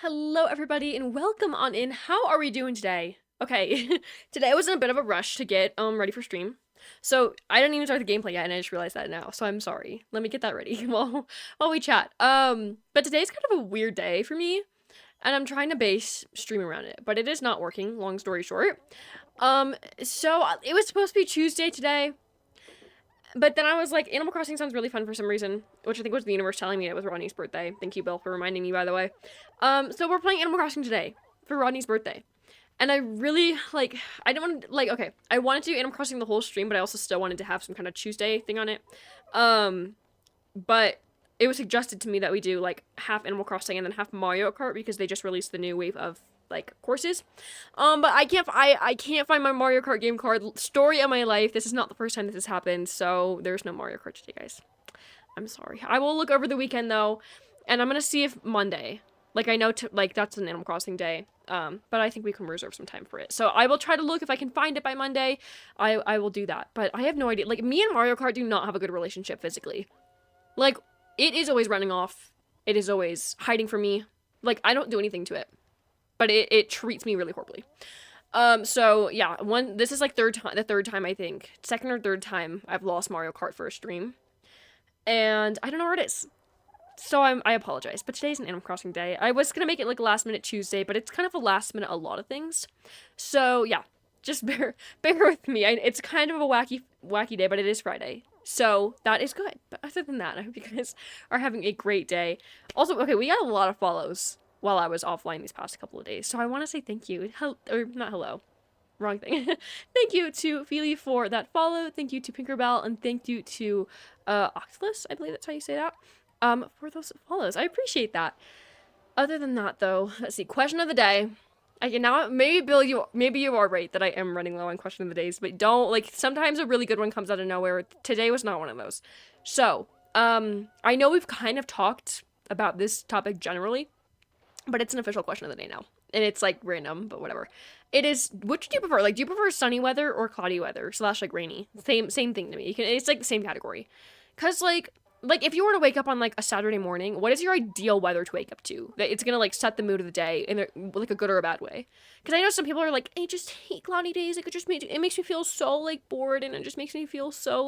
Hello, everybody, and welcome on in. How are we doing today? Okay, today I was in a bit of a rush to get ready for stream, so I didn't even start the gameplay yet, and I just realized that now. So I'm sorry. Let me get that ready while we chat. But today's kind of a weird day for me, and I'm trying to base stream around it, but it is not working. Long story short, so it was supposed to be Tuesday today. But then I was like, Animal Crossing sounds really fun for some reason, which I think was the universe telling me it was Rodney's birthday. Thank you, Bill, for reminding me, by the way. So we're playing Animal Crossing today for Rodney's birthday. And I really, I didn't want to, okay, I wanted to do Animal Crossing the whole stream, but I also still wanted to have some kind of Tuesday thing on it. But it was suggested to me that we do, half Animal Crossing and then half Mario Kart because they just released the new wave of courses. But I can't find my Mario Kart game card. Story of my life. This is not the first time this has happened, so there's no Mario Kart today, guys. I'm sorry. I will look over the weekend though, and I'm gonna see if Monday. I know that's an Animal Crossing day. But I think we can reserve some time for it. So I will try to look if I can find it by Monday. I will do that. But I have no idea. Me and Mario Kart do not have a good relationship physically. It is always running off. It is always hiding from me. I don't do anything to it. But it treats me really horribly. So yeah, this is the third time I think. Second or third time I've lost Mario Kart for a stream. And I don't know where it is. So I apologize, but today's an Animal Crossing day. I was gonna make it a last minute Tuesday, but it's kind of a last minute a lot of things. So yeah, just bear with me. It's kind of a wacky day, but it is Friday. So that is good. But other than that, I hope you guys are having a great day. Also, okay, we got a lot of follows while I was offline these past couple of days. So I want to say thank you. Or not hello. Wrong thing. Thank you to Feely for that follow. Thank you to Pinkerbell. And thank you to Octolus. I believe that's how you say that. For those follows. I appreciate that. Other than that, though, let's see. Question of the day. I can now, maybe Bill, maybe you are right that I am running low on question of the days, but don't, sometimes a really good one comes out of nowhere. Today was not one of those. So, I know we've kind of talked about this topic generally, but it's an official question of the day now. And it's, random, but whatever. It is, which do you prefer? Do you prefer sunny weather or cloudy weather / rainy? Same thing to me. It's, the same category. Because, if you were to wake up on, a Saturday morning, what is your ideal weather to wake up to? That it's gonna, set the mood of the day in, a good or a bad way. Because I know some people are like, I just hate cloudy days. It makes me feel so, bored, and it just makes me feel so,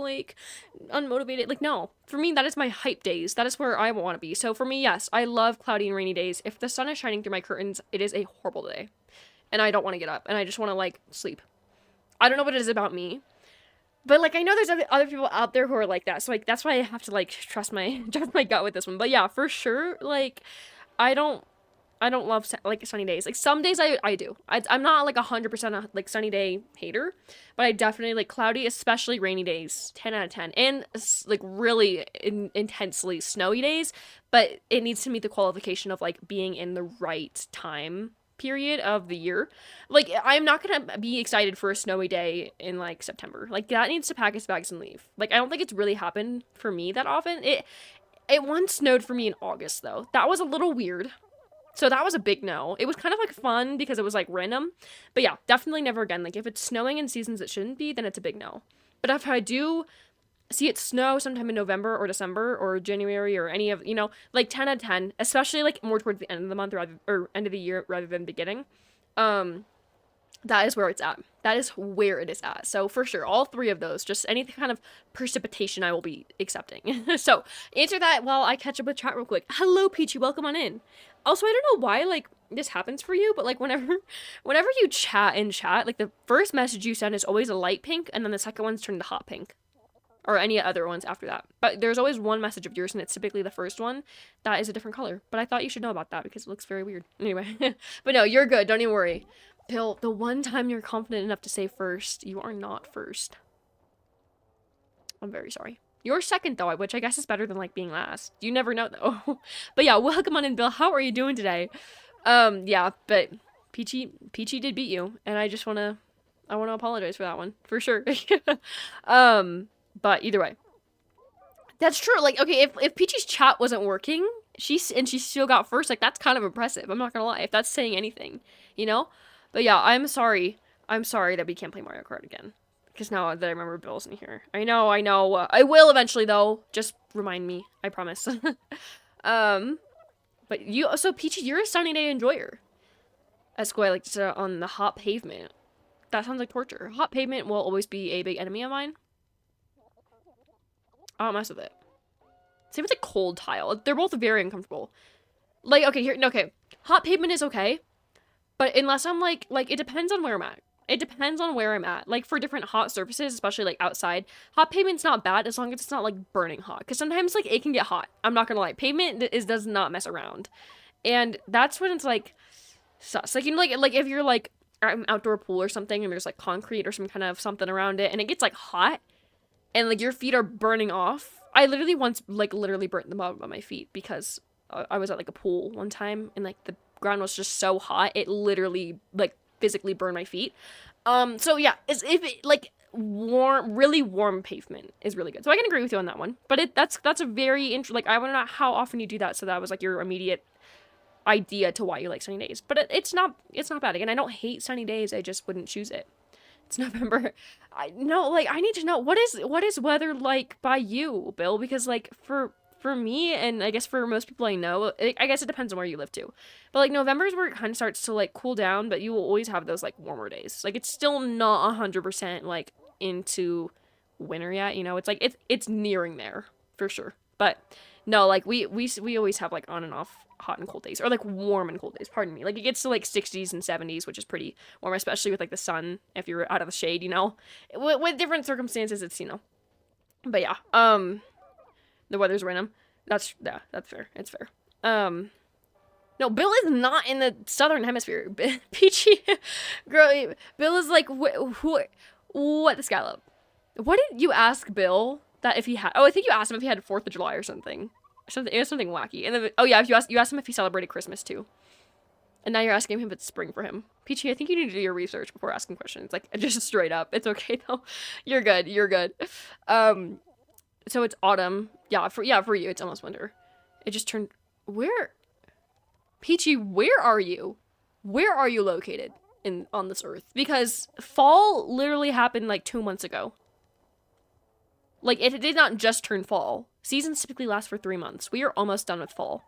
unmotivated. No. For me, that is my hype days. That is where I want to be. So for me, yes, I love cloudy and rainy days. If the sun is shining through my curtains, it is a horrible day. And I don't want to get up. And I just want to, sleep. I don't know what it is about me. But, I know there's other people out there who are like that. So, that's why I have to, trust my gut with this one. But, yeah, for sure, I don't love, sunny days. Some days I do. I'm not, 100% a, sunny day hater. But I definitely, cloudy, especially rainy days, 10 out of 10. And, really intensely snowy days. But it needs to meet the qualification of, being in the right time period of the year. I'm not gonna be excited for a snowy day in September. That needs to pack its bags and leave. I don't think it's really happened for me that often. It once snowed for me in August though. That was a little weird. So that was a big no. It was kind of fun because it was random. But yeah, definitely never again. If it's snowing in seasons it shouldn't be, then it's a big no. But if I do see it snow sometime in November or December or January or any of, 10 out of 10, especially more towards the end of the month or end of the year rather than beginning, that is where it's at. That is where it is at. So for sure, all three of those, just any kind of precipitation I will be accepting. So answer that while I catch up with chat real quick. Hello, Peachy, welcome on in. Also, I don't know why, this happens for you, but, whenever you chat in chat, the first message you send is always a light pink, and then the second one's turned to hot pink. Or any other ones after that. But there's always one message of yours, and it's typically the first one that is a different color. But I thought you should know about that because it looks very weird. Anyway. But no, you're good. Don't even worry. Bill, the one time you're confident enough to say first, you are not first. I'm very sorry. You're second, though, which I guess is better than, being last. You never know, though. But yeah, welcome on in, Bill. How are you doing today? Yeah, but Peachy did beat you, and I want to apologize for that one. For sure. But either way, that's true. Okay, if Peachy's chat wasn't working, she still got first. That's kind of impressive. I'm not gonna lie. If that's saying anything, But yeah, I'm sorry. I'm sorry that we can't play Mario Kart again. Because now that I remember Bill's in here, I know. I will eventually though. Just remind me. I promise. But so Peachy, you're a sunny day enjoyer. Esquire, like, just on the hot pavement. That sounds like torture. Hot pavement will always be a big enemy of mine. I don't mess with it. Same with the cold tile. They're both very uncomfortable. Like, okay. Hot pavement is okay. But unless I'm like, it depends on where I'm at. It depends on where I'm at. Like, for different hot surfaces, especially, like, outside, hot pavement's not bad as long as it's not, like, burning hot. Because sometimes, like, it can get hot. I'm not gonna lie. Pavement does not mess around. And that's when it's, like, sus. Like, you know, like if you're, like, at an outdoor pool or something, and there's, like, concrete or some kind of something around it, and it gets, like, hot, and, like, your feet are burning off. I literally once, like, literally burnt the bottom of my feet because I was at, like, a pool one time, and, like, the ground was just so hot, it literally, like, physically burned my feet. So yeah, if it, like, really warm pavement is really good. So I can agree with you on that one. But that's a very like, I want to know how often you do that. So that was like your immediate idea to why you like sunny days. But it's not bad. Again, I don't hate sunny days. I just wouldn't choose it. It's November. I need to know what is weather like by you, Bill? Because like for me, and I guess for most people I know, I guess it depends on where you live too. But, like, November is where it kind of starts to, like, cool down, but you will always have those, like, warmer days. Like, it's still not 100%, like, into winter yet, you know? It's, like, it's nearing there, for sure. But, no, like, we always have, like, on and off hot and cold days. Or, like, warm and cold days, pardon me. Like, it gets to, like, 60s and 70s, which is pretty warm, especially with, like, the sun, if you're out of the shade, you know? With different circumstances, it's, you know. But, yeah, the weather's random. That's fair. It's fair. No, Bill is not in the southern hemisphere. Peachy, girl, Bill is like, what the scallop? What did you ask Bill that if he had? Oh, I think you asked him if he had 4th of July or something. It was something wacky. And then, oh yeah, you asked him if he celebrated Christmas too. And now you're asking him if it's spring for him. Peachy, I think you need to do your research before asking questions. Like, just straight up. It's okay though. You're good. So it's autumn. Yeah, for you, it's almost winter. It just turned... Where? Peachy, where are you? Where are you located on this earth? Because fall literally happened, like, 2 months ago. Like, it did not just turn fall. Seasons typically last for 3 months. We are almost done with fall.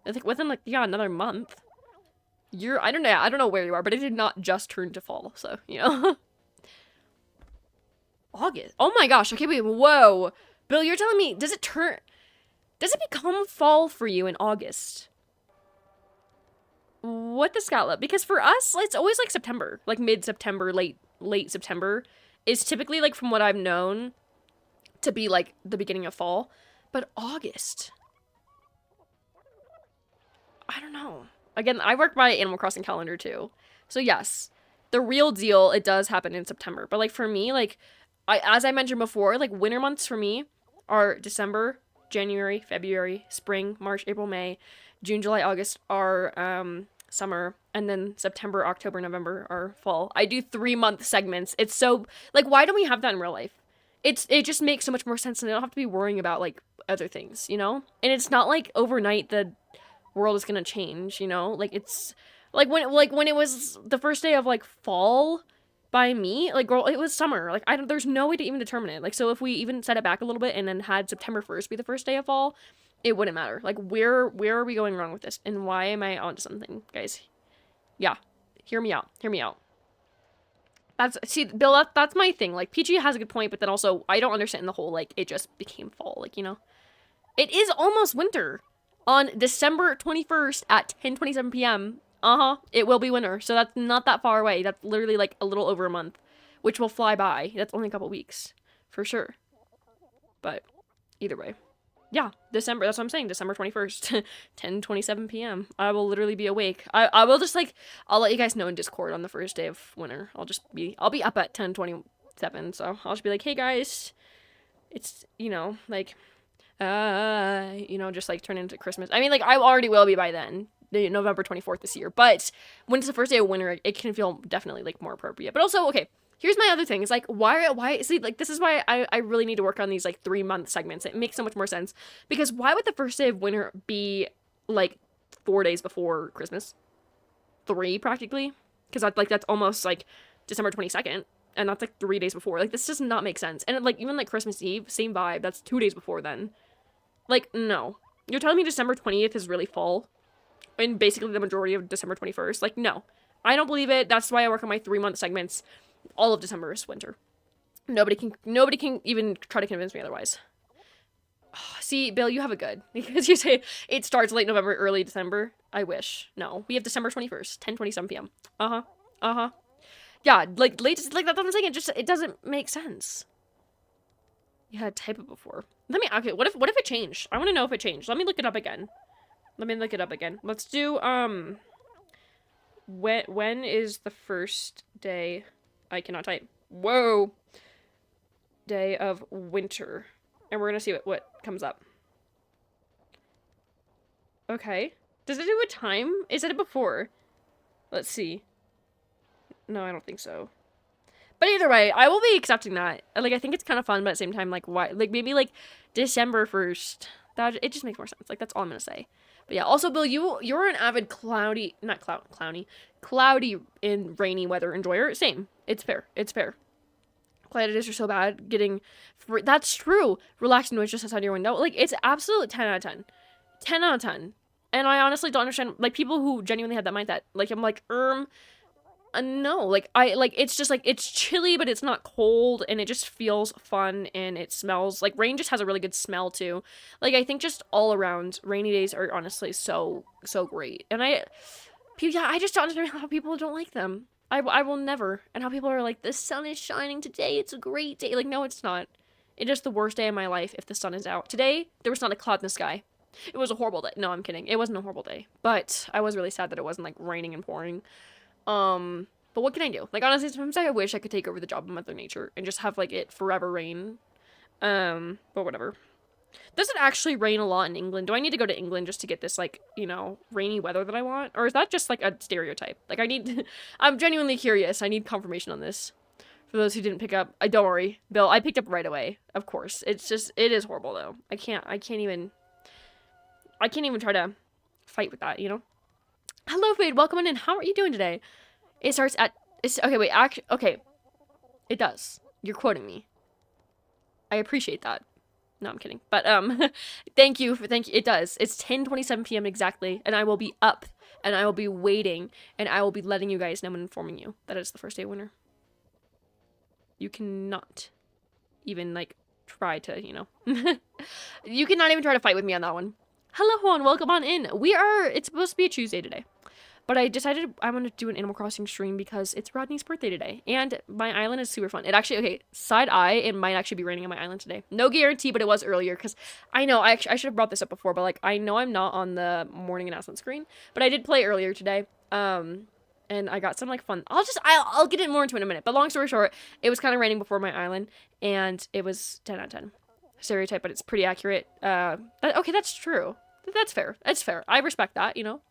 I think within, like, yeah, another month. I don't know where you are, but it did not just turn to fall, so, you know. August. Oh my gosh. Okay, wait. Whoa. Bill, you're telling me, does it become fall for you in August? What the scallop? Because for us, it's always like September, like mid-September, late September is typically, like, from what I've known to be like the beginning of fall. But August, I don't know. Again, I work by Animal Crossing calendar too. So yes, the real deal, it does happen in September. But like for me, like as I mentioned before, like winter months for me are December, January, February, spring, March, April, May, June, July, August are summer, and then September, October, November are fall. I do 3-month segments. It's so, like, why don't we have that in real life? It just makes so much more sense, and I don't have to be worrying about, like, other things, you know? And it's not like overnight the world is gonna change, you know? Like, it's like when it was the first day of, like, fall by me, like, girl, it was summer. Like, there's no way to even determine it. Like, so if we even set it back a little bit and then had September 1st be the first day of fall, it wouldn't matter. Like, where are we going wrong with this? And why am I onto something, guys? Yeah. Hear me out. Bill, that's my thing. Like, PG has a good point, but then also, I don't understand the whole, like, it just became fall. Like, you know? It is almost winter. On December 21st at 10:27 p.m., it will be winter. So that's not that far away. That's literally, like, a little over a month, which will fly by. That's only a couple weeks, for sure. But, either way. Yeah, December, that's what I'm saying, December 21st, 10:27 p.m. I will literally be awake. I will just, like, I'll let you guys know in Discord on the first day of winter. I'll be up at 10:27, so I'll just be like, hey guys, it's, you know, like, you know, just, like, turn into Christmas. I mean, like, I already will be by then, November 24th this year, but when it's the first day of winter, it can feel definitely, like, more appropriate. But also, okay, here's my other thing. It's like, why, see, like, this is why I really need to work on these, like, 3-month segments. It makes so much more sense. Because why would the first day of winter be, like, 4 days before Christmas? 3, practically? Because, that's almost, like, December 22nd. And that's, like, 3 days before. Like, this does not make sense. And, like, even, like, Christmas Eve, same vibe. That's 2 days before then. Like, no. You're telling me December 20th is really fall? in basically the majority of December 21st. Like, no. I don't believe it. That's why I work on my 3-month segments. All of December is winter. Nobody can even try to convince me otherwise. Oh, see, Bill, you have it good. Because you say it starts late November, early December. I wish. No. We have December 21st, 10:27 p.m. Uh-huh. Yeah, like, late, like, that's what I'm saying. It doesn't make sense. You had to type it before. Okay, what if it changed? I want to know if it changed. Let me look it up again. Let's do, when is the first day, I cannot type. Whoa. Day of winter. And we're gonna see what comes up. Okay. Does it do a time? Is it a before? Let's see. No, I don't think so. But either way, I will be accepting that. Like, I think it's kind of fun, but at the same time, like, why? Like, maybe, like, December 1st. It just makes more sense. Like, that's all I'm gonna say. But yeah, also, Bill, you're an avid cloudy and rainy weather enjoyer. Same. It's fair. Cloudy days are so bad. That's true. Relaxing noise just outside your window. Like, it's absolute 10 out of 10. 10 out of 10. And I honestly don't understand, like, people who genuinely have that mindset. Like, I'm like, no. Like, it's just, like, it's chilly, but it's not cold, and it just feels fun, and it smells, like, rain just has a really good smell, too. Like, I think just all around, rainy days are honestly so great. And I just don't understand how people don't like them. I will never. And how people are like, the sun is shining today, it's a great day. Like, no, it's not. It's just the worst day of my life if the sun is out. Today, there was not a cloud in the sky. It was a horrible day. No, I'm kidding. It wasn't a horrible day. But I was really sad that it wasn't, like, raining and pouring. But what can I do? Like, honestly, sometimes I wish I could take over the job of Mother Nature and just have, like, it forever rain. But whatever. Does it actually rain a lot in England? Do I need to go to England just to get this, like, you know, rainy weather that I want? Or is that just, like, a stereotype? Like, I'm genuinely curious. I need confirmation on this. For those who didn't pick up, don't worry, Bill, I picked up right away. Of course. It is horrible, though. I can't even try to fight with that, you know? Hello, Fade, welcome in. How are you doing today? It starts at, okay, wait, okay. It does. You're quoting me. I appreciate that. No, I'm kidding. But, thank you. It does. It's 10:27 p.m. exactly, and I will be up, and I will be waiting, and I will be letting you guys know and informing you that it's the first day of winter. You cannot even, like, try to, you know. You cannot even try to fight with me on that one. Hello, Juan. Welcome on in. It's supposed to be a Tuesday today. But I decided I want to do an Animal Crossing stream because it's Rodney's birthday today. And my island is super fun. It actually, okay, side eye, it might actually be raining on my island today. No guarantee, but it was earlier because I know, I should have brought this up before, but like, I know I'm not on the morning announcement screen, but I did play earlier today. And I got some like fun, I'll get more into it in a minute. But long story short, it was kind of raining before my island and it was 10 out of 10. Stereotype, but it's pretty accurate. Okay, that's true. That's fair. It's fair. I respect that, you know.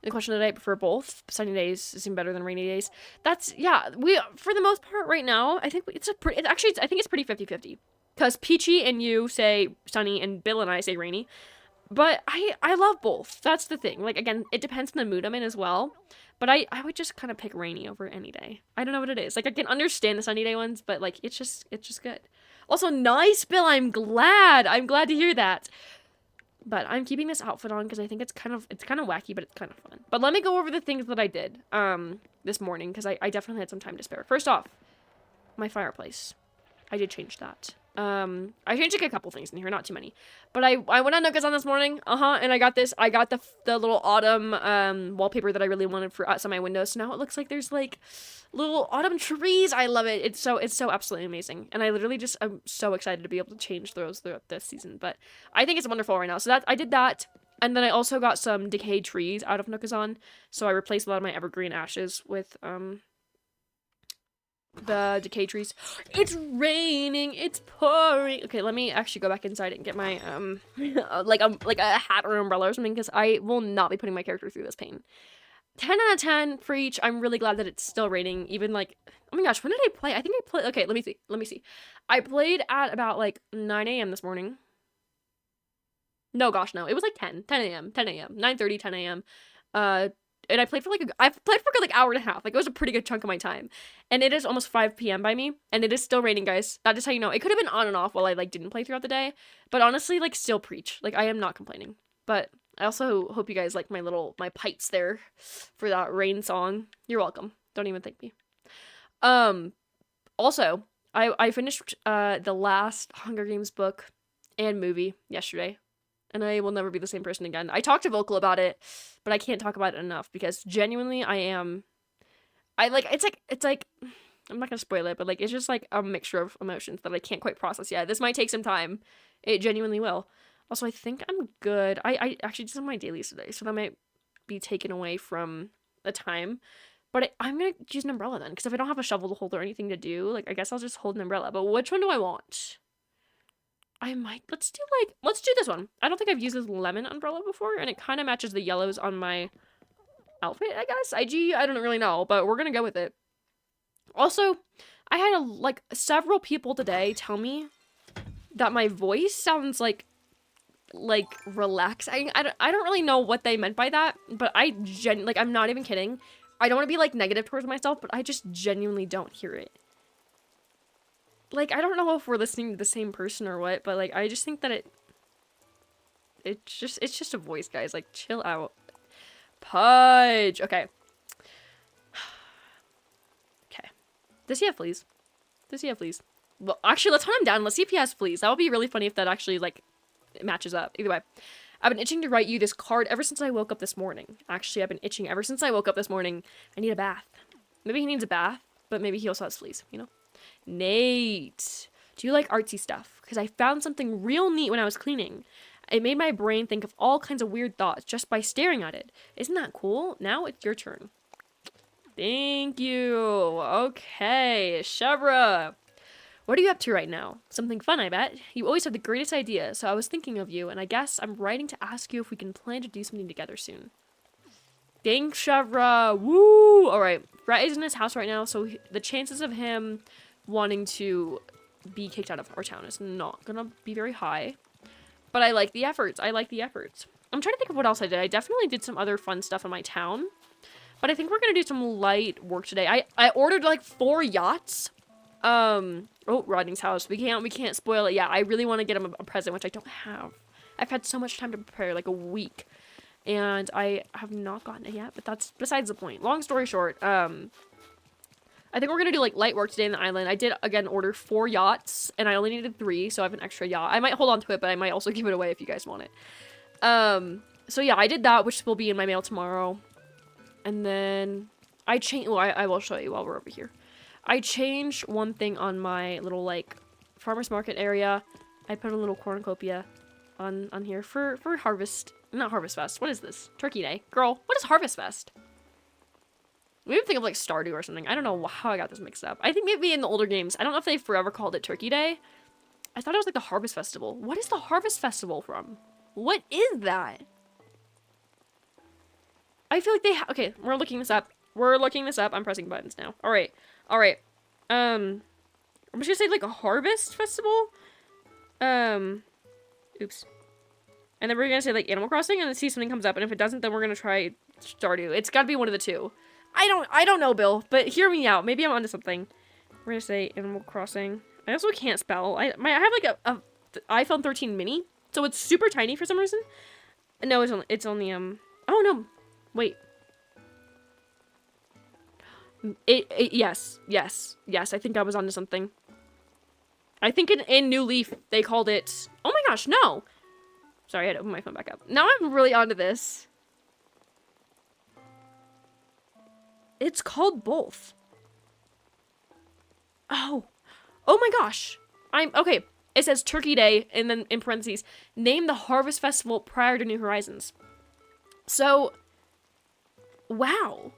The question of the day, I prefer both. Sunny days seem better than rainy days. Yeah, for the most part right now, I think I think it's pretty 50-50. Because Peachy and you say sunny and Bill and I say rainy. But I love both. That's the thing. Like, again, it depends on the mood I'm in as well. But I would just kind of pick rainy over any day. I don't know what it is. Like, I can understand the sunny day ones, but like, it's just good. Also, nice, Bill. I'm glad to hear that. But I'm keeping this outfit on because I think it's kind of wacky, but it's kind of fun. But let me go over the things that I did this morning because I definitely had some time to spare. First off, my fireplace. I did change that. I changed like a couple things in here, not too many. But I went on Nuggets on this morning, and I got this. I got the little autumn wallpaper that I really wanted for outside my windows. So now it looks like there's like little autumn trees. I love it. It's so absolutely amazing. And I literally I'm so excited to be able to change those throughout this season. But I think it's wonderful right now. So I did that. And then I also got some decayed trees out of Nookazon. So I replaced a lot of my evergreen ashes with the decay trees. It's raining, it's pouring. Okay, let me actually go back inside and get my like a hat or umbrella or something because I will not be putting my character through this pain. 10 out of 10 for each. I'm really glad that it's still raining. Even like, oh my gosh, when did I play? I think I played, okay, let me see. I played at about like 9 a.m. this morning. No, gosh, no. It was like 10 a.m. 9:30, 10 a.m. And I played for like an hour and a half. Like, it was a pretty good chunk of my time. And it is almost 5 p.m. by me. And it is still raining, guys. That is how you know. It could have been on and off while I, like, didn't play throughout the day. But honestly, like, still preach. Like, I am not complaining. But I also hope you guys like my pipes there for that rain song. You're welcome. Don't even thank me. Also, I finished the last Hunger Games book and movie yesterday, and I will never be the same person again. I talked to Vocal about it, but I can't talk about it enough because genuinely it's like I'm not gonna spoil it, but like it's just like a mixture of emotions that I can't quite process yet. This might take some time. It genuinely will. Also, I think I'm good. I actually did some of my dailies today, so that might be taken away from the time. But I'm gonna use an umbrella then, because if I don't have a shovel to hold or anything to do, like, I guess I'll just hold an umbrella. But which one do I want? Let's do this one. I don't think I've used this lemon umbrella before, and it kind of matches the yellows on my outfit, I guess. I don't really know, but we're gonna go with it. Also, I had several people today tell me that my voice sounds like relaxing. I don't really know what they meant by that, but I'm not even kidding. I don't want to be like negative towards myself, but I just genuinely don't hear it. Like, I don't know if we're listening to the same person or what, but like I just think that it's just a voice, guys. Like, chill out. Pudge. Okay. Okay. Does he have fleas? Does he have fleas? Well, actually, let's hunt him down. Let's see if he has fleas. That would be really funny if that actually like it matches up. Either way, I've been itching to write you this card ever since I woke up this morning. Actually, I've been itching ever since I woke up this morning. I need a bath. Maybe he needs a bath, but maybe he also has fleas, you know? Nate, do you like artsy stuff? Because I found something real neat when I was cleaning. It made my brain think of all kinds of weird thoughts just by staring at it. Isn't that cool? Now it's your turn. Thank you. Okay, Chevra. What are you up to right now? Something fun, I bet. You always have the greatest idea, so I was thinking of you, and I guess I'm writing to ask you if we can plan to do something together soon. Thanks, Chevra. Woo! Alright, Brett is in his house right now, so the chances of him wanting to be kicked out of our town is not gonna be very high. But I like the efforts. I'm trying to think of what else I did. I definitely did some other fun stuff in my town. But I think we're gonna do some light work today. I ordered like 4 yachts. Oh, Rodney's house. We can't spoil it. Yeah, I really want to get him a present, which I don't have. I've had so much time to prepare, like a week. And I have not gotten it yet, but that's besides the point. Long story short, I think we're gonna do like light work today in the island. I did again order 4 yachts, and I only needed 3, so I have an extra yacht. I might hold on to it, but I might also give it away if you guys want it. So yeah, I did that, which will be in my mail tomorrow. And then I changed. Well, I will show you while we're over here. I changed one thing on my little like farmers market area. I put a little cornucopia on here for harvest. Not Harvest Fest. What is this? Turkey Day. Girl, what is Harvest Fest? We would think of like Stardew or something. I don't know how I got this mixed up. I think maybe in the older games. I don't know if they forever called it Turkey Day. I thought it was like the Harvest Festival. What is the Harvest Festival from? What is that? I feel like they okay, we're looking this up. I'm pressing buttons now. Alright. I'm just gonna say like a harvest festival. Oops. And then we're gonna say like Animal Crossing and then see if something comes up. And if it doesn't, then we're gonna try Stardew. It's gotta be one of the two. I don't know, Bill, but hear me out. Maybe I'm onto something. We're gonna say Animal Crossing. I also can't spell. I have like a iPhone 13 mini, so it's super tiny for some reason. No, it's only oh no. Wait. Yes. I think I was onto something. I think in New Leaf, they called it... Oh my gosh, no! Sorry, I had to open my phone back up. Now I'm really onto this. It's called both. Oh my gosh. Okay. It says Turkey Day, and then in parentheses, name the Harvest Festival prior to New Horizons. So... Wow.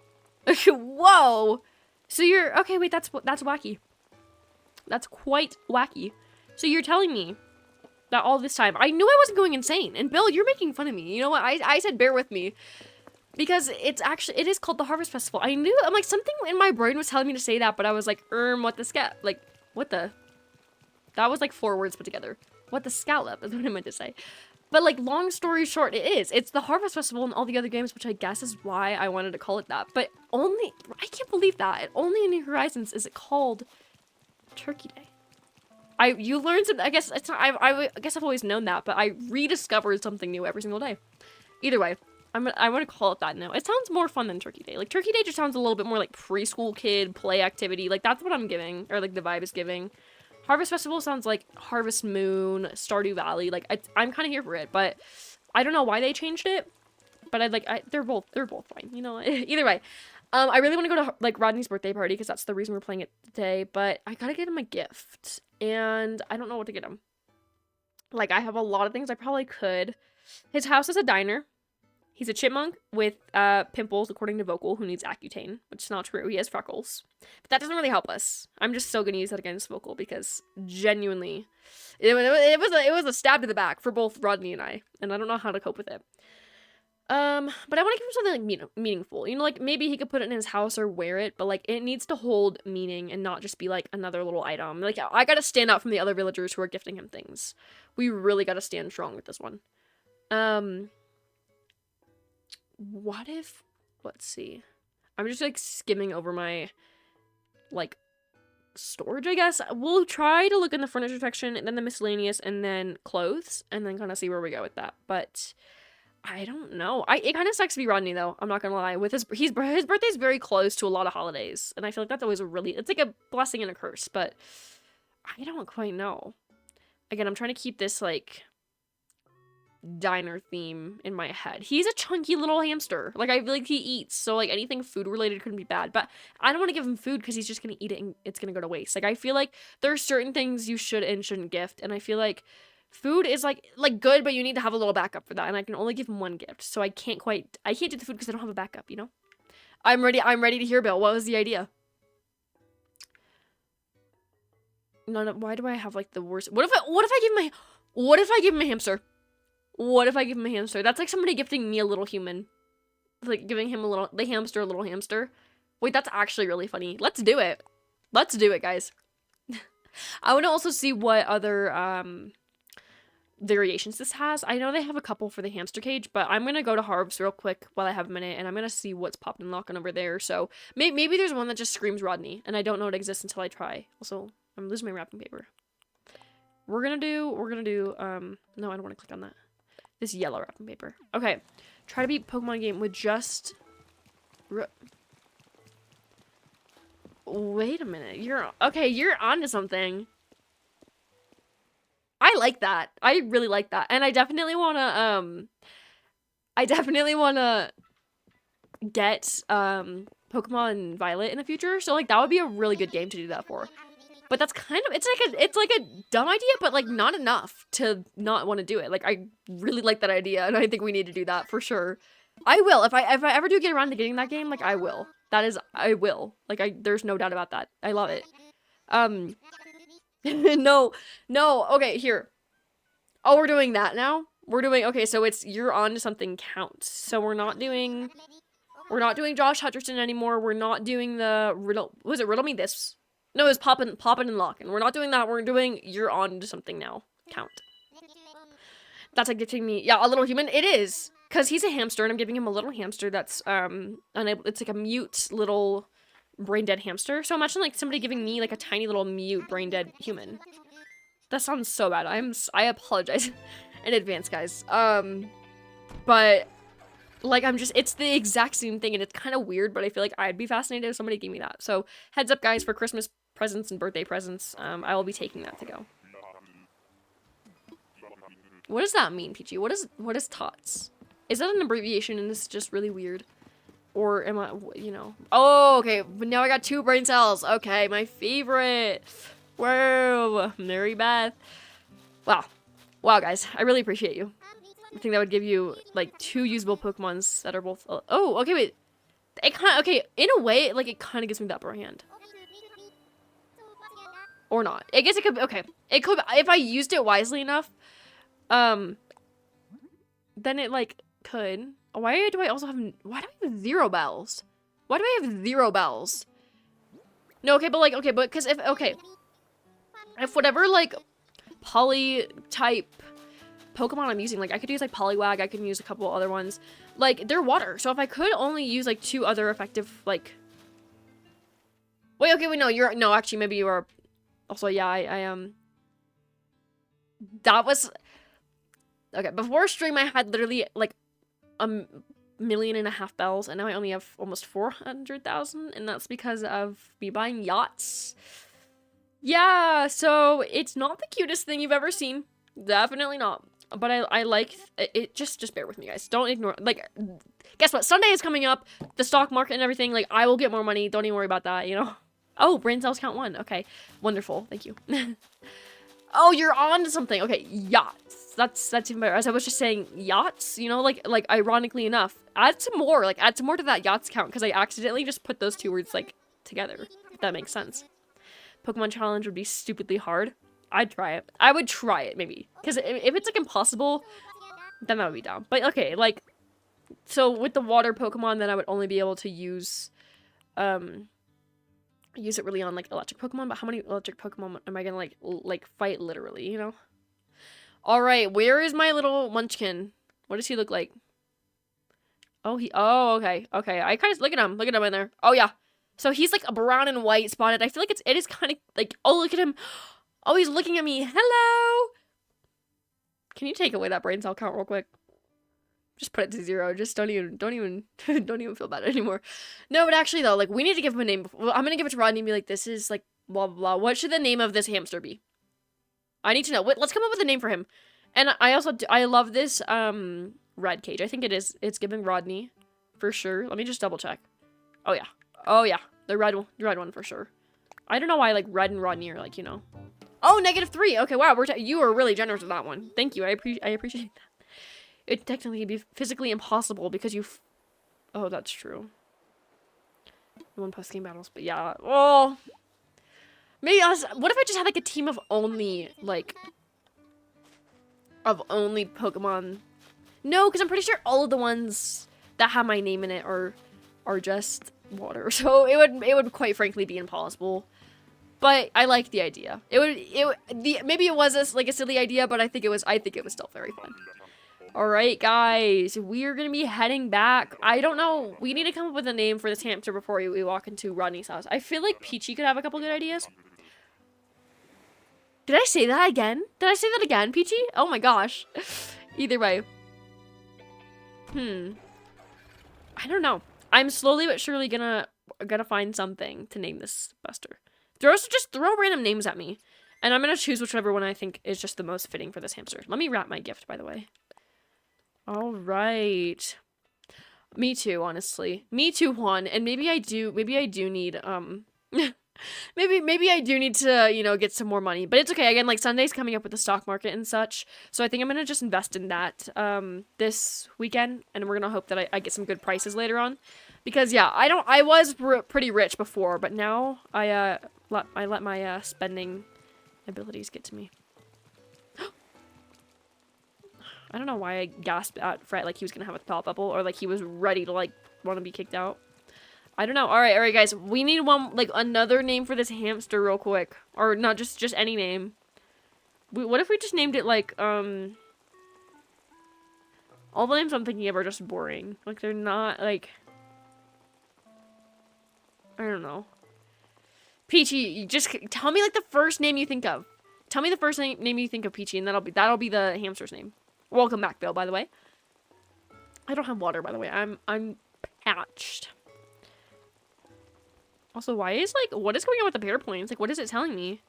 Whoa. So you're... Okay, wait, that's wacky. That's quite wacky. So you're telling me that all this time... I knew I wasn't going insane. And Bill, you're making fun of me. You know what? I said bear with me. Because it is called the Harvest Festival. I knew... I'm like, something in my brain was telling me to say that, but I was like, what the scat... Like, what the... That was like 4 words put together. What the scallop is what I meant to say. But, like, long story short, it is. It's the Harvest Festival and all the other games, which I guess is why I wanted to call it that. But only... I can't believe that. Only in New Horizons is it called Turkey Day. You learn something... I guess it's not... I guess I've always known that, but I rediscovered something new every single day. Either way, I'm gonna call it that now. It sounds more fun than Turkey Day. Like, Turkey Day just sounds a little bit more like preschool kid play activity. Like, that's what I'm giving, or like the vibe is giving. Harvest Festival sounds like Harvest Moon, Stardew Valley. Like, I'm kind of here for it, but I don't know why they changed it. But they're both fine, you know. Either way, I really want to go to like Rodney's birthday party because that's the reason we're playing it today. But I gotta get him a gift, and I don't know what to get him. Like, I have a lot of things I probably could. His house is a diner. He's a chipmunk with pimples, according to Vocal, who needs Accutane, which is not true. He has freckles. But that doesn't really help us. I'm just so gonna use that against Vocal because genuinely, it was a stab to the back for both Rodney and I don't know how to cope with it. But I want to give him something like meaningful. You know, like maybe he could put it in his house or wear it, but like it needs to hold meaning and not just be like another little item. Like, I gotta stand out from the other villagers who are gifting him things. We really gotta stand strong with this one. What if, let's see. I'm just like skimming over my like storage, I guess. We'll try to look in the furniture section and then the miscellaneous and then clothes and then kind of see where we go with that. But I don't know. It kind of sucks to be Rodney though. I'm not gonna lie. With his birthday's very close to a lot of holidays, and I feel like that's always it's like a blessing and a curse. But I don't quite know. Again, I'm trying to keep this like diner theme in my head. He's a chunky little hamster. Like, I feel like he eats, so like anything food related couldn't be bad. But I don't want to give him food because he's just gonna eat it and it's gonna go to waste. Like, I feel like there are certain things you should and shouldn't gift, and I feel like food is like good, but you need to have a little backup for that, and I can only give him one gift, so I can't do the food because I don't have a backup, you know? I'm ready to hear, Bill. What was the idea? No, why do I have like the worst? What if I give him a hamster? What if I give him a hamster? That's like somebody gifting me a little human. Like giving him the hamster a little hamster. Wait, that's actually really funny. Let's do it. Let's do it, guys. I want to also see what other variations this has. I know they have a couple for the hamster cage, but I'm gonna go to Harv's real quick while I have a minute, and I'm gonna see what's popping and locking over there. So maybe there's one that just screams Rodney, and I don't know it exists until I try. Also, I'm losing my wrapping paper. We're gonna do no, I don't want to click on that. This yellow wrapping paper. Okay, try to beat Pokemon game with just wait a minute. You're onto something. I like that. I really like that. And I definitely want to get Pokemon Violet in the future. So like that would be a really good game to do that for. But that's kind of it's like a dumb idea, but like not enough to not want to do it. Like, I really like that idea, and I think we need to do that for sure. I will. If I ever do get around to getting that game, like I will. I will. Like, there's no doubt about that. I love it. No, okay, here. Oh, we're doing that now? Okay, so it's you're on to something counts. So we're not doing Josh Hutcherson anymore. We're not doing the riddle. Was it riddle me this? No, it's poppin' and lockin'. We're not doing that. We're doing you're on to something now. Count. That's like giving me, yeah, a little human. It is. Because he's a hamster, and I'm giving him a little hamster that's, unable, it's like a mute little brain-dead hamster. So imagine, like, somebody giving me, like, a tiny little mute brain-dead human. That sounds so bad. I apologize in advance, guys. But, like, it's the exact same thing, and it's kind of weird, but I feel like I'd be fascinated if somebody gave me that. So, heads up, guys, for Christmas presents and birthday presents, I will be taking that to go. What does that mean, Peachy? What is TOTS? Is that an abbreviation and this is just really weird? Or am I, you know? Oh, okay. But now I got 2 brain cells. Okay, my favorite. Whoa, Mary Beth. Wow. Wow, guys. I really appreciate you. I think that would give you, like, 2 usable Pokemons that are both... Oh, okay, wait. It kind of... Okay, in a way, like, it kind of gives me the upper hand. Or not. I guess it could... Okay. It could... If I used it wisely enough, then it, like... could. Why do I have 0 bells? Why do I have 0 bells? No, okay, but like, okay, but because if whatever, like, poly type Pokemon I'm using, like, I could use, like, Poliwag, I could use a couple other ones, like, they're water, so if I could only use, like, 2 other effective, like, wait, okay, wait, no, actually, maybe you are, also, yeah, that was, okay, before stream, I had literally, like, 1.5 million bells, and now I only have almost 400,000, and that's because of me buying yachts. Yeah, so it's not the cutest thing you've ever seen. Definitely not. But I like it. Just bear with me, guys. Don't ignore. Like, guess what? Sunday is coming up. The stock market and everything. Like, I will get more money. Don't even worry about that. You know. Oh, brain cells count 1. Okay, wonderful. Thank you. Oh, you're on to something. Okay, yachts. That's even better. As I was just saying, yachts. You know, like ironically enough, add some more. Like, add some more to that yachts count because I accidentally just put those two words like together. If that makes sense. Pokemon challenge would be stupidly hard. I'd try it. I would try it, maybe. Because if it's, like, impossible, then that would be dumb. But, okay, like, so with the water Pokemon, then I would only be able to use it really on, like, electric Pokemon. But how many electric Pokemon am I gonna, like fight literally, you know? Alright, where is my little Munchkin? What does he look like? Oh, okay. Okay, I kind of, look at him in there. Oh, yeah. So he's, like, a brown and white spotted. I feel like it is kind of, like, oh, look at him. Oh, he's looking at me. Hello! Can you take away that brain cell count real quick? Just put it to 0. Just don't even feel bad anymore. No, but actually, though, like, we need to give him a name. Well, I'm gonna give it to Rodney and be like, this is, like, blah, blah, blah. What should the name of this hamster be? I need to know. Let's come up with a name for him. And I love this, red cage. I think it's giving Rodney, for sure. Let me just double check. Oh, yeah. Oh, yeah. The red one for sure. I don't know why, like, Red and Rodney are, like, you know. Oh, -3. Okay, wow. You were really generous with that one. Thank you. I appreciate that. It'd technically be physically impossible because oh, that's true. 1 post-game battles, but yeah. Oh. Maybe what if I just had, like, a team of only, like, Pokemon? No, because I'm pretty sure all of the ones that have my name in it are just water. So it would quite frankly be impossible. But I like the idea. Maybe it was a silly idea, but I think it was still very fun. All right, guys, we're gonna be heading back. I don't know. We need to come up with a name for this hamster before we walk into Rodney's house. I feel like Peachy could have a couple good ideas. Did I say that again? Did I say that again, Peachy? Oh my gosh. Either way. I don't know. I'm slowly but surely gonna find something to name this Buster. Just throw random names at me. And I'm gonna choose whichever one I think is just the most fitting for this hamster. Let me wrap my gift, by the way. Alright. Me too, honestly. Me too, Juan. And maybe I do need, maybe I do need to, you know, get some more money. But it's okay. Again, like, Sunday's coming up with the stock market and such. So I think I'm gonna just invest in that, this weekend. And we're gonna hope that I get some good prices later on. Because, yeah, I was pretty rich before. But now, I let my, spending abilities get to me. I don't know why I gasped at Fret like he was gonna have a thought bubble or like he was ready to like want to be kicked out. I don't know. All right, guys. We need another name for this hamster real quick, or not just any name. What if we just named it like all the names I'm thinking of are just boring. Like they're not like I don't know. Peachy, you just tell me like the first name you think of. Tell me the first name you think of, Peachy, and that'll be the hamster's name. Welcome back, Bill, by the way. I don't have water, by the way. I'm patched. Also, what is going on with the pair points? Like, what is it telling me?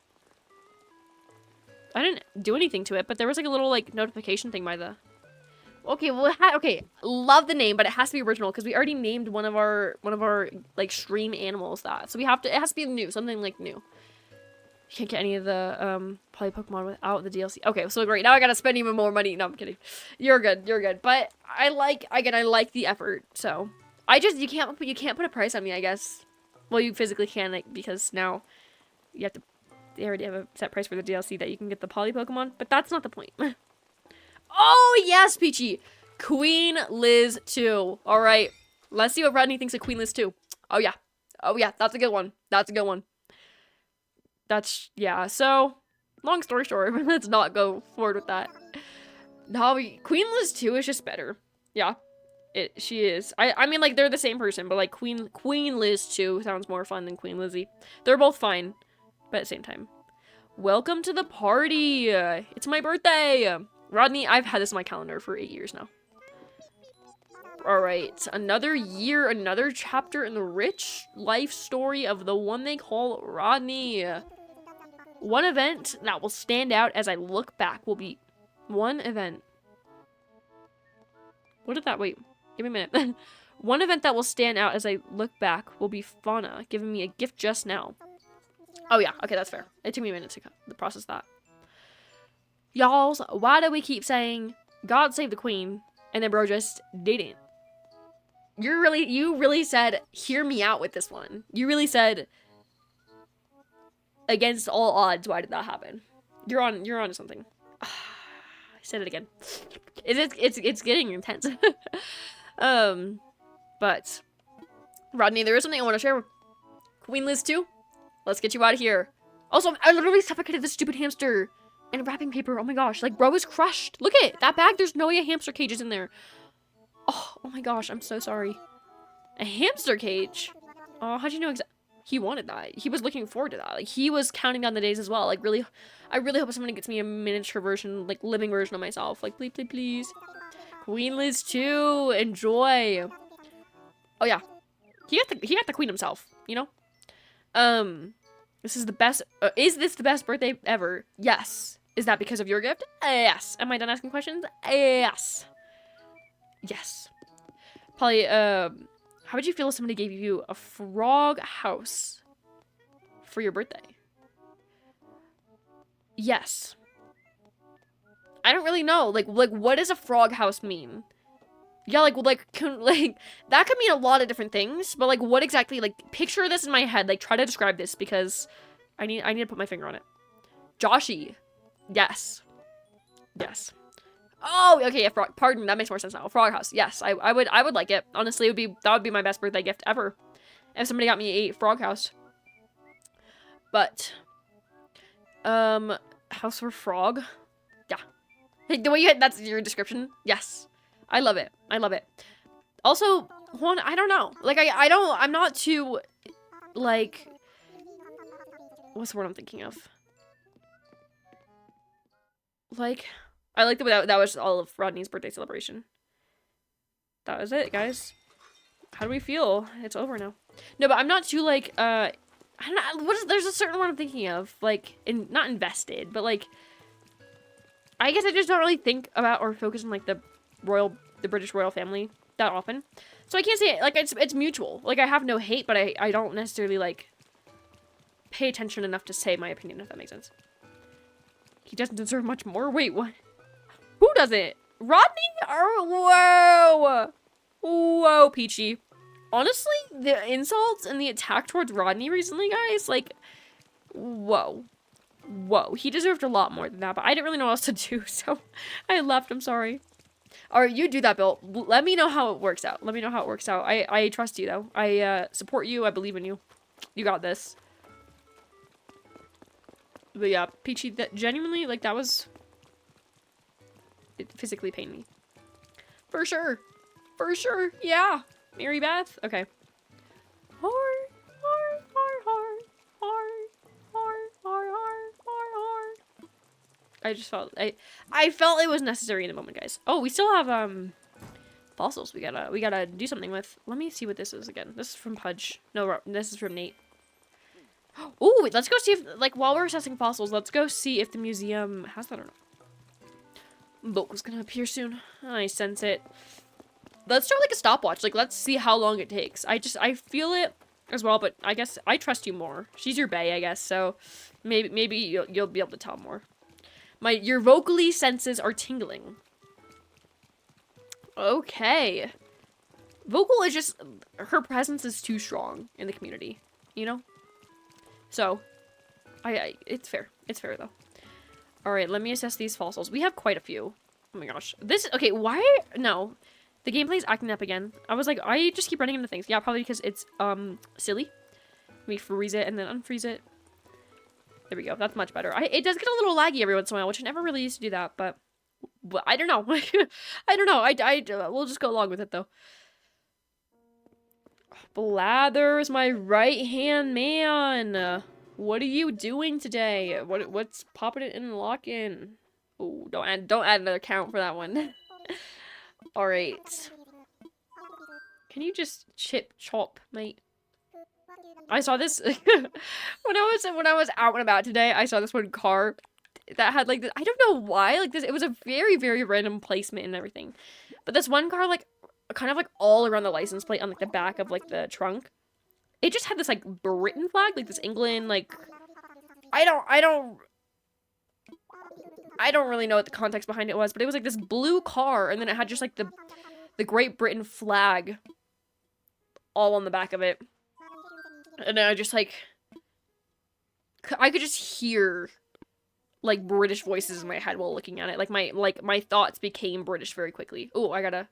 I didn't do anything to it, but there was like a little like notification thing by the. Okay, well, okay, love the name, but it has to be original because we already named one of our like stream animals that. So it has to be new, something like new. You can't get any of the probably Pokemon without the DLC. Okay, so great. Now I gotta spend even more money. No, I'm kidding. You're good. But I like the effort. So you can't put a price on me, I guess. Well, you physically can, like, because now you have to. They already have a set price for the DLC that you can get the Poly Pokemon, but that's not the point. Oh yes, Peachy, Queen Liz 2. All right, let's see what Rodney thinks of Queen Liz 2. Oh yeah, that's a good one. Yeah, so, long story short, let's not go forward with that. No, Queen Liz 2 is just better. Yeah, she is. I mean, like, they're the same person, but, like, Queen Liz 2 sounds more fun than Queen Lizzie. They're both fine, but at the same time. Welcome to the party! It's my birthday! Rodney, I've had this on my calendar for 8 years now. All right, another year, another chapter in the rich life story of the one they call Rodney. One event that will stand out as I look back will be one event. What did that, wait, give me a minute. One event that will stand out as I look back will be Fauna giving me a gift just now. Oh yeah, okay, that's fair. It took me a minute to process that. Y'alls, why do we keep saying, God save the queen, and then bro just didn't? You really said, hear me out with this one. You really said, against all odds, why did that happen? You're on to something. I said it again. It's getting intense. But Rodney, there is something I want to share. Queen Liz too. Let's get you out of here. Also, I literally suffocated this stupid hamster in wrapping paper. Oh my gosh, like bro is crushed. Look at it. That bag. There's no way a hamster cage is in there. Oh my gosh, I'm so sorry. A hamster cage. Oh, how'd you know exactly? He wanted that. He was looking forward to that. Like, he was counting down the days as well. Like, really, I really hope someone gets me a miniature version, like, living version of myself. Like, please, please, please. Queen Liz 2. Enjoy. Oh, yeah. He got the queen himself, you know? This is the best, is this the best birthday ever? Yes. Is that because of your gift? Yes. Am I done asking questions? Yes. Yes. Probably, how would you feel if somebody gave you a frog house for your birthday? Yes. I don't really know. Like what does a frog house mean? Yeah, that could mean a lot of different things, but like what exactly, like picture this in my head, like try to describe this because I need to put my finger on it. Joshy. Yes. Yes. Oh, okay, yeah, pardon, that makes more sense now. Frog house. Yes, I would like it. Honestly, that would be my best birthday gift ever. If somebody got me a frog house. But house for frog? Yeah. Hey, the way you that's your description? Yes. I love it. I love it. Also, Juan, I don't know. Like I'm not too like what's the word I'm thinking of? Like I like that was all of Rodney's birthday celebration. That was it, guys. How do we feel? It's over now. No, but I'm not too like I don't know, there's a certain one I'm thinking of, like not invested, but like I guess I just don't really think about or focus on like the British royal family that often. So I can't say it, like it's mutual. Like I have no hate, but I don't necessarily like pay attention enough to say my opinion, if that makes sense. He doesn't deserve much more. Wait, what? Who doesn't? Rodney? Whoa! Whoa, Peachy. Honestly, the insults and the attack towards Rodney recently, guys, like, whoa. Whoa. He deserved a lot more than that, but I didn't really know what else to do, so I left. I'm sorry. Alright, you do that, Bill. Let me know how it works out. Let me know how it works out. I trust you, though. I support you. I believe in you. You got this. But yeah, Peachy, that genuinely, like, that was... It physically pained me. For sure. For sure. Yeah. Mary Beth. Okay. Hard, hard, hard, hard, hard, hard, hard, hard, hard, hard. I just felt I felt it was necessary in the moment, guys. Oh, we still have fossils we gotta do something with. Let me see what this is again. This is from Pudge. No, this is from Nate. Ooh, let's go see if, like, while we're assessing fossils, let's go see if the museum has that or not. Boat was gonna appear soon. I sense it. Let's start like a stopwatch. Like, let's see how long it takes. I feel it as well, but I guess I trust you more. She's your bae, I guess, so maybe you'll be able to tell more. Your vocally senses are tingling. Okay. Vocal is just, her presence is too strong in the community, you know? So, it's fair. It's fair, though. Alright, let me assess these fossils. We have quite a few. Oh my gosh. Okay, why? No. The gameplay's acting up again. I was like, I just keep running into things. Yeah, probably because it's, silly. Let me freeze it and then unfreeze it. There we go. That's much better. It does get a little laggy every once in a while, which I never really used to do that, but I don't know. I don't know. We'll just go along with it, though. Blathers, my right-hand man. What are you doing today? What's popping it in and lock-in? Oh, don't add another count for that one. All right. Can you just chip chop, mate? I saw this when I was out and about today. I saw this one car that had like this, I don't know why, like this, it was a very, very random placement and everything. But this one car, like, kind of like all around the license plate on like the back of like the trunk, it just had this like Britain flag, like this England, like, I don't really know what the context behind it was, but it was like this blue car, and then it had just like the Great Britain flag all on the back of it. And I just like, I could just hear like British voices in my head while looking at it. Like my thoughts became British very quickly. Oh, I gotta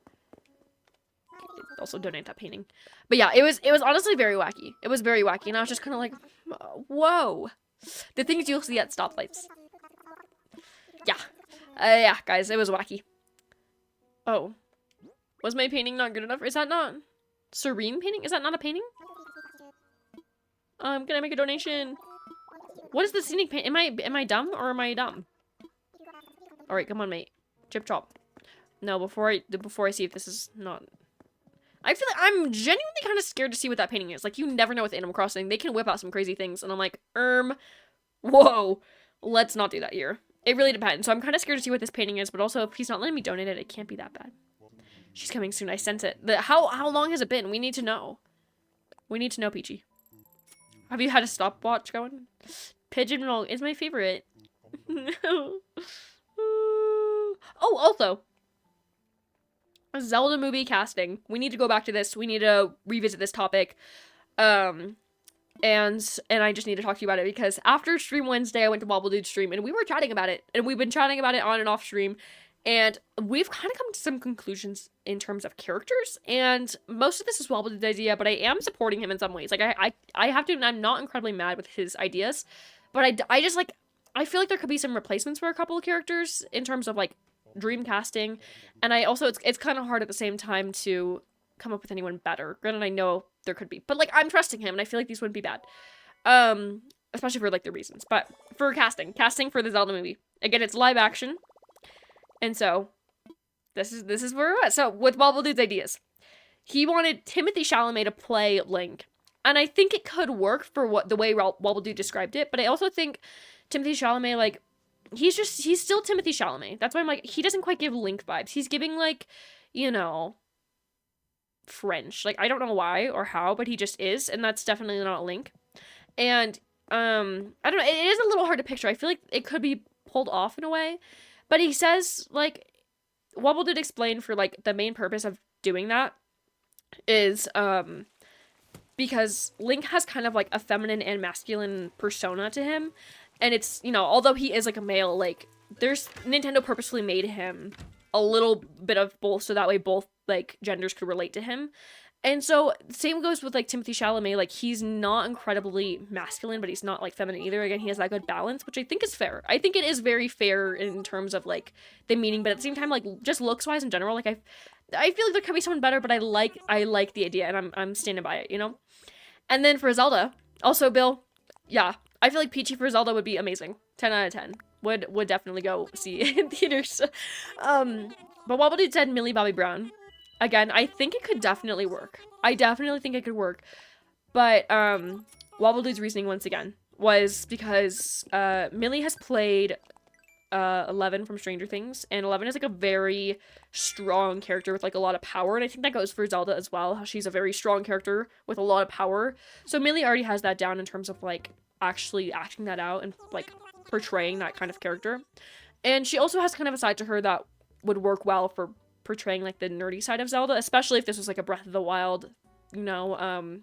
also donate that painting. But yeah, it was honestly very wacky. It was very wacky, and I was just kind of like, whoa. The things you'll see at stoplights. Yeah. Yeah, guys, it was wacky. Oh. Was my painting not good enough? Is that not Serene painting? Is that not a painting? Can I make a donation? What is the scenic paint? Am I dumb or am I dumb? Alright, come on, mate. Chip chop. No, before I see if this is not... I feel like I'm genuinely kind of scared to see what that painting is. Like, you never know with Animal Crossing. They can whip out some crazy things, and I'm like, whoa. Let's not do that here. It really depends. So I'm kind of scared to see what this painting is, but also if he's not letting me donate it, it can't be that bad. She's coming soon. I sense it. How long has it been? We need to know. We need to know, Peachy. Have you had a stopwatch going? Pigeon roll is my favorite. Oh, also, Zelda movie casting. We need to go back to this. We need to revisit this topic. And I just need to talk to you about it because after Stream Wednesday, I went to Wobble Dude's stream and we were chatting about it. And we've been chatting about it on and off stream. And we've kind of come to some conclusions in terms of characters. And most of this is Wobble Dude's idea, but I am supporting him in some ways. Like, I have to, I'm not incredibly mad with his ideas. But I just, like, I feel like there could be some replacements for a couple of characters in terms of, like, dream casting. And I also, it's kind of hard at the same time to come up with anyone better. Granted, I know there could be. But, like, I'm trusting him, and I feel like these wouldn't be bad. Especially for, like, the reasons. But for casting for the Zelda movie. Again, it's live action. And so, this is where we're at. So, with Wobble Dude's ideas. He wanted Timothée Chalamet to play Link. And I think it could work for the way Wobble Dude described it. But I also think Timothée Chalamet, like, he's still Timothée Chalamet. That's why I'm like, he doesn't quite give Link vibes. He's giving, like, you know, French. Like, I don't know why or how, but he just is. And that's definitely not Link. And, I don't know. It is a little hard to picture. I feel like it could be pulled off in a way. But he says, like, Wobble Dude explained for, like, the main purpose of doing that is, because Link has kind of, like, a feminine and masculine persona to him. And it's, you know, although he is, like, a male, like, Nintendo purposefully made him a little bit of both, so that way both, like, genders could relate to him. And so, same goes with, like, Timothée Chalamet. Like, he's not incredibly masculine, but he's not, like, feminine either. Again, he has that good balance, which I think is fair. I think it is very fair in terms of, like, the meaning, but at the same time, like, just looks-wise in general, like, I feel like there could be someone better, but I like the idea, and I'm standing by it, you know? And then for Zelda, also, Bill, yeah, I feel like Peachy for Zelda would be amazing. 10 out of 10. Would definitely go see it in theaters. But Wobble Dude said Millie Bobby Brown. Again, I think it could definitely work. I definitely think it could work. But, Wobble Dude's reasoning, once again, was because, Millie has played, 11 from Stranger Things, and 11 is, like, a very strong character with, like, a lot of power, and I think that goes for Zelda as well, how she's a very strong character with a lot of power. So Millie already has that down in terms of, like, actually acting that out and, like, portraying that kind of character. And she also has kind of a side to her that would work well for portraying, like, the nerdy side of Zelda, especially if this was, like, a Breath of the Wild, you know,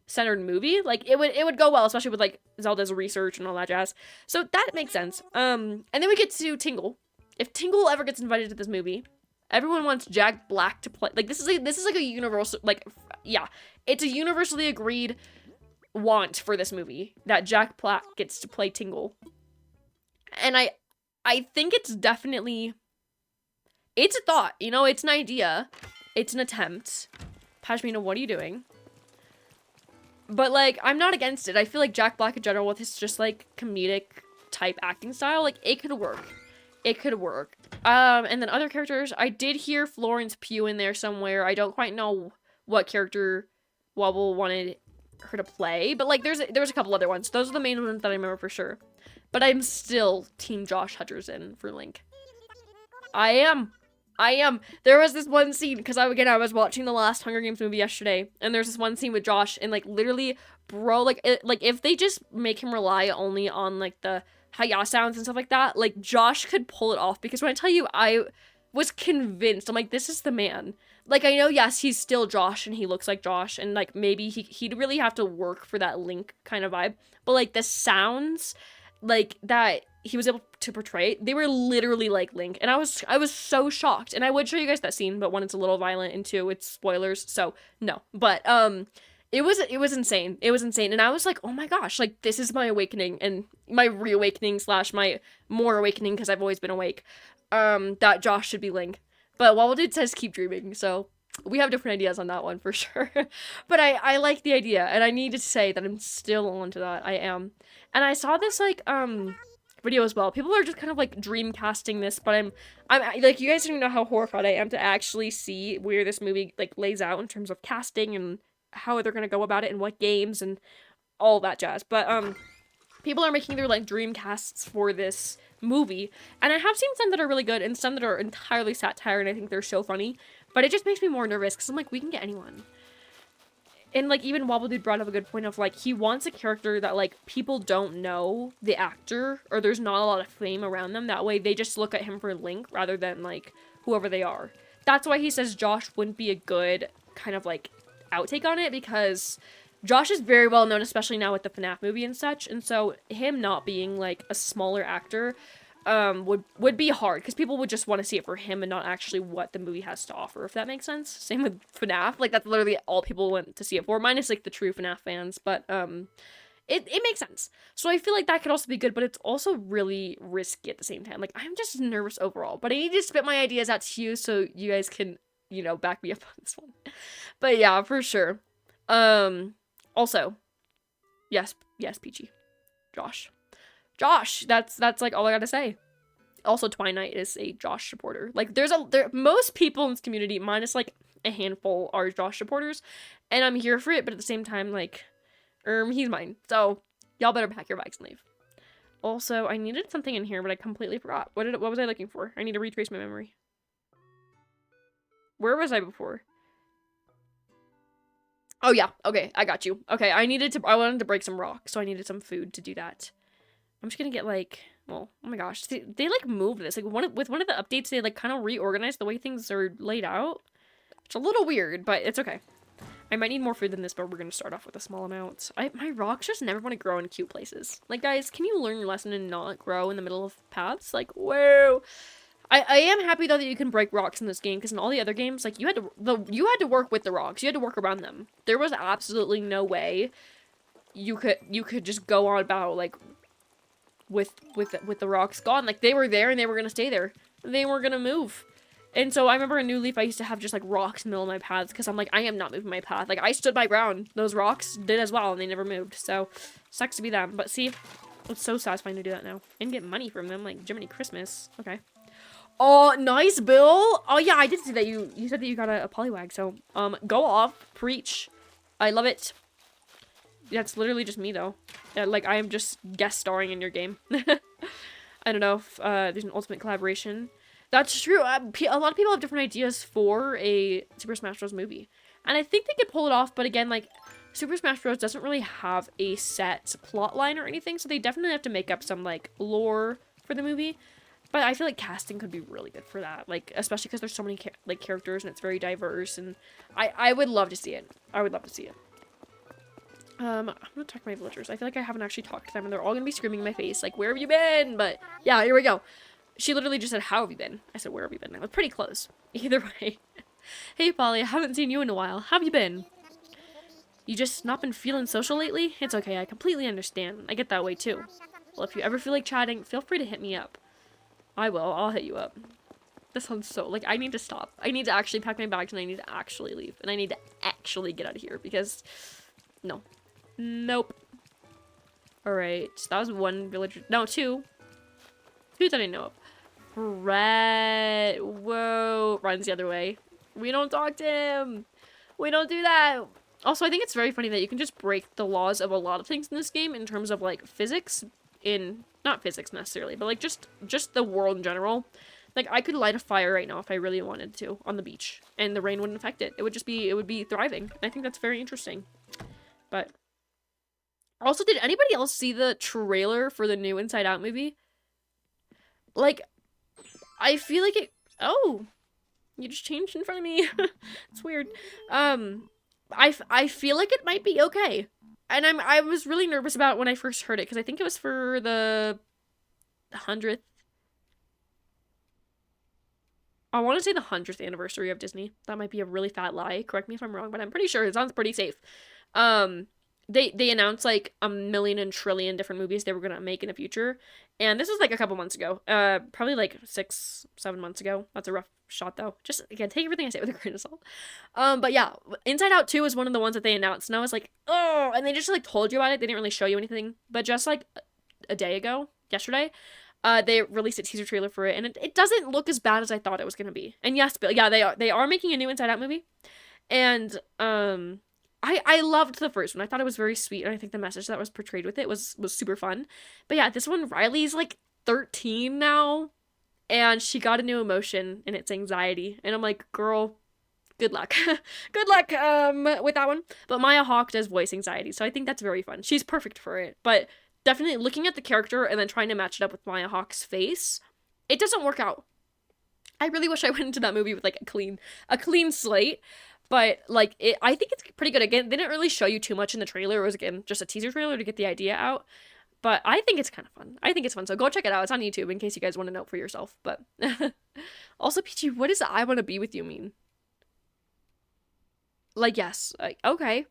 centered movie. Like, it would go well, especially with, like, Zelda's research and all that jazz. So that makes sense. And then we get to Tingle. If Tingle ever gets invited to this movie, everyone wants Jack Black to play. Like, this is like a universal, like, yeah, it's a universally agreed want for this movie that Jack Black gets to play Tingle. And I think it's definitely, it's a thought, you know, it's an idea, it's an attempt. Pashmina, what are you doing? But, like, I'm not against it. I feel like Jack Black in general, with his just, like, comedic type acting style, like, it could work. It could work. And then other characters, I did hear Florence Pugh in there somewhere. I don't quite know what character Wobble wanted her to play. But like there's a couple other ones. Those are the main ones that I remember for sure. But I'm still Team Josh Hutcherson for Link. I am. There was this one scene, because I was watching the last Hunger Games movie yesterday, and there's this one scene with Josh, and like literally, bro, like if they just make him rely only on like the hi-ya sounds and stuff like that, like Josh could pull it off. Because when I tell you, I was convinced, I'm like, this is the man. Like, I know, yes, he's still Josh and he looks like Josh, and like maybe he'd really have to work for that Link kind of vibe, but like the sounds like that he was able to portray, they were literally like Link, and I was so shocked. And I would show you guys that scene, but one, it's a little violent, and two, it's spoilers, so no. But it was insane. It was insane, and I was like, oh my gosh, like this is my awakening, and my reawakening / my more awakening, because I've always been awake, that Josh should be Link. But Wobble Dude says keep dreaming, so we have different ideas on that one for sure. But I like the idea, and I need to say that I'm still on to that. I am. And I saw this like video as well. People are just kind of like dream casting this, but I'm like, you guys don't even know how horrified I am to actually see where this movie like lays out in terms of casting and how they're gonna go about it and what games and all that jazz. But people are making their like dream casts for this movie, and I have seen some that are really good and some that are entirely satire, and I think they're so funny, but it just makes me more nervous because I'm like, we can get anyone. And like even Wobble Dude brought up a good point of like, he wants a character that like people don't know the actor, or there's not a lot of fame around them, that way they just look at him for Link rather than like whoever they are. That's why he says Josh wouldn't be a good kind of like outtake on it, because Josh is very well known, especially now with the FNAF movie and such, and so him not being like a smaller actor would be hard, because people would just want to see it for him and not actually what the movie has to offer, if that makes sense. Same with FNAF, like that's literally all people went to see it for, minus like the true FNAF fans, but it makes sense. So I feel like that could also be good, but it's also really risky at the same time. Like, I'm just nervous overall, but I need to spit my ideas out to you so you guys can, you know, back me up on this one. But yeah, for sure. Also, yes, Peachy. Josh, that's like all I gotta say. Also, Twilight is a Josh supporter. Like, most people in this community, minus like a handful, are Josh supporters, and I'm here for it, but at the same time, like, he's mine. So, y'all better pack your bags and leave. Also, I needed something in here, but I completely forgot. What was I looking for? I need to retrace my memory. Where was I before? Oh yeah, okay, I got you. Okay, I wanted to break some rock, so I needed some food to do that. I'm just gonna get like, well, oh my gosh, they like moved this. Like with one of the updates, they like kind of reorganized the way things are laid out. It's a little weird, but it's okay. I might need more food than this, but we're gonna start off with a small amount. My rocks just never want to grow in cute places. Like, guys, can you learn your lesson and not grow in the middle of paths? Like, whoa. I am happy though that you can break rocks in this game, because in all the other games, like, you had to work with the rocks. You had to work around them. There was absolutely no way you could just go on about like with the rocks gone. Like, they were there and they were gonna stay there. They weren't gonna move. And so I remember in New Leaf, I used to have just like rocks in the middle of my paths, because I'm like, I am not moving my path. Like, I stood my ground. Those rocks did as well, and they never moved. So sucks to be them. But see, it's so satisfying to do that now and get money from them. Like, Jiminy Christmas. Okay. Oh, nice, Bill. Oh yeah, I did see that you said that you got a Poliwag. So go off, preach. I love it. That's literally just me though. Like, I am just guest starring in your game. I don't know if there's an ultimate collaboration. That's true. A lot of people have different ideas for a Super Smash Bros. Movie, and I think they could pull it off. But again, like, Super Smash Bros. Doesn't really have a set plot line or anything, so they definitely have to make up some like lore for the movie. But I feel like casting could be really good for that, like, especially because there's so many like characters and it's very diverse, and I would love to see it. I would love to see it. I'm gonna talk to my villagers. I feel like I haven't actually talked to them, and they're all gonna be screaming in my face, like, where have you been? But yeah, here we go. She literally just said, how have you been? I said, where have you been? I was pretty close. Either way. Hey, Polly, I haven't seen you in a while. How have you been? You just not been feeling social lately? It's okay, I completely understand. I get that way too. Well, if you ever feel like chatting, feel free to hit me up. I will. I'll hit you up. This sounds so, like, I need to stop. I need to actually pack my bags, and I need to actually leave. And I need to actually get out of here, because, no. Nope. Alright, that was one villager. No, two. Two that I know of. Red. Whoa. Runs the other way. We don't talk to him. We don't do that. Also, I think it's very funny that you can just break the laws of a lot of things in this game in terms of, like, physics in... Not physics, necessarily, but, like, just the world in general. Like, I could light a fire right now if I really wanted to on the beach, and the rain wouldn't affect it. It would be thriving. I think that's very interesting. But... Also, did anybody else see the trailer for the new Inside Out movie? Like, I feel like it... Oh! You just changed in front of me. It's weird. I feel like it might be okay. And I was really nervous about it when I first heard it, because I think it was for the 100th. I want to say the 100th anniversary of Disney. That might be a really fat lie. Correct me if I'm wrong, but I'm pretty sure it sounds pretty safe. They announced like a million and trillion different movies they were gonna make in the future, and this was like a couple months ago. Probably like 6-7 months ago. That's a rough shot though. Just again, take everything I say with a grain of salt. But yeah, Inside Out 2 was one of the ones that they announced, and I was like, oh, and they just like told you about it. They didn't really show you anything, but just like a day ago, yesterday, they released a teaser trailer for it, and it doesn't look as bad as I thought it was gonna be. And yes, but yeah, they are making a new Inside Out movie, and I loved the first one. I thought it was very sweet, and I think the message that was portrayed with it was super fun. But yeah, this one, Riley's like 13 now, and she got a new emotion, and it's anxiety. And I'm like, girl, good luck. Good luck with that one. But Maya Hawke does voice anxiety, so I think that's very fun. She's perfect for it. But definitely looking at the character and then trying to match it up with Maya Hawke's face, it doesn't work out. I really wish I went into that movie with like a clean slate. But, like, I think it's pretty good. Again, they didn't really show you too much in the trailer. It was, again, just a teaser trailer to get the idea out. But I think it's kind of fun. I think it's fun. So go check it out. It's on YouTube in case you guys want to know for yourself. But also, Peachy, what does I want to be with you mean? Like, yes. Like, okay.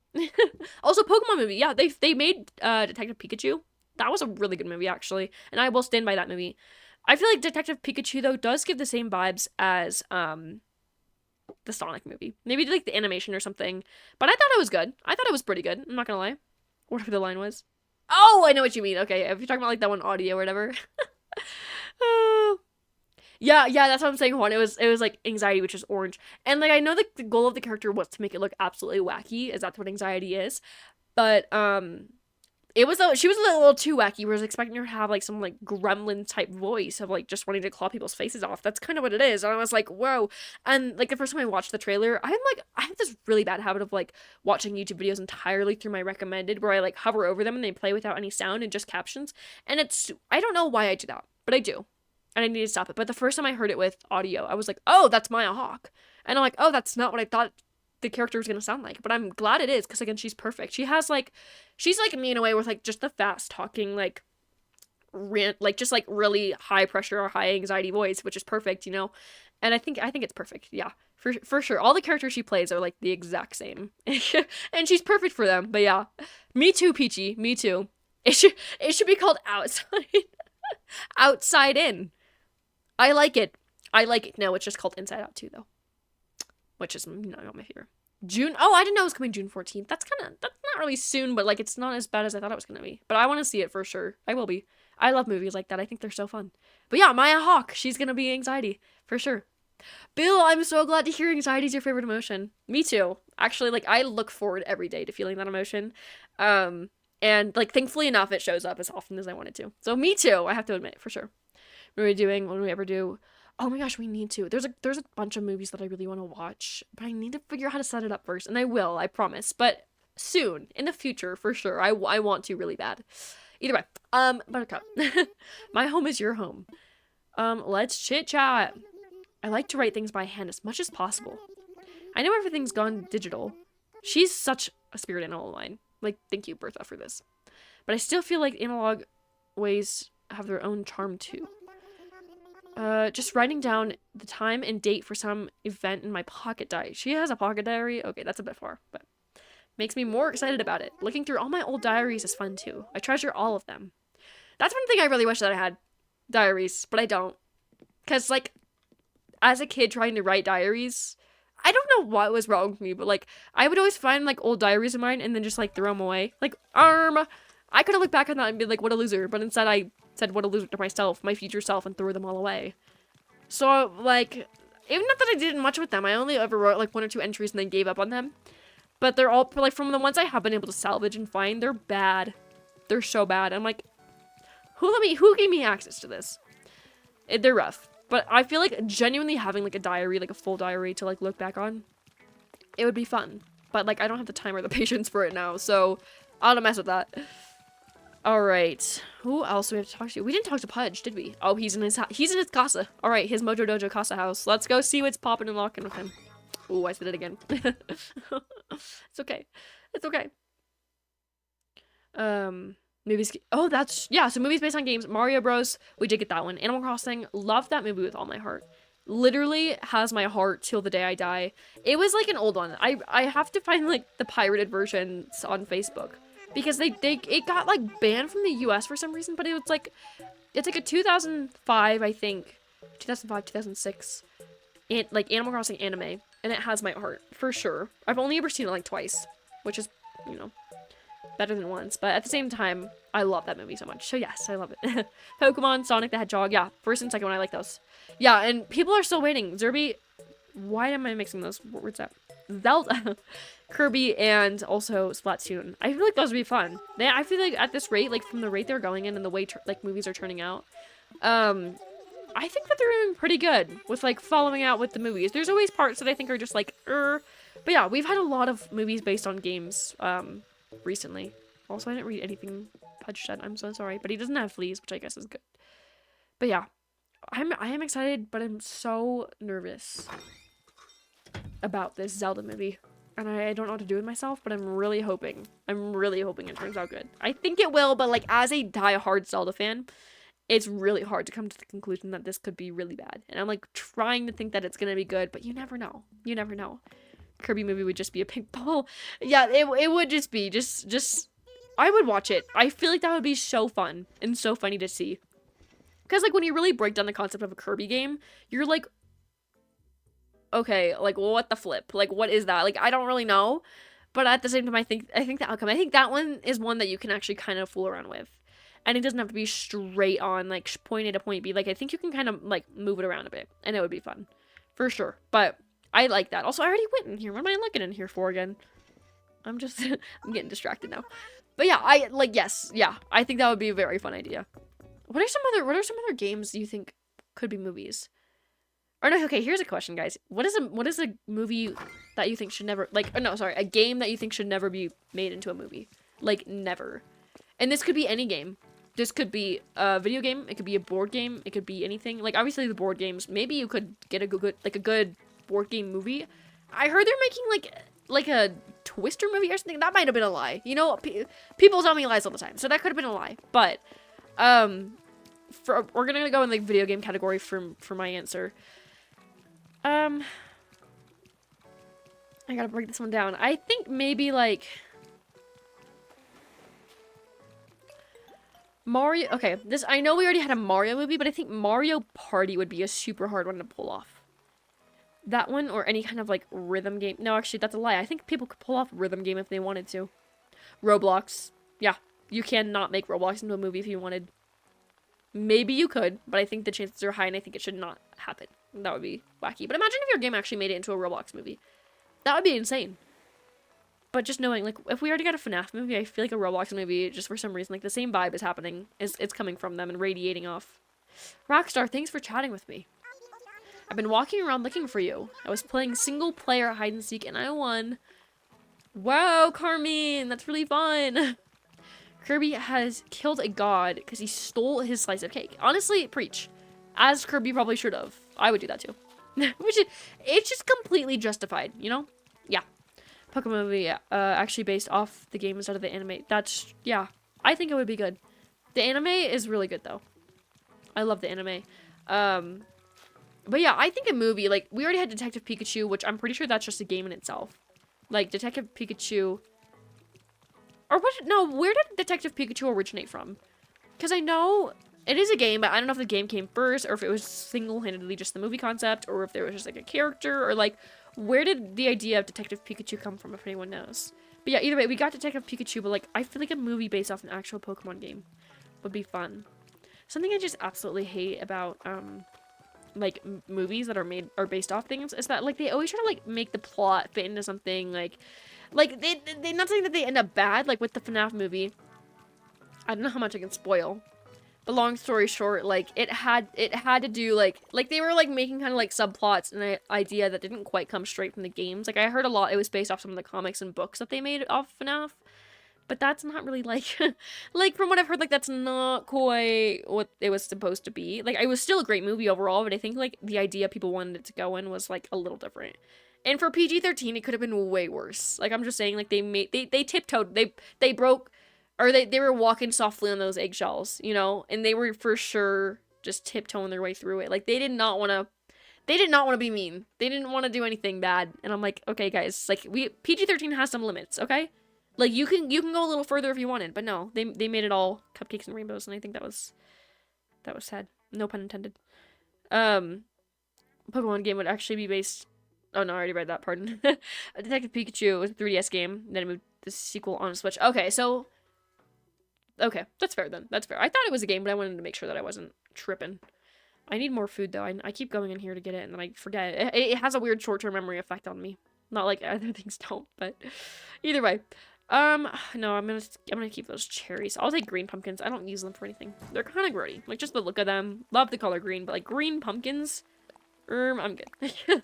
Also, Pokemon movie. Yeah, they made Detective Pikachu. That was a really good movie, actually. And I will stand by that movie. I feel like Detective Pikachu, though, does give the same vibes as, the Sonic movie. Maybe like the animation or something. But I thought it was good. I thought it was pretty good. I'm not gonna lie. Whatever the line was. Oh, I know what you mean. Okay, if you're talking about like that one audio or whatever. Yeah, that's what I'm saying, Juan. It was like anxiety, which is orange. And like I know that the goal of the character was to make it look absolutely wacky, as that's what anxiety is. But she was a little too wacky, where I was expecting her to have, like, some, like, gremlin type voice of, like, just wanting to claw people's faces off. That's kind of what it is. And I was like, whoa. And, like, the first time I watched the trailer, I have this really bad habit of, like, watching YouTube videos entirely through my recommended, where I, like, hover over them and they play without any sound and just captions. And I don't know why I do that, but I do. And I need to stop it. But the first time I heard it with audio, I was like, oh, that's Maya Hawke. And I'm like, oh, that's not what I thought the character was gonna sound like, but I'm glad it is, because again, she's perfect. She's like me in a way with like just the fast talking, like rant, like just like really high pressure or high anxiety voice, which is perfect, you know. And I think it's perfect. Yeah, for sure. All the characters she plays are like the exact same, and she's perfect for them. But yeah, me too, Peachy. Me too. It should be called Outside Outside In. I like it. No, it's just called Inside Out 2 though. Which is not my favorite. June. Oh, I didn't know it was coming June 14th. That's not really soon, but like it's not as bad as I thought it was gonna be. But I want to see it for sure. I will be. I love movies like that. I think they're so fun. But yeah, Maya Hawke, she's gonna be anxiety for sure. Bill, I'm so glad to hear anxiety is your favorite emotion. Me too. Actually, like I look forward every day to feeling that emotion. And like thankfully enough, it shows up as often as I want it to. So me too. I have to admit for sure. What do we ever do? Oh my gosh, we need to. There's a bunch of movies that I really want to watch, but I need to figure out how to set it up first, and I will, I promise. But soon, in the future, for sure. I want to really bad. Either way, Buttercup, my home is your home. Let's chit chat. I like to write things by hand as much as possible. I know everything's gone digital. She's such a spirit animal of mine. Like, thank you, Bertha, for this. But I still feel like analog ways have their own charm too. Just writing down the time and date for some event in my pocket diary. She has a pocket diary? Okay, that's a bit far, but makes me more excited about it. Looking through all my old diaries is fun too. I treasure all of them. That's one thing I really wish that I had. Diaries, but I don't. Because, like, as a kid trying to write diaries, I don't know what was wrong with me, but, like, I would always find, like, old diaries of mine and then just, like, throw them away. Like, I could have looked back on that and been like, what a loser, but instead I said what a loser to myself, my future self, and threw them all away. So, like, even not that I did much with them. I only ever wrote like 1 or 2 entries and then gave up on them. But they're all, like, from the ones I have been able to salvage and find, they're bad. They're so bad. I'm like, who gave me access to this? They're rough. But I feel like genuinely having, like, a diary, like, a full diary to, like, look back on, it would be fun. But, like, I don't have the time or the patience for it now, so I don't mess with that. Alright. Who else do we have to talk to? We didn't talk to Pudge, did we? Oh, he's in his casa. Alright, his Mojo Dojo casa house. Let's go see what's popping and locking with him. Ooh, I said it again. It's okay. It's okay. Movies. Oh, that's, yeah, so movies based on games. Mario Bros. We did get that one. Animal Crossing. Love that movie with all my heart. Literally has my heart till the day I die. It was like an old one. I have to find like the pirated versions on Facebook. Because it got like banned from the US for some reason, but it's like a 2005, I think. 2005, 2006. Like Animal Crossing anime. And it has my heart, for sure. I've only ever seen it like twice, which is, you know, better than once. But at the same time, I love that movie so much. So yes, I love it. Pokemon, Sonic the Hedgehog, yeah. First and second one, I like those. Yeah, and people are still waiting. Zerby, why am I mixing those words up? Zelda, Kirby, and also Splatoon. I feel like those would be fun. I feel like at this rate, like from the rate they're going in and the way like movies are turning out, I think that they're doing pretty good with, like, following out with the movies. There's always parts that I think are just, like, But yeah, we've had a lot of movies based on games, recently. Also, I didn't read anything Pudge said. I'm so sorry. But he doesn't have fleas, which I guess is good. But yeah, I am excited, but I'm so nervous about this Zelda movie. And I don't know what to do with myself, but I'm really hoping it turns out good. I think it will, but, like, as a die-hard Zelda fan, it's really hard to come to the conclusion that this could be really bad. And I'm, like, trying to think that it's gonna be good, but you never know. You never know. Kirby movie would just be a pink ball. Yeah, it would just be. Just... I would watch it. I feel like that would be so fun and so funny to see. Because, like, when you really break down the concept of a Kirby game, you're like, okay, like, what the flip? Like, what is that? Like, I don't really know. But at the same time, I think the outcome, I think that one is one that you can actually kind of fool around with. And it doesn't have to be straight on, like, point A to point B. Like, I think you can kind of, like, move it around a bit. And it would be fun. For sure. But I like that. Also, I already went in here. What am I looking in here for again? I'm just... I'm getting distracted now. But yeah, yes. Yeah. I think that would be a very fun idea. What are some other games you think could be movies? Or no, okay, here's a question, guys. What is a movie that you think should never... Like, oh, no, sorry. A game that you think should never be made into a movie. Like, never. And this could be any game. This could be a video game. It could be a board game. It could be anything. Like, obviously, the board games. Maybe you could get a good board game movie. I heard they're making, like a Twister movie or something. That might have been a lie. You know, people tell me lies all the time. So that could have been a lie. But, we're gonna go in the video game category for my answer. I gotta break this one down. I think maybe, like... Mario, okay, I know we already had a Mario movie, but I think Mario Party would be a super hard one to pull off. That one, or any kind of, like, rhythm game. No, actually, that's a lie. I think people could pull off a rhythm game if they wanted to. Roblox. Yeah, you cannot make Roblox into a movie if you wanted. Maybe you could, but I think the chances are high, and I think it should not happen. That would be wacky. But imagine if your game actually made it into a Roblox movie. That would be insane. But just knowing, like, if we already got a FNAF movie, I feel like a Roblox movie, just for some reason, like, the same vibe is happening. It's coming from them and radiating off. Rockstar, thanks for chatting with me. I've been walking around looking for you. I was playing single-player hide-and-seek, and I won. Wow, Carmine, that's really fun. Kirby has killed a god because he stole his slice of cake. Honestly, preach. As Kirby probably should have. I would do that, too. It's just completely justified, you know? Yeah. Pokemon movie, actually based off the game instead of the anime. That's, yeah, I think it would be good. The anime is really good, though. I love the anime. But yeah, I think a movie, like, we already had Detective Pikachu, which I'm pretty sure that's just a game in itself. Like, Detective Pikachu... Or what, no, where did Detective Pikachu originate from? Because I know it is a game, but I don't know if the game came first, or if it was single-handedly just the movie concept, or if there was just, like, a character, or, like... Where did the idea of Detective Pikachu come from, if anyone knows? But yeah, either way, we got Detective Pikachu, but, like, I feel like a movie based off an actual Pokemon game would be fun. Something I just absolutely hate about, like movies that are based off things is that like they always try to like make the plot fit into something like they not saying that they end up bad like with the FNAF movie. I don't know how much I can spoil. But long story short, like it had to do like they were like making kind of like subplots and an idea that didn't quite come straight from the games. Like I heard a lot it was based off some of the comics and books that they made off FNAF. But that's not really like like from what I've heard, like that's not quite what it was supposed to be. Like it was still a great movie overall, but I think like the idea people wanted it to go in was like a little different. And for PG-13, it could have been way worse. Like I'm just saying, like they tiptoed, they broke, or they were walking softly on those eggshells, you know, and they were for sure just tiptoeing their way through it. Like they did not want to be mean. They didn't want to do anything bad. And I'm like, okay, guys, like PG-13 has some limits, okay? Like you can go a little further if you wanted, but no, they made it all cupcakes and rainbows, and I think that was sad. No pun intended. Pokemon game would actually be based. Oh no, I already read that. Pardon. Detective Pikachu was a 3DS game. Then it moved the sequel on Switch. Okay, so. Okay, that's fair then. That's fair. I thought it was a game, but I wanted to make sure that I wasn't tripping. I need more food though. I keep going in here to get it, and then I forget. It has a weird short-term memory effect on me. Not like other things don't, but either way. No, I'm gonna keep those cherries. I'll take green pumpkins. I don't use them for anything. They're kind of grody. Like, just the look of them. Love the color green, but like green pumpkins, I'm good.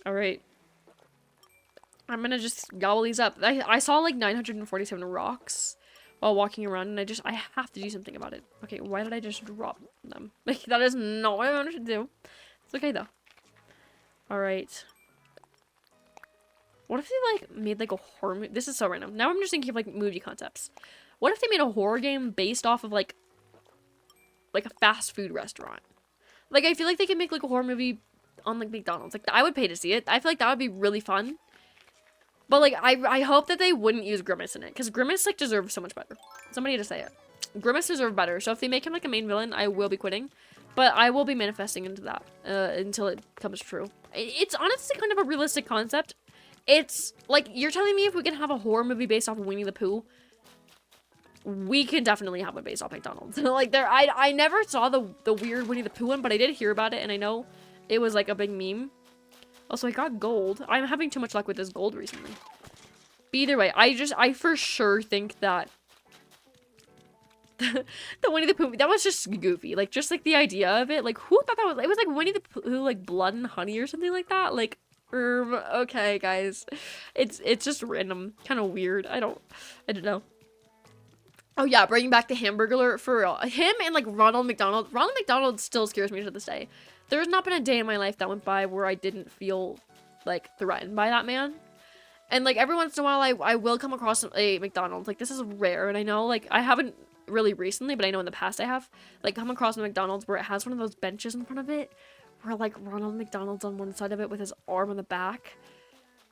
Alright. I'm gonna just gobble these up. I saw like 947 rocks while walking around, and I have to do something about it. Okay, why did I just drop them? Like, that is not what I wanted to do. It's okay though. Alright. What if they, like, made, like, a horror movie? This is so random. Now I'm just thinking of, like, movie concepts. What if they made a horror game based off of, like a fast food restaurant? Like, I feel like they could make, like, a horror movie on, like, McDonald's. Like, I would pay to see it. I feel like that would be really fun. But, like, I hope that they wouldn't use Grimace in it. Because Grimace, like, deserves so much better. Somebody to say it. Grimace deserves better. So if they make him, like, a main villain, I will be quitting. But I will be manifesting into that until it comes true. It's honestly kind of a realistic concept. It's, like, you're telling me if we can have a horror movie based off of Winnie the Pooh, we can definitely have one based off McDonald's. Like, I never saw the weird Winnie the Pooh one, but I did hear about it, and I know it was, like, a big meme. Also, I got gold. I'm having too much luck with this gold recently. But either way, I for sure think that the Winnie the Pooh, that was just goofy. Like, just, like, the idea of it. Like, who thought that was, it was, like, Winnie the Pooh, like, blood and honey or something like that. Like, okay, guys. It's just random. Kind of weird. I don't know. Oh, yeah, bringing back the Hamburglar for real. Him and, like, Ronald McDonald. Ronald McDonald still scares me to this day. There's not been a day in my life that went by where I didn't feel, like, threatened by that man. And, like, every once in a while, I will come across a McDonald's. Like, this is rare, and I know, like, I haven't really recently, but I know in the past I have, like, come across a McDonald's where it has one of those benches in front of it, where, like, Ronald McDonald's on one side of it with his arm on the back,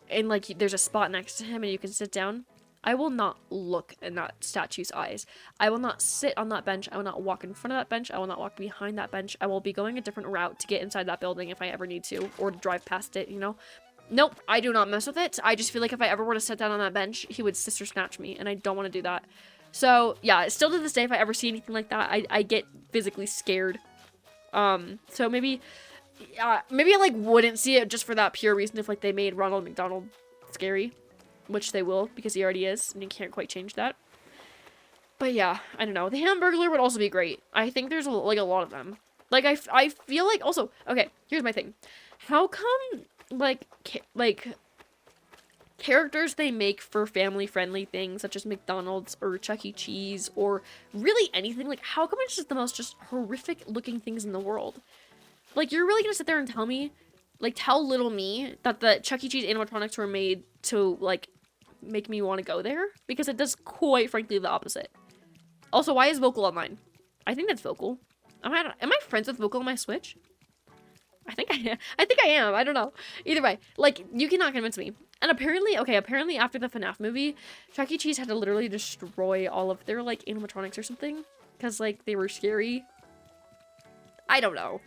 and, like, there's a spot next to him and you can sit down. I will not look in that statue's eyes. I will not sit on that bench. I will not walk in front of that bench. I will not walk behind that bench. I will be going a different route to get inside that building if I ever need to, or to drive past it, you know? Nope, I do not mess with it. I just feel like if I ever were to sit down on that bench, he would sister snatch me, and I don't want to do that. So, yeah, still to this day, if I ever see anything like that, I get physically scared. So maybe I, like, wouldn't see it just for that pure reason if, like, they made Ronald McDonald scary. Which they will, because he already is, and you can't quite change that. But yeah, I don't know. The Hamburglar would also be great. I think there's, like, a lot of them. Like, I feel like, also, okay, here's my thing. How come, like, characters they make for family-friendly things, such as McDonald's or Chuck E. Cheese, or really anything, like, how come it's just the most just horrific-looking things in the world? Like, you're really gonna sit there and tell me, like, tell little me that the Chuck E. Cheese animatronics were made to, like, make me want to go there? Because it does quite frankly the opposite. Also, why is Vocal online? I think that's Vocal. Am I friends with Vocal on my Switch? I think I am. I don't know. Either way, like, you cannot convince me. And apparently after the FNAF movie, Chuck E. Cheese had to literally destroy all of their, like, animatronics or something. Because, like, they were scary. I don't know.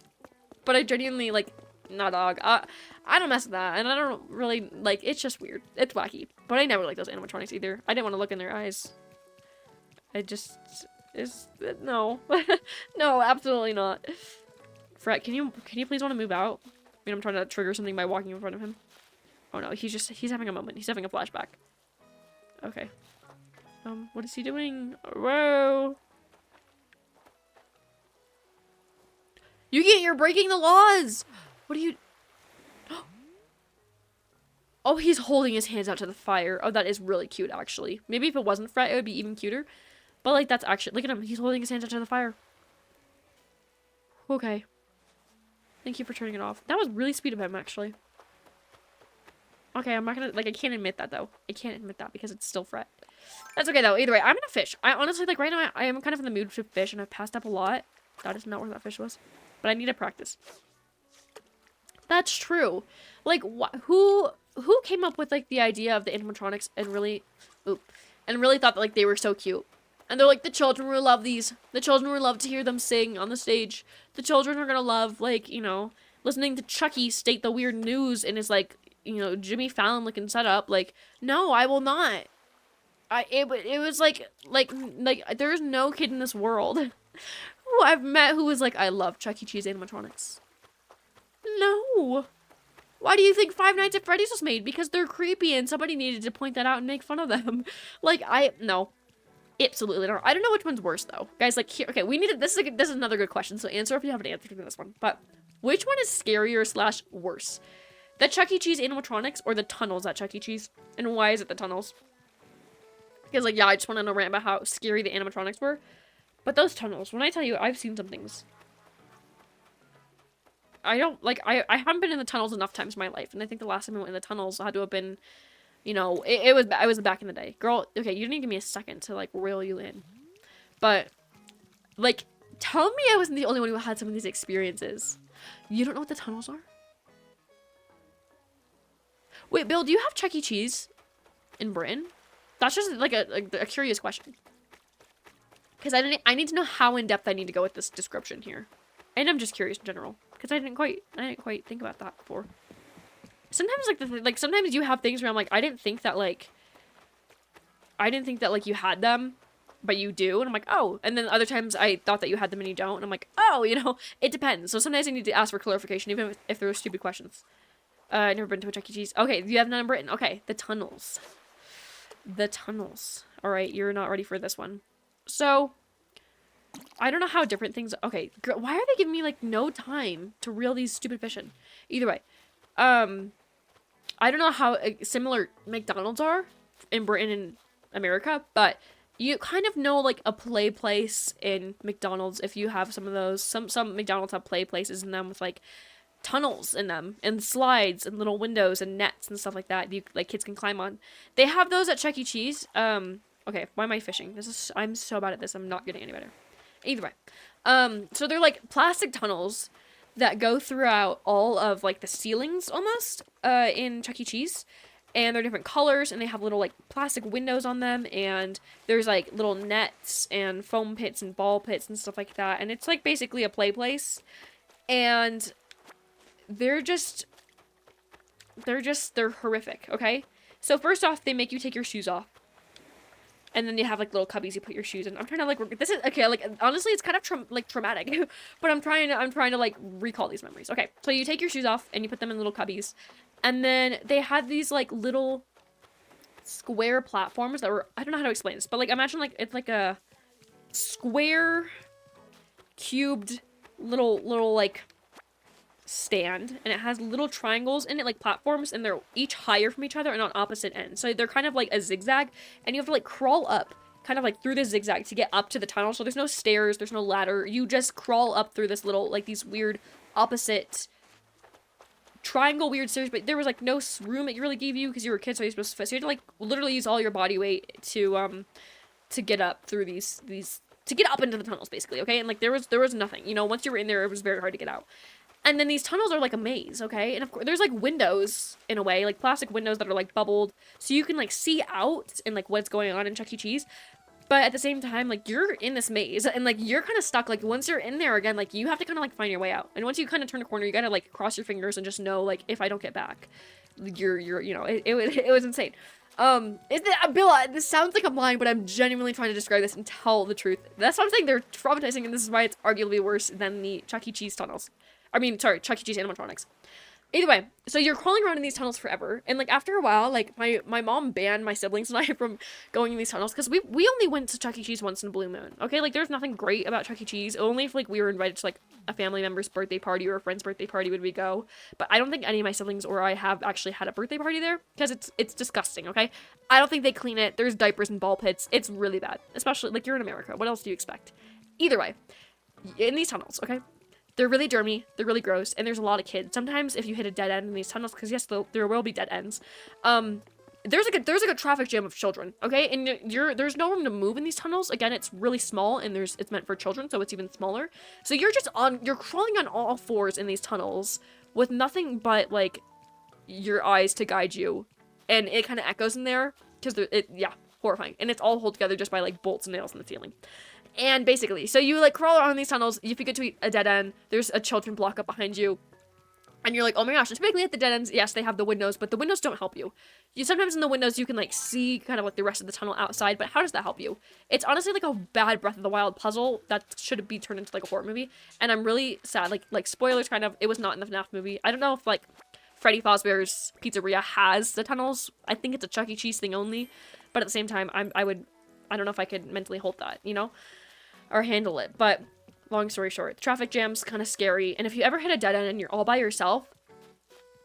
But I genuinely, like, nah, dog. I don't mess with that, and I don't really, like, it's just weird. It's wacky. But I never liked those animatronics either. I didn't want to look in their eyes. No. No, absolutely not. Fret, can you please want to move out? I mean, I'm trying to trigger something by walking in front of him. Oh no, he's having a moment. He's having a flashback. Okay. What is he doing? Whoa. You're breaking the laws! What are you... Oh, he's holding his hands out to the fire. Oh, that is really cute, actually. Maybe if it wasn't Fret, it would be even cuter. But, like, that's actually... Look at him. He's holding his hands out to the fire. Okay. Thank you for turning it off. That was really sweet of him, actually. Okay, I'm not gonna... Like, I can't admit that, though. I can't admit that because it's still Fret. That's okay, though. Either way, I'm gonna fish. I honestly, like, right now, I am kind of in the mood to fish, and I've passed up a lot. That is not where that fish was. But I need to practice. That's true. Like, who came up with, like, the idea of the animatronics and really... and really thought that, like, they were so cute? And they're like, the children will love these. The children will love to hear them sing on the stage. The children are gonna love, like, you know, listening to Chucky state the weird news in his, like, you know, Jimmy Fallon looking setup. Like, no, I will not. It was like there's no kid in this world who I've met who was like, I love Chuck E. Cheese animatronics. No. Why do you think Five Nights at Freddy's was made? Because they're creepy and somebody needed to point that out and make fun of them. Like, no. Absolutely not. I don't know which one's worse, though. Guys, like, here, okay, this is another good question, so answer if you have an answer to this one. But, which one is scarier / worse? The Chuck E. Cheese animatronics or the tunnels at Chuck E. Cheese? And why is it the tunnels? Because, like, yeah, I just want to know rant about how scary the animatronics were. But those tunnels, when I tell you, I've seen some things. I haven't been in the tunnels enough times in my life, and I think the last time I went in the tunnels had to have been... You know, it was back in the day. Girl, okay, you didn't give me a second to, like, reel you in. But, like, tell me I wasn't the only one who had some of these experiences. You don't know what the tunnels are? Wait, Bill, do you have Chuck E. Cheese in Britain? That's just, like, a curious question. Because I need to know how in-depth I need to go with this description here. And I'm just curious in general. Because I didn't quite think about that before. Sometimes, sometimes you have things where I'm like, I didn't think that, you had them, but you do, and I'm like, oh, and then other times I thought that you had them and you don't, and I'm like, oh, you know, it depends. So sometimes I need to ask for clarification, even if there were stupid questions. I've never been to a Chuck E. Cheese. Okay, you have none in Britain. Okay, the tunnels. The tunnels. Alright, you're not ready for this one. So, I don't know how different things... Okay, girl, why are they giving me, like, no time to reel these stupid fish in? Either way. I don't know how similar McDonald's are in Britain and America, but you kind of know, like, a play place in McDonald's if you have some of those. Some McDonald's have play places in them with, like, tunnels in them and slides and little windows and nets and stuff like that kids can climb on. They have those at Chuck E. Cheese. Okay, why am I fishing? I'm so bad at this. I'm not getting any better. Either way. So they're, like, plastic tunnels that go throughout all of, like, the ceilings, almost, in Chuck E. Cheese. And they're different colors, and they have little, like, plastic windows on them, and there's, like, little nets and foam pits and ball pits and stuff like that. And it's, like, basically a play place. And they're horrific, okay? So first off, they make you take your shoes off. And then you have, like, little cubbies you put your shoes in. I'm trying to, like, this is, okay, like, honestly, it's kind of, traumatic. But I'm trying to, like, recall these memories. Okay, so you take your shoes off, and you put them in little cubbies. And then they had these, like, little square platforms that were, I don't know how to explain this, but, like, imagine, like, it's, like, a square, cubed, little, like, stand, and it has little triangles in it, like platforms, and they're each higher from each other and on opposite ends. So they're kind of like a zigzag, and you have to, like, crawl up, kind of like through this zigzag to get up to the tunnel. So there's no stairs, there's no ladder. You just crawl up through this little, like, these weird opposite triangle weird stairs, but there was, like, no room it really gave you because you were a kid, so you're supposed to fit. So you had to, like, literally use all your body weight to get up through these to get up into the tunnels, basically, okay? And, like, there was nothing, you know, once you were in there, it was very hard to get out. And then these tunnels are like a maze, okay? And of course, there's, like, windows, in a way, like plastic windows that are, like, bubbled, so you can, like, see out and, like, what's going on in Chuck E. Cheese. But at the same time, like, you're in this maze, and, like, you're kind of stuck. Like, once you're in there again, like, you have to kind of, like, find your way out. And once you kind of turn a corner, you gotta, like, cross your fingers and just know, like, if I don't get back, you're you know, it was insane. Is it, Billa, this sounds like I'm lying, but I'm genuinely trying to describe this and tell the truth. That's what I'm saying, they're traumatizing, and this is why it's arguably worse than the Chuck E. Cheese tunnels. I mean, sorry, Chuck E. Cheese animatronics. Either way, so you're crawling around in these tunnels forever, and like after a while, like my mom banned my siblings and I from going in these tunnels because we only went to Chuck E. Cheese once in a blue moon. Okay, like there's nothing great about Chuck E. Cheese. Only if like we were invited to like a family member's birthday party or a friend's birthday party would we go. But I don't think any of my siblings or I have actually had a birthday party there because it's disgusting. Okay, I don't think they clean it. There's diapers and ball pits. It's really bad, especially like you're in America. What else do you expect? Either way, in these tunnels, okay. They're really germy, they're really gross, and there's a lot of kids. Sometimes if you hit a dead end in these tunnels, because yes, there will be dead ends, there's like a traffic jam of children, okay? And there's no room to move in these tunnels. Again, it's really small, and it's meant for children, so it's even smaller. So you're crawling on all fours in these tunnels with nothing but, like, your eyes to guide you. And it kind of echoes in there, because yeah, horrifying. And it's all held together just by, like, bolts and nails in the ceiling. And basically, so you like crawl around these tunnels, if you get to a dead end, there's a children block up behind you, and you're like, oh my gosh, and typically at the dead ends, yes, they have the windows, but the windows don't help you. Sometimes in the windows, you can like see kind of like the rest of the tunnel outside, but how does that help you? It's honestly like a bad Breath of the Wild puzzle that should be turned into like a horror movie, and I'm really sad, like spoilers kind of, it was not in the FNAF movie. I don't know if like Freddy Fazbear's Pizzeria has the tunnels. I think it's a Chuck E. Cheese thing only, but at the same time, I don't know if I could mentally hold that, you know? Or handle it. But long story short, the traffic jam's kind of scary, and if you ever hit a dead end and you're all by yourself,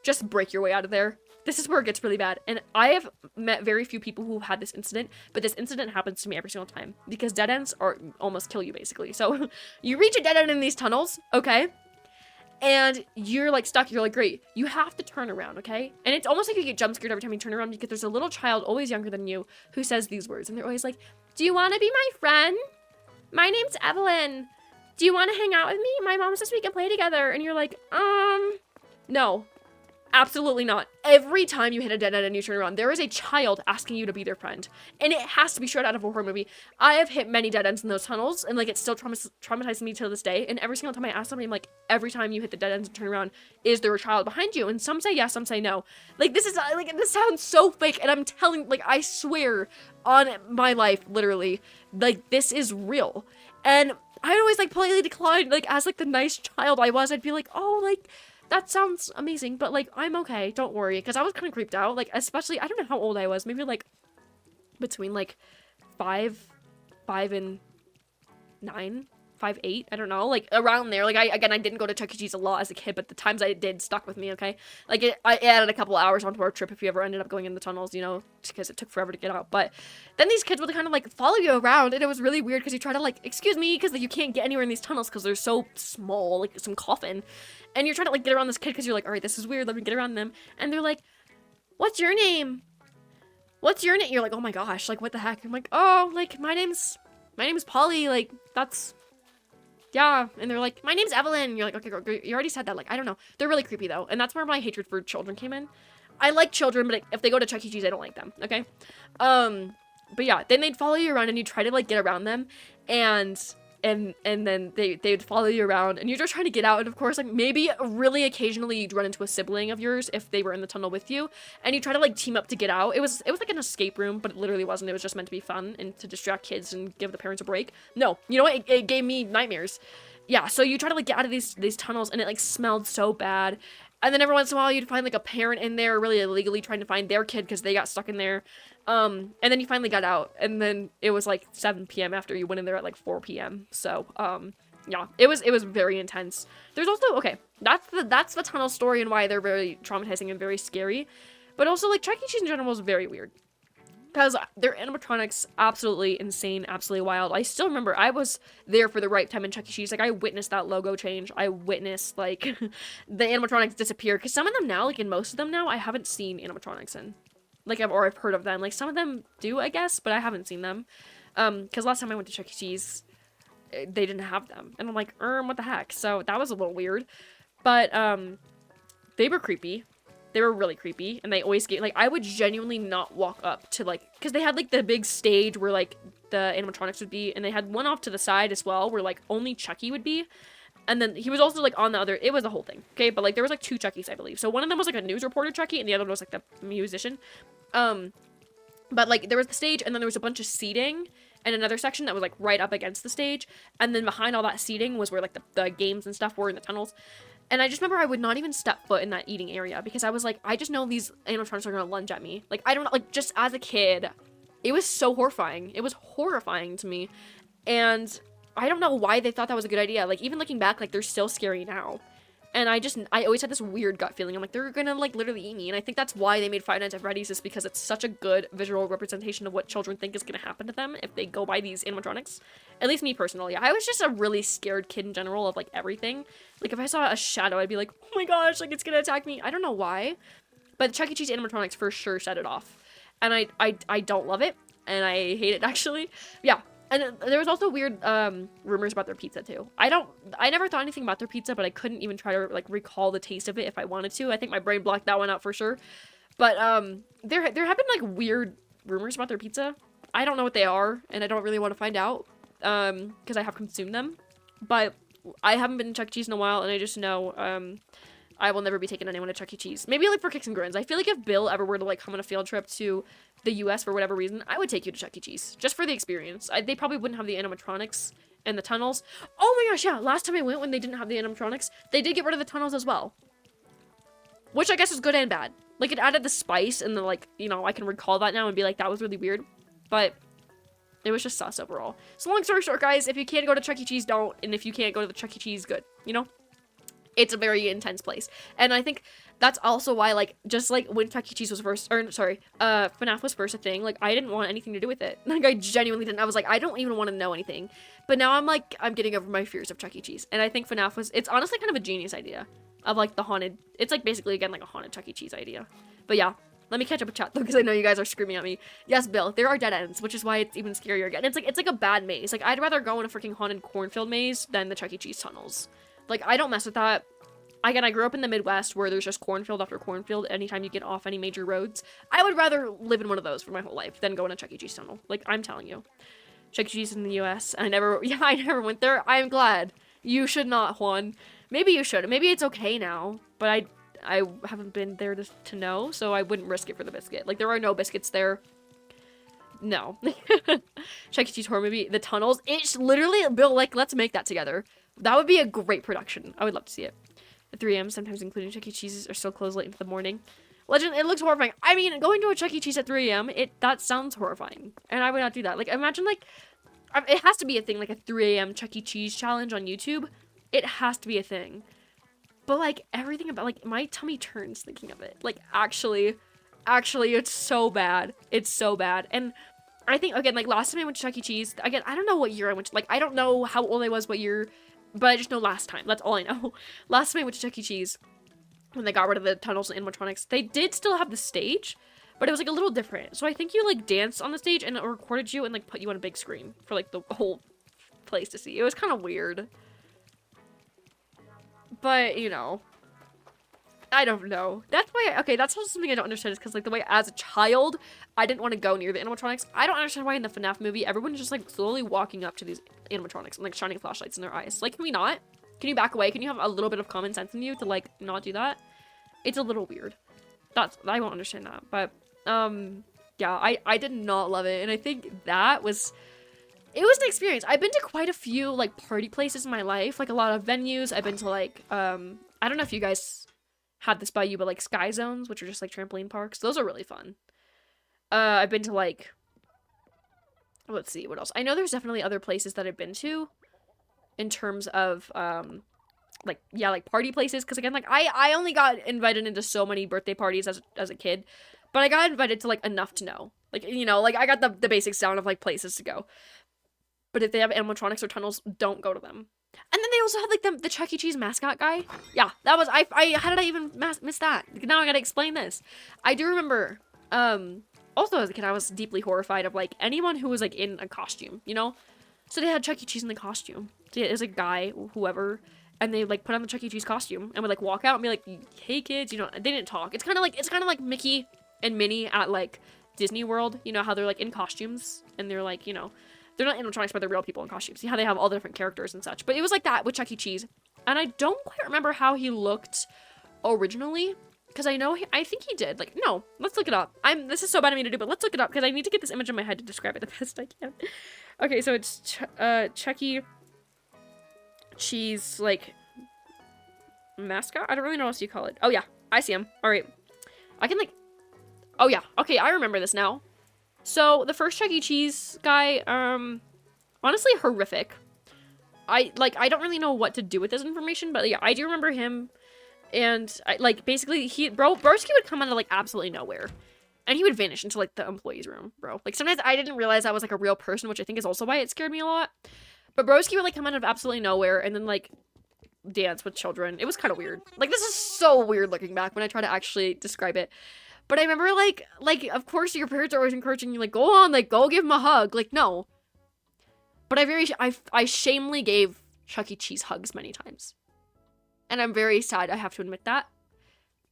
just break your way out of there. This is where it gets really bad, and I have met very few people who've had this incident, but this incident happens to me every single time, because dead ends almost kill you, basically. So you reach a dead end in these tunnels, okay, and you're like stuck. You're like, great, you have to turn around, okay? And it's almost like you get jump scared every time you turn around, because there's a little child, always younger than you, who says these words, and they're always like, do you want to be my friend? My name's Evelyn. Do you want to hang out with me? My mom says we can play together. And you're like, no. Absolutely not. Every time you hit a dead end and you turn around, there is a child asking you to be their friend. And it has to be straight out of a horror movie. I have hit many dead ends in those tunnels, and like it still traumatizes me to this day. And every single time I ask somebody, I'm like, every time you hit the dead ends and turn around, is there a child behind you? And some say yes, some say no. Like this sounds so fake, and I'm telling, like, I swear on my life, literally, like this is real. And I'd always like politely decline, like as like the nice child I was, I'd be like, oh, like that sounds amazing, but like I'm okay, don't worry, because I was kind of creeped out, like especially, I don't know how old I was, maybe like between like 5 and 9, 5, 8, I don't know, like around there. Like I didn't go to Chuck E. Cheese a lot as a kid, but the times I did stuck with me, okay? Like I added a couple hours onto our trip if you ever ended up going in the tunnels, you know, because it took forever to get out. But then these kids would kind of like follow you around, and it was really weird because you try to like, excuse me, because like, you can't get anywhere in these tunnels because they're so small, like some coffin. And you're trying to like get around this kid because you're like, all right, this is weird, let me get around them. And they're like, what's your name? What's your name? You're like, oh my gosh, like what the heck? I'm like, oh, like my name's Polly, like that's, yeah. And they're like, my name's Evelyn. And you're like, okay, girl, you already said that. Like, I don't know. They're really creepy though. And that's where my hatred for children came in. I like children, but if they go to Chuck E. Cheese, I don't like them. Okay. But yeah, then they'd follow you around and you try to like get around them, and then they'd follow you around and you're just trying to get out, and of course like maybe really occasionally you'd run into a sibling of yours if they were in the tunnel with you, and you try to like team up to get out. It was like an escape room, but it literally wasn't. It was just meant to be fun and to distract kids and give the parents a break. No, you know what, it gave me nightmares. Yeah, so you try to like get out of these tunnels, and it like smelled so bad. And then every once in a while you'd find like a parent in there really illegally trying to find their kid because they got stuck in there. And then you finally got out, and then it was like 7 p.m. after you went in there at like 4 p.m. So, yeah, it was very intense. There's also, okay, that's the tunnel story and why they're very traumatizing and very scary. But also like Chuck E. Cheese in general is very weird, because their animatronics, absolutely insane, absolutely wild. I still remember I was there for the right time in Chuck E. Cheese. Like, I witnessed that logo change. I witnessed, like, the animatronics disappear. Because some of them now, like, in most of them now, I haven't seen animatronics in. Like, I've heard of them. Like, some of them do, I guess, but I haven't seen them. Because last time I went to Chuck E. Cheese, they didn't have them. And I'm like, what the heck? So, that was a little weird. But, they were creepy. They were really creepy, and they always get, like, I would genuinely not walk up to, like, because they had, like, the big stage where, like, the animatronics would be, and they had one off to the side as well, where, like, only Chucky would be, and then he was also, like, on the other, it was a whole thing, okay, but, like, there was, like, 2 Chuckies, I believe, so one of them was, like, a news reporter Chucky, and the other one was, like, the musician, But like there was the stage, and then there was a bunch of seating and another section that was like right up against the stage, and then behind all that seating was where like the games and stuff were in the tunnels. And I just remember I would not even step foot in that eating area because I was like, I just know these animatronics are gonna lunge at me. Like, I don't know, like, just as a kid, it was so horrifying. It was horrifying to me. And I don't know why they thought that was a good idea. Like, even looking back, like, they're still scary now. And I always had this weird gut feeling. I'm like, they're gonna, like, literally eat me. And I think that's why they made Five Nights at Freddy's, is because it's such a good visual representation of what children think is gonna happen to them if they go by these animatronics. At least me personally. I was just a really scared kid in general of, like, everything. Like, if I saw a shadow, I'd be like, oh my gosh, like, it's gonna attack me. I don't know why. But Chuck E. Cheese animatronics for sure set it off. And I don't love it. And I hate it, actually. Yeah. And there was also weird rumors about their pizza too. I never thought anything about their pizza, but I couldn't even try to like recall the taste of it if I wanted to. I think my brain blocked that one out for sure. But there have been like weird rumors about their pizza. I don't know what they are, and I don't really want to find out because I have consumed them. But I haven't been to Chuck E. Cheese in a while, and I just know I will never be taking anyone to Chuck E. Cheese. Maybe like for kicks and grins. I feel like if Bill ever were to like come on a field trip to the US for whatever reason, I would take you to Chuck E. Cheese just for the experience. They probably wouldn't have the animatronics and the tunnels. Oh my gosh, yeah, last time I went when they didn't have the animatronics, they did get rid of the tunnels as well, which I guess is good and bad. Like, it added the spice, and then, like, you know, I can recall that now and be like, that was really weird, but it was just sus overall. So long story short, guys, if you can't go to Chuck E. Cheese, don't, and if you can't go to the Chuck E. Cheese, good, you know? It's a very intense place. And I think that's also why, like, just, like, when Chuck E. Cheese was first, or, sorry, FNAF was first a thing, like, I didn't want anything to do with it. Like, I genuinely didn't. I was like, I don't even want to know anything. But now I'm, like, I'm getting over my fears of Chuck E. Cheese. And I think FNAF was, it's honestly kind of a genius idea of, like, the haunted, it's, like, basically, again, like, a haunted Chuck E. Cheese idea. But yeah, let me catch up with chat, though, because I know you guys are screaming at me. Yes, Bill, there are dead ends, which is why it's even scarier again. It's like a bad maze. Like, I'd rather go in a freaking haunted cornfield maze than the Chuck E. Cheese tunnels. Like, I don't mess with that. Again, I grew up in the Midwest where there's just cornfield after cornfield anytime you get off any major roads. I would rather live in one of those for my whole life than go in a Chuck E. Cheese tunnel. Like, I'm telling you. Chuck E. Cheese in the US. I never went there. I am glad. You should not, Juan. Maybe you should. Maybe it's okay now, but I haven't been there to know, so I wouldn't risk it for the biscuit. Like, there are no biscuits there. No. Chuck E. Cheese horror movie, the tunnels. It's literally, Bill, like, let's make that together. That would be a great production. I would love to see it. At 3 a.m., sometimes including Chuck E. Cheese's, are still closed late into the morning. Legend, it looks horrifying. I mean, going to a Chuck E. Cheese at 3 a.m., that sounds horrifying. And I would not do that. Like, imagine, like, it has to be a thing, like a 3 a.m. Chuck E. Cheese challenge on YouTube. It has to be a thing. But, like, everything about, like, my tummy turns thinking of it. Like, actually, it's so bad. It's so bad. And I think, again, like, last time I went to Chuck E. Cheese, again, I don't know what year I went to. Like, I don't know how old I was, what year, but I just know last time. That's all I know. Last time I went to Chuck E. Cheese, when they got rid of the tunnels and animatronics, they did still have the stage, but it was, like, a little different. So I think you, like, danced on the stage, and it recorded you and, like, put you on a big screen for, like, the whole place to see. It was kind of weird. But, you know, I don't know. That's why, okay, that's also something I don't understand is because, like, the way as a child, I didn't want to go near the animatronics. I don't understand why in the FNAF movie, everyone's just, like, slowly walking up to these animatronics and, like, shining flashlights in their eyes. Like, can we not? Can you back away? Can you have a little bit of common sense in you to, like, not do that? It's a little weird. I won't understand that. But, yeah, I did not love it. And I think it was an experience. I've been to quite a few, like, party places in my life. Like, a lot of venues. I've been to, like, I don't know if you guys had this by you, but, like, Sky Zones, which are just, like, trampoline parks. Those are really fun. I've been to, like, let's see, what else? I know there's definitely other places that I've been to in terms of, like, yeah, like, party places. Because, again, like, I only got invited into so many birthday parties as a kid. But I got invited to, like, enough to know. Like, you know, like, I got the basics down of, like, places to go. But if they have animatronics or tunnels, don't go to them. And then they also had, like, the Chuck E. Cheese mascot guy. Yeah, that was, how did I even miss that? Now I gotta explain this. I do remember, also as a kid, I was deeply horrified of, like, anyone who was, like, in a costume, you know? So they had Chuck E. Cheese in the costume. So it was a guy, whoever, and they, like, put on the Chuck E. Cheese costume and would, like, walk out and be like, hey, kids, you know, they didn't talk. It's kind of like Mickey and Minnie at, like, Disney World, you know, how they're, like, in costumes, and they're, like, you know, they're not animatronics, but they're real people in costumes. See how they have all the different characters and such. But it was like that with Chuck E. Cheese. And I don't quite remember how he looked originally. Because I know, I think he did. Like, no, let's look it up. This is so bad of me to do, but let's look it up because I need to get this image in my head to describe it the best I can. Okay, so it's Chuck E. Cheese, like, mascot? I don't really know what else you call it. Oh, yeah, I see him. All right. I can, like, oh, yeah. Okay, I remember this now. So, the first Chuck E. Cheese guy, honestly, horrific. I don't really know what to do with this information, but yeah, I do remember him. And, basically, Broski would come out of, like, absolutely nowhere. And he would vanish into, like, the employee's room, bro. Like, sometimes I didn't realize that was, like, a real person, which I think is also why it scared me a lot. But Broski would, like, come out of absolutely nowhere and then, like, dance with children. It was kind of weird. Like, this is so weird looking back when I try to actually describe it. But I remember, like, of course your parents are always encouraging you, like, go on, like, go give him a hug. Like, no. But I shamefully gave Chuck E. Cheese hugs many times. And I'm very sad I have to admit that.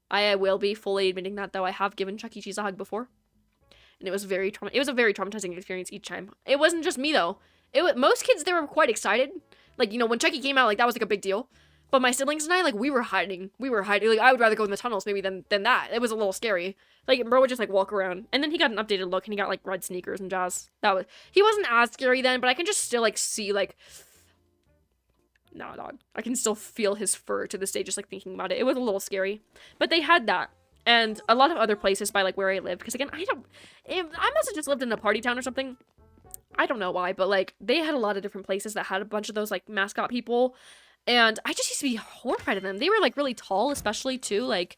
I will be fully admitting that, though. I have given Chuck E. Cheese a hug before. And it was a very traumatizing experience each time. It wasn't just me, though. Most kids, they were quite excited. Like, you know, when Chuck E. came out, like, that was, like, a big deal. But my siblings and I, like, we were hiding. Like, I would rather go in the tunnels, maybe, than that. It was a little scary. Like, bro would just, like, walk around. And then he got an updated look, and he got, like, red sneakers and jazz. He wasn't as scary then, but I can just still, like, see, like... No, dog. I can still feel his fur to this day, just, like, thinking about it. It was a little scary. But they had that. And a lot of other places by, like, where I live. Because, again, I must have just lived in a party town or something. I don't know why, but, like, they had a lot of different places that had a bunch of those, like, mascot people. And I just used to be horrified of them. They were, like, really tall, especially, too. Like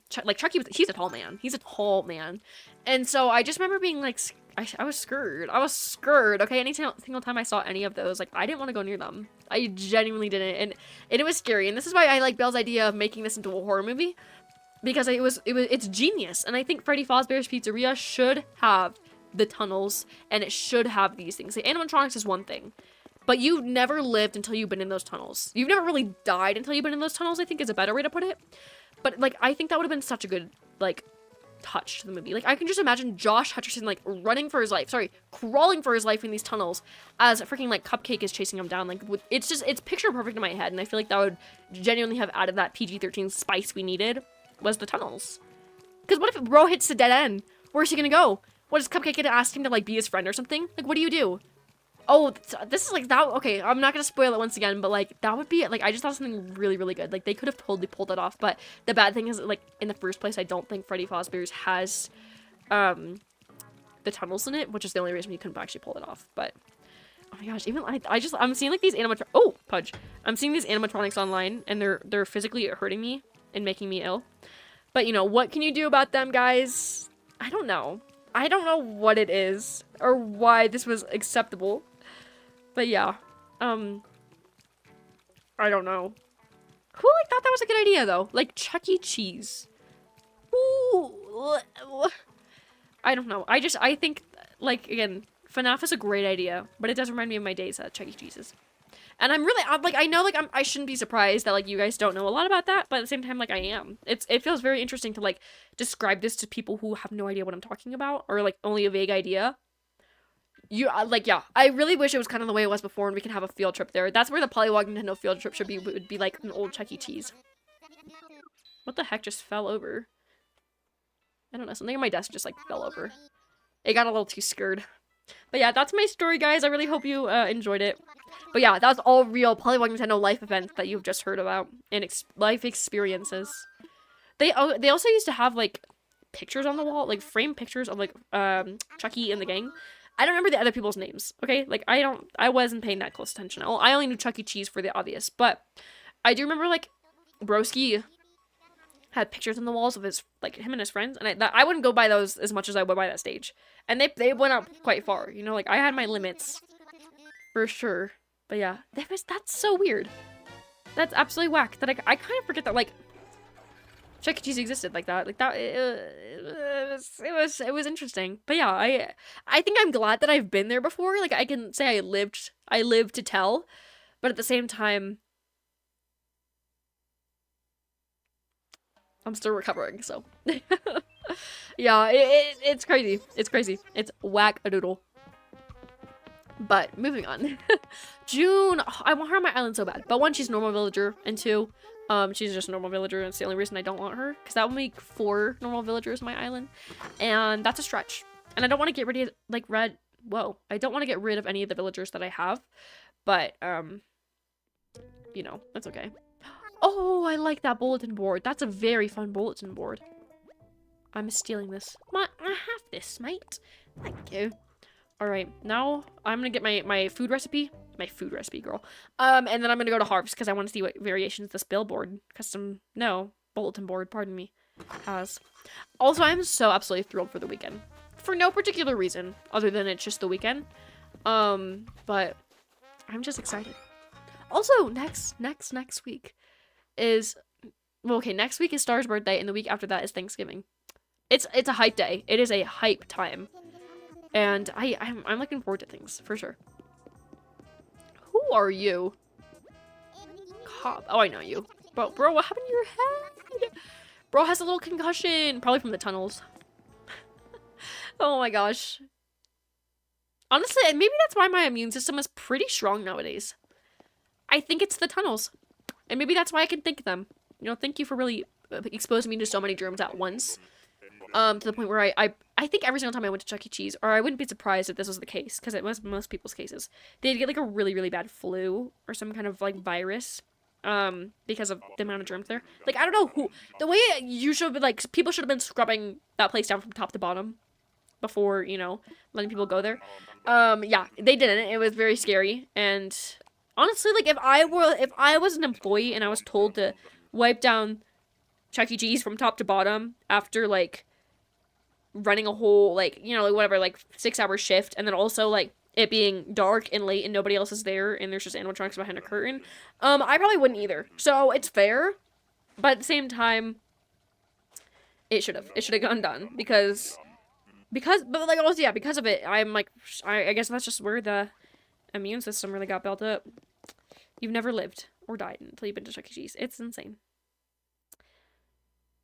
Chucky, he's a tall man. He's a tall man. And so I just remember being, like, I was scared. Okay? Any single time I saw any of those, like, I didn't want to go near them. I genuinely didn't. And it was scary. And this is why I like Belle's idea of making this into a horror movie. Because it's genius. And I think Freddy Fazbear's Pizzeria should have the tunnels. And it should have these things. The animatronics is one thing. But you've never lived until you've been in those tunnels. You've never really died until you've been in those tunnels, I think is a better way to put it. But, like, I think that would have been such a good, like, touch to the movie. Like, I can just imagine Josh Hutcherson, like, crawling for his life in these tunnels as a freaking, like, Cupcake is chasing him down. Like, it's picture perfect in my head, and I feel like that would genuinely have added that PG-13 spice we needed, was the tunnels. Because what if bro hits the dead end? Where's he gonna go? What, is Cupcake gonna ask him to, like, be his friend or something? Like, what do you do? Oh, this is, like, that, okay, I'm not gonna spoil it once again, but, like, that would be, like, I just thought something really, really good. Like, they could have totally pulled it off, but the bad thing is, like, in the first place, I don't think Freddy Fazbear's has, the tunnels in it, which is the only reason you couldn't actually pull it off, but, oh my gosh, even, I'm seeing, like, these I'm seeing these animatronics online, and they're physically hurting me and making me ill, but, you know, what can you do about them, guys? I don't know what it is, or why this was acceptable. But yeah, I don't know. Who, like, thought that was a good idea, though? Like, Chuck E. Cheese. Ooh. I don't know. I think, like, again, FNAF is a great idea, but it does remind me of my days at Chuck E. Cheese's. And I know, like, I shouldn't be surprised that, like, you guys don't know a lot about that, but at the same time, like, I am. It feels very interesting to, like, describe this to people who have no idea what I'm talking about, or, like, only a vague idea. Like, yeah, I really wish it was kind of the way it was before and we can have a field trip there. That's where the Polywog Nintendo field trip would be like an old Chuck E. Cheese. What the heck just fell over? I don't know, something on my desk just, like, fell over. It got a little too scared. But yeah, that's my story, guys. I really hope you enjoyed it. But yeah, that was all real Polywog Nintendo life events that you've just heard about. And life experiences. They also used to have, like, pictures on the wall. Like, framed pictures of, like, Chucky and the gang. I don't remember the other people's names, okay? Like, I wasn't paying that close attention. I only knew Chuck E. Cheese for the obvious, but I do remember, like, Broski had pictures on the walls of his, like, him and his friends, and I wouldn't go by those as much as I would by that stage. And they went up quite far, you know, like, I had my limits, for sure. But yeah, that's so weird. That's absolutely whack, that I kind of forget that, like, Chuck E. Cheese existed like that. Like, that, it was interesting. But yeah, I think I'm glad that I've been there before. Like, I can say I lived to tell. But at the same time, I'm still recovering, so. Yeah, it's crazy. It's crazy. It's whack-a-doodle. But moving on. June. Oh, I want her on my island so bad. But one, she's a normal villager, and two, she's just a normal villager, and it's the only reason I don't want her, because that would make 4 normal villagers on my island, and that's a stretch. And I don't want to get rid of I don't want to get rid of any of the villagers that I have, but you know, that's okay. Oh, I like that bulletin board. That's a very fun bulletin board. I'm stealing this. I have this, mate. Thank you. All right, now I'm gonna get my food recipe. My food recipe, girl. And then I'm gonna go to Harv's because I want to see what variations this billboard, bulletin board, pardon me, has. Also, I'm so absolutely thrilled for the weekend. For no particular reason, other than it's just the weekend. But I'm just excited. Also, next week is, well, okay, next week is Star's birthday, and the week after that is Thanksgiving. It's a hype day. It is a hype time. And I'm looking forward to things, for sure. Who are you? Cobb. Oh, I know you. Bro, what happened to your head? Bro has a little concussion. Probably from the tunnels. Oh my gosh. Honestly, maybe that's why my immune system is pretty strong nowadays. I think it's the tunnels. And maybe that's why I can think them. You know, thank you for really exposing me to so many germs at once. To the point where I think every single time I went to Chuck E. Cheese, or I wouldn't be surprised if this was the case, because it was most people's cases, they'd get like a really, really bad flu or some kind of like virus, because of the amount of germs there. Like, I don't know who, the way you should have been, like, people should have been scrubbing that place down from top to bottom before, you know, letting people go there. Yeah, they didn't. It was very scary. And honestly, like, if I was an employee and I was told to wipe down Chuck E. Cheese from top to bottom after, like, running a whole, like, you know, like, whatever, like, 6-hour shift, and then also, like, it being dark and late and nobody else is there and there's just animatronics behind a curtain, I probably wouldn't either. So it's fair, but at the same time, it should have gotten done because like, also, yeah, because of it, I'm like, I guess that's just where the immune system really got built up. You've never lived or died until you've been to Chuck E. Cheese. It's insane.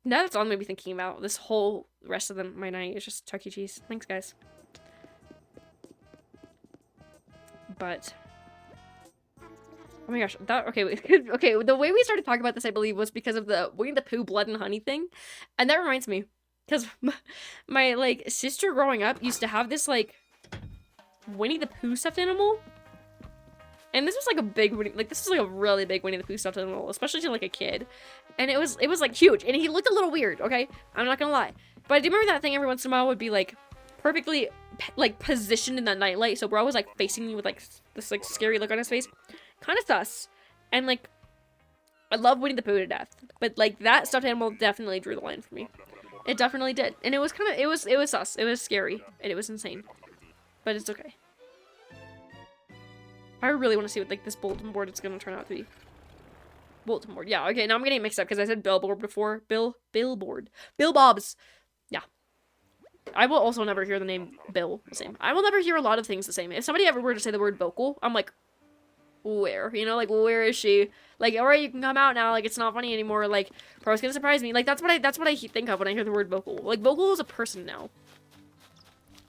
Now that's all I'm gonna be thinking about this whole rest of my night is just Chuck E. Cheese. Thanks, guys. But oh my gosh, okay, the way we started talking about this, I believe, was because of the Winnie the Pooh blood and honey thing. And that reminds me, because my like sister growing up used to have this like Winnie the Pooh stuffed animal. And this was like a big, this was like a really big Winnie the Pooh stuffed animal, especially to like a kid. And it was like huge, and he looked a little weird, okay? I'm not gonna lie. But I do remember that thing every once in a while would be like perfectly like positioned in the nightlight, so bro was like facing me with like this like scary look on his face. Kind of sus. And like, I love Winnie the Pooh to death, but like that stuffed animal definitely drew the line for me. It definitely did. And it was kind of, it was sus. It was scary, and it was insane. But it's okay. I really want to see what like this bulletin board is gonna turn out to be. Bulletin board, yeah, okay, now I'm getting mixed up because I said billboard before. Billboard. Bill Bob's. Yeah. I will also never hear the name Bill the same. I will never hear a lot of things the same. If somebody ever were to say the word vocal, I'm like, where? You know, like, where is she? Like, alright, you can come out now, like, it's not funny anymore, like, probably gonna surprise me. Like, that's what I think of when I hear the word vocal. Like, vocal is a person now.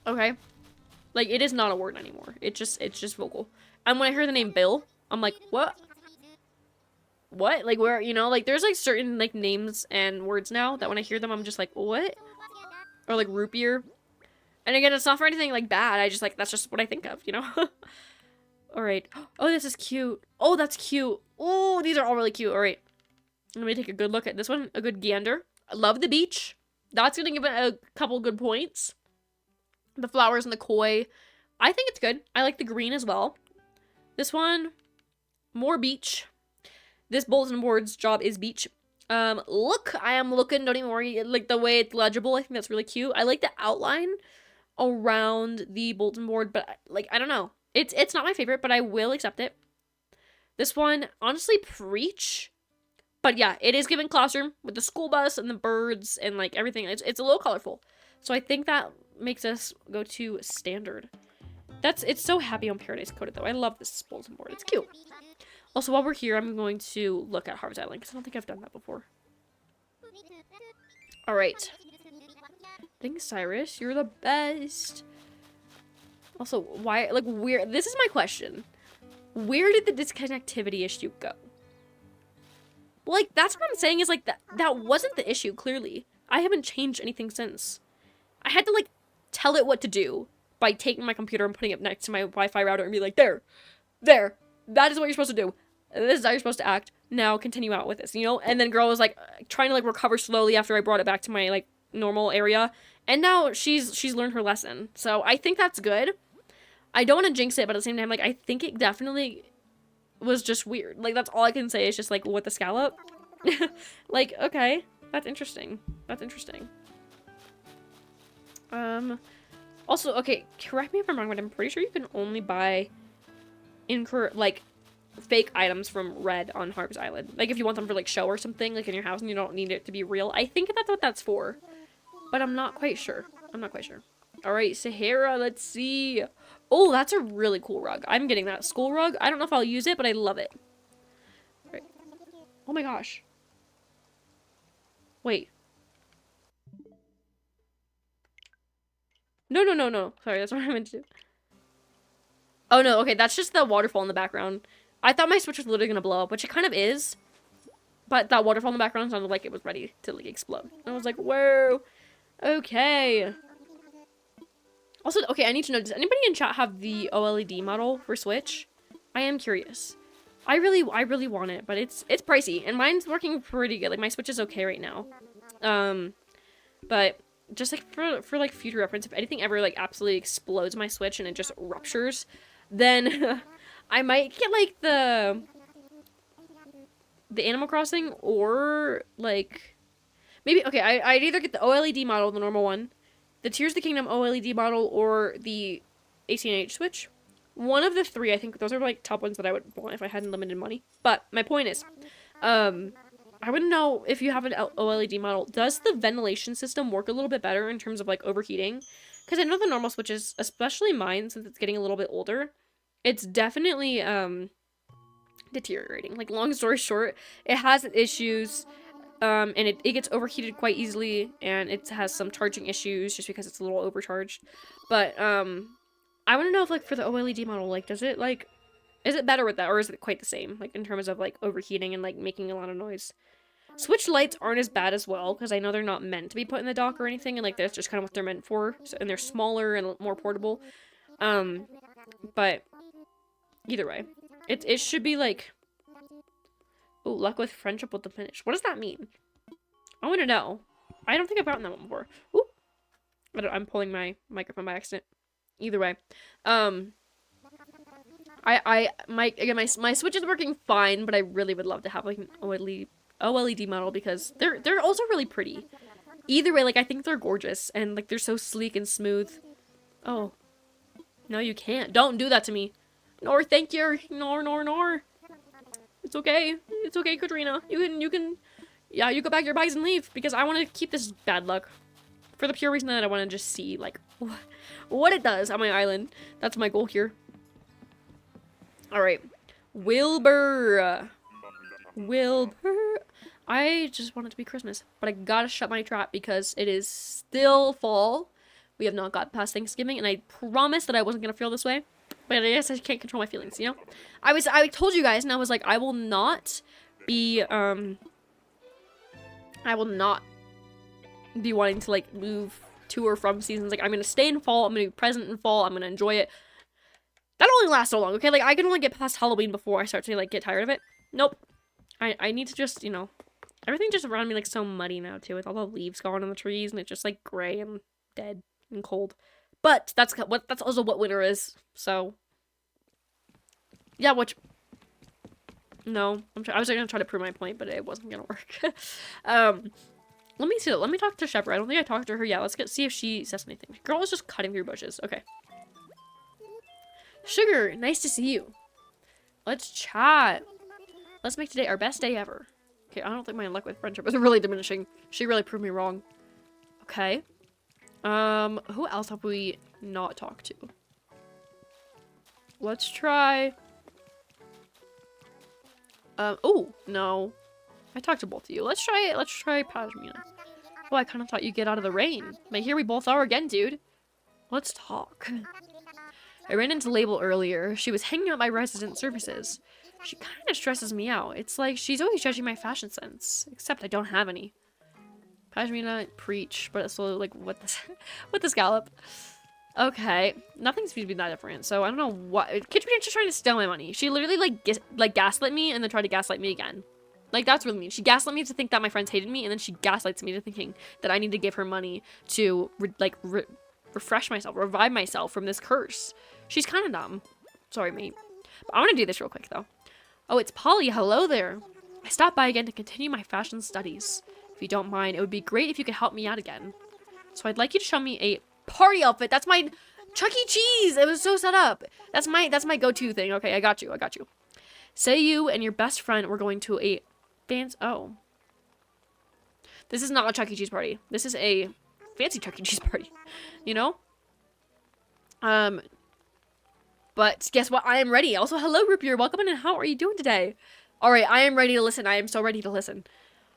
Okay? Like, it is not a word anymore. It's just vocal. And when I hear the name Bill, I'm like, what? What? Like, where, you know, like, there's, like, certain, like, names and words now that when I hear them, I'm just like, what? Or, like, root beer. And again, it's not for anything, like, bad. I just, like, that's just what I think of, you know? Alright. Oh, this is cute. Oh, that's cute. Oh, these are all really cute. Alright. Let me take a good look at this one. A good gander. I love the beach. That's gonna give it a couple good points. The flowers and the koi. I think it's good. I like the green as well. This one, more beach. This bulletin board's job is beach. Look, I am looking, don't even worry. Like, the way it's legible, I think that's really cute. I like the outline around the bulletin board, but, like, I don't know. It's not my favorite, but I will accept it. This one, honestly, preach. But yeah, it is given classroom with the school bus and the birds and, like, everything. It's a little colorful. So I think that makes us go to standard. It's so happy on Paradise Coded, though. I love this bulletin board. It's cute. Also, while we're here, I'm going to look at Harv's Island, because I don't think I've done that before. Alright. Thanks, Cyrus. You're the best. Also, why, like, where, this is my question. Where did the disconnectivity issue go? Like, that's what I'm saying is, like, that wasn't the issue, clearly. I haven't changed anything since. I had to, like, tell it what to do by taking my computer and putting it next to my Wi-Fi router and be like, there, that is what you're supposed to do. This is how you're supposed to act. Now continue out with this, you know? And then girl was, like, trying to, like, recover slowly after I brought it back to my, like, normal area. And now she's learned her lesson. So I think that's good. I don't want to jinx it, but at the same time, like, I think it definitely was just weird. Like, that's all I can say is just, like, what the scallop? Like, okay. That's interesting. That's interesting. Also, okay, correct me if I'm wrong, but I'm pretty sure you can only buy like, fake items from Red on Harv's Island. Like, if you want them for, like, show or something, like, in your house and you don't need it to be real. I think that's what that's for. But I'm not quite sure. I'm not quite sure. Alright, Sahara, let's see. Oh, that's a really cool rug. I'm getting that school rug. I don't know if I'll use it, but I love it. Right. Oh my gosh. Wait. No, no, no, no. Sorry, that's what I meant to do. Oh no, okay, that's just the waterfall in the background. I thought my Switch was literally gonna blow up, which it kind of is. But that waterfall in the background sounded like it was ready to, like, explode. And I was like, whoa. Okay. Also, okay, I need to know, does anybody in chat have the OLED model for Switch? I am curious. I really want it, but it's pricey, and mine's working pretty good. Like, my Switch is okay right now. But just, like, for like, future reference, if anything ever, like, absolutely explodes my Switch and it just ruptures, then I might get, like, the Animal Crossing, or, like, maybe, okay, I'd either get the OLED model, the normal one, the Tears of the Kingdom OLED model, or the ACNH Switch. One of the three, I think those are, like, top ones that I would want if I had unlimited money. But my point is, I wouldn't know if you have an OLED model. Does the ventilation system work a little bit better in terms of, like, overheating? Because I know the normal Switches, especially mine, since it's getting a little bit older, it's definitely, deteriorating. Like, long story short, it has issues. And it gets overheated quite easily, and it has some charging issues just because it's a little overcharged. But, I want to know if, like, for the OLED model, like, does it, like, is it better with that, or is it quite the same, like, in terms of, like, overheating and, like, making a lot of noise? Switch lights aren't as bad as well, because I know they're not meant to be put in the dock or anything, and, like, that's just kind of what they're meant for, so, and they're smaller and more portable. But, either way, it should be, like, ooh, luck with friendship with the finish. What does that mean? I want to know. I don't think I've gotten that one before. Ooh. I'm pulling my microphone by accident. Either way. My Switch is working fine, but I really would love to have, like, an OLED model because they're also really pretty. Either way, like, I think they're gorgeous and, like, they're so sleek and smooth. Oh. No, you can't. Don't do that to me. Nor, thank you. Nor. It's okay. It's okay, Katrina. You can, yeah, you go back your bags and leave, because I want to keep this bad luck. For the pure reason that I want to just see, like, what it does on my island. That's my goal here. Alright. Wilbur. I just want it to be Christmas, but I gotta shut my trap because it is still fall. We have not got past Thanksgiving, and I promised that I wasn't gonna feel this way. But I guess I can't control my feelings, you know? I told you guys, and I was like, I will not be wanting to, like, move to or from seasons. Like, I'm gonna stay in fall, I'm gonna be present in fall, I'm gonna enjoy it. That only lasts so long, okay? Like, I can only get past Halloween before I start to, like, get tired of it. Nope. I need to just, you know, everything just around me, like, so muddy now, too, with all the leaves gone on the trees, and it's just, like, gray and dead and cold. But that's also what winter is, so. Yeah, which. No, I was gonna try to prove my point, but it wasn't gonna work. Let me see. Let me talk to Shepard. I don't think I talked to her yet. Let's see if she says anything. Girl is just cutting through bushes. Okay. Sugar, nice to see you. Let's chat. Let's make today our best day ever. Okay, I don't think my luck with friendship is really diminishing. She really proved me wrong. Okay. Who else have we not talked to? Let's try. Oh, no. I talked to both of you. Let's try Pashmina. Oh, I kind of thought you'd get out of the rain. But here we both are again, dude. Let's talk. I ran into Label earlier. She was hanging out my resident services. She kind of stresses me out. It's like she's always judging my fashion sense. Except I don't have any. Pashmina, preach. But it's so, like, what this... what the scallop? Okay. Nothing seems to be that different. So, I don't know what... Kitchener's just trying to steal my money. She literally, like gaslit me and then tried to gaslight me again. Like, that's really mean. She gaslit me to think that my friends hated me, and then she gaslights me to thinking that I need to give her money to, refresh myself, revive myself from this curse. She's kind of dumb. Sorry, mate. But I want to do this real quick, though. Oh, it's Polly. Hello there. I stopped by again to continue my fashion studies. If you don't mind, it would be great if you could help me out again. So I'd like you to show me a party outfit. That's my Chuck E. Cheese. It was so set up. That's my go-to thing. Okay, I got you. Say you and your best friend were going to a fancy... Oh. This is not a Chuck E. Cheese party. This is a fancy Chuck E. Cheese party. You know? But guess what? I am ready. Also, hello, Root Beer. Welcome in, and how are you doing today? All right, I am ready to listen. I am so ready to listen.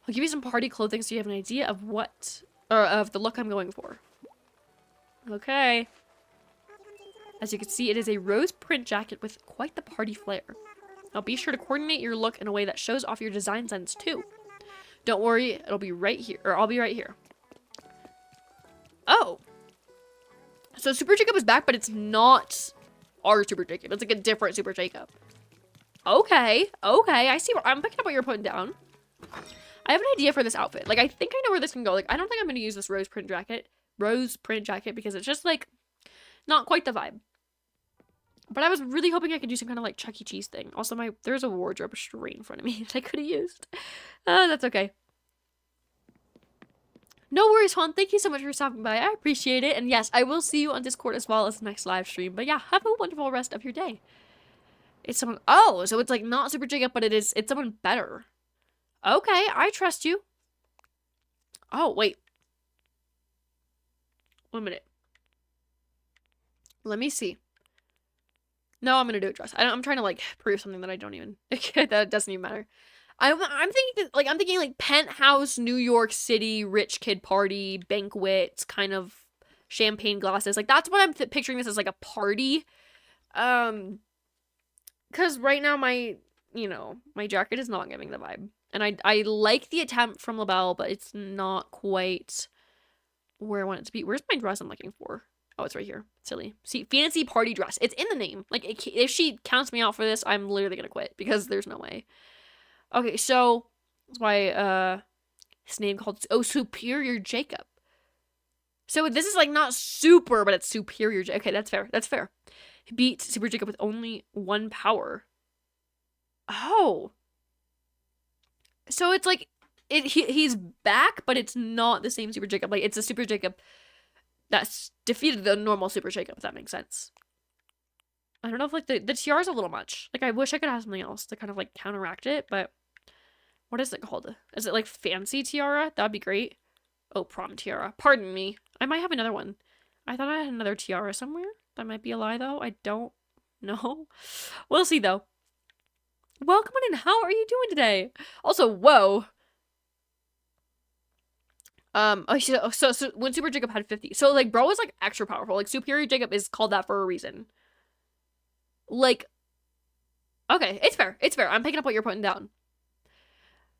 I'll give you some party clothing so you have an idea of of the look I'm going for. Okay. As you can see, it is a rose print jacket with quite the party flair. Now be sure to coordinate your look in a way that shows off your design sense too. Don't worry, it'll be right here, or I'll be right here. Oh. So Super Jacob is back, but it's not our Super Jacob. It's like a different Super Jacob. Okay, I see I'm picking up what you're putting down. I have an idea for this outfit. Like, I think I know where this can go. Like, I don't think I'm going to use this rose print jacket because it's just, like, not quite the vibe. But I was really hoping I could do some kind of, like, Chuck E. Cheese thing. Also, there's a wardrobe straight in front of me that I could have used. That's okay. No worries, Juan. Thank you so much for stopping by. I appreciate it. And yes, I will see you on Discord as well as the next live stream. But yeah, have a wonderful rest of your day. It's someone... Oh, so it's, like, not Super Jacob, but it's someone better. Okay, I trust you. Oh, wait. 1 minute. Let me see. No, I'm gonna do a dress. I'm trying to, like, prove something that I don't even... that doesn't even matter. I'm thinking, like, penthouse, New York City, rich kid party, banquet, kind of champagne glasses. Like, that's what I'm picturing this as, like, a party. Because right now my jacket is not giving the vibe. And I like the attempt from LaBelle, but it's not quite where I want it to be. Where's my dress I'm looking for? Oh, it's right here. Silly. See, fancy party dress. It's in the name. Like, if she counts me out for this, I'm literally gonna quit because there's no way. Okay, so that's why his name called Superior Jacob. So this is like not super, but it's Superior. Okay, that's fair. That's fair. He beat Super Jacob with only 1 power. Oh. So it's like he's back, but it's not the same Super Jacob. Like, it's a Super Jacob that's defeated the normal Super Jacob, if that makes sense. I don't know if, like, the tiara's a little much. Like, I wish I could have something else to kind of, like, counteract it, but what is it called? Is it, like, fancy tiara? That'd be great. Oh, prom tiara. Pardon me. I might have another one. I thought I had another tiara somewhere. That might be a lie, though. I don't know. We'll see, though. Welcome in, how are you doing today? Also, whoa. So when Super Jacob had 50. So, like, bro is, like, extra powerful. Like, Superior Jacob is called that for a reason. Like, okay, it's fair. It's fair. I'm picking up what you're putting down.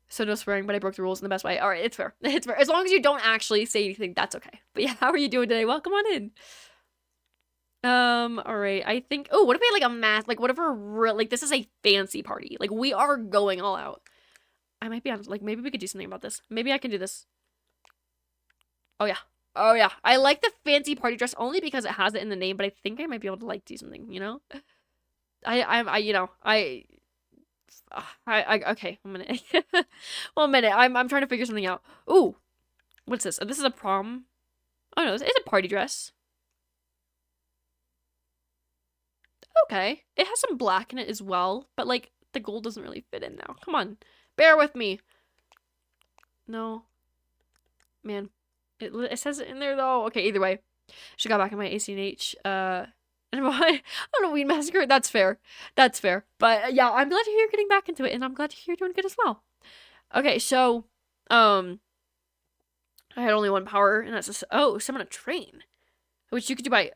So no swearing, but I broke the rules in the best way. All right, it's fair. It's fair. As long as you don't actually say anything, that's okay. But yeah, how are you doing today? Welcome on in. All right. I think, oh, what if we had, like, a math, like, whatever, like, this is a fancy party. Like, we are going all out. I might be honest, like, maybe we could do something about this. Maybe I can do this. Oh, yeah. Oh, yeah. I like the fancy party dress only because it has it in the name, but I think I might be able to, like, do something, you know? Okay, 1 minute. 1 minute. I'm trying to figure something out. Ooh. What's this? This is a prom. Oh, no, this is a party dress. Okay. It has some black in it as well, but, like, the gold doesn't really fit in now. Come on. Bear with me. No. Man. It says it in there, though. Okay, either way. She got back in my ACNH, on a weed massacre. That's fair. That's fair. But yeah, I'm glad to hear you're getting back into it, and I'm glad to hear you're doing good as well. Okay, so I had only 1 power, and that's just, oh, summon a train, which you could do by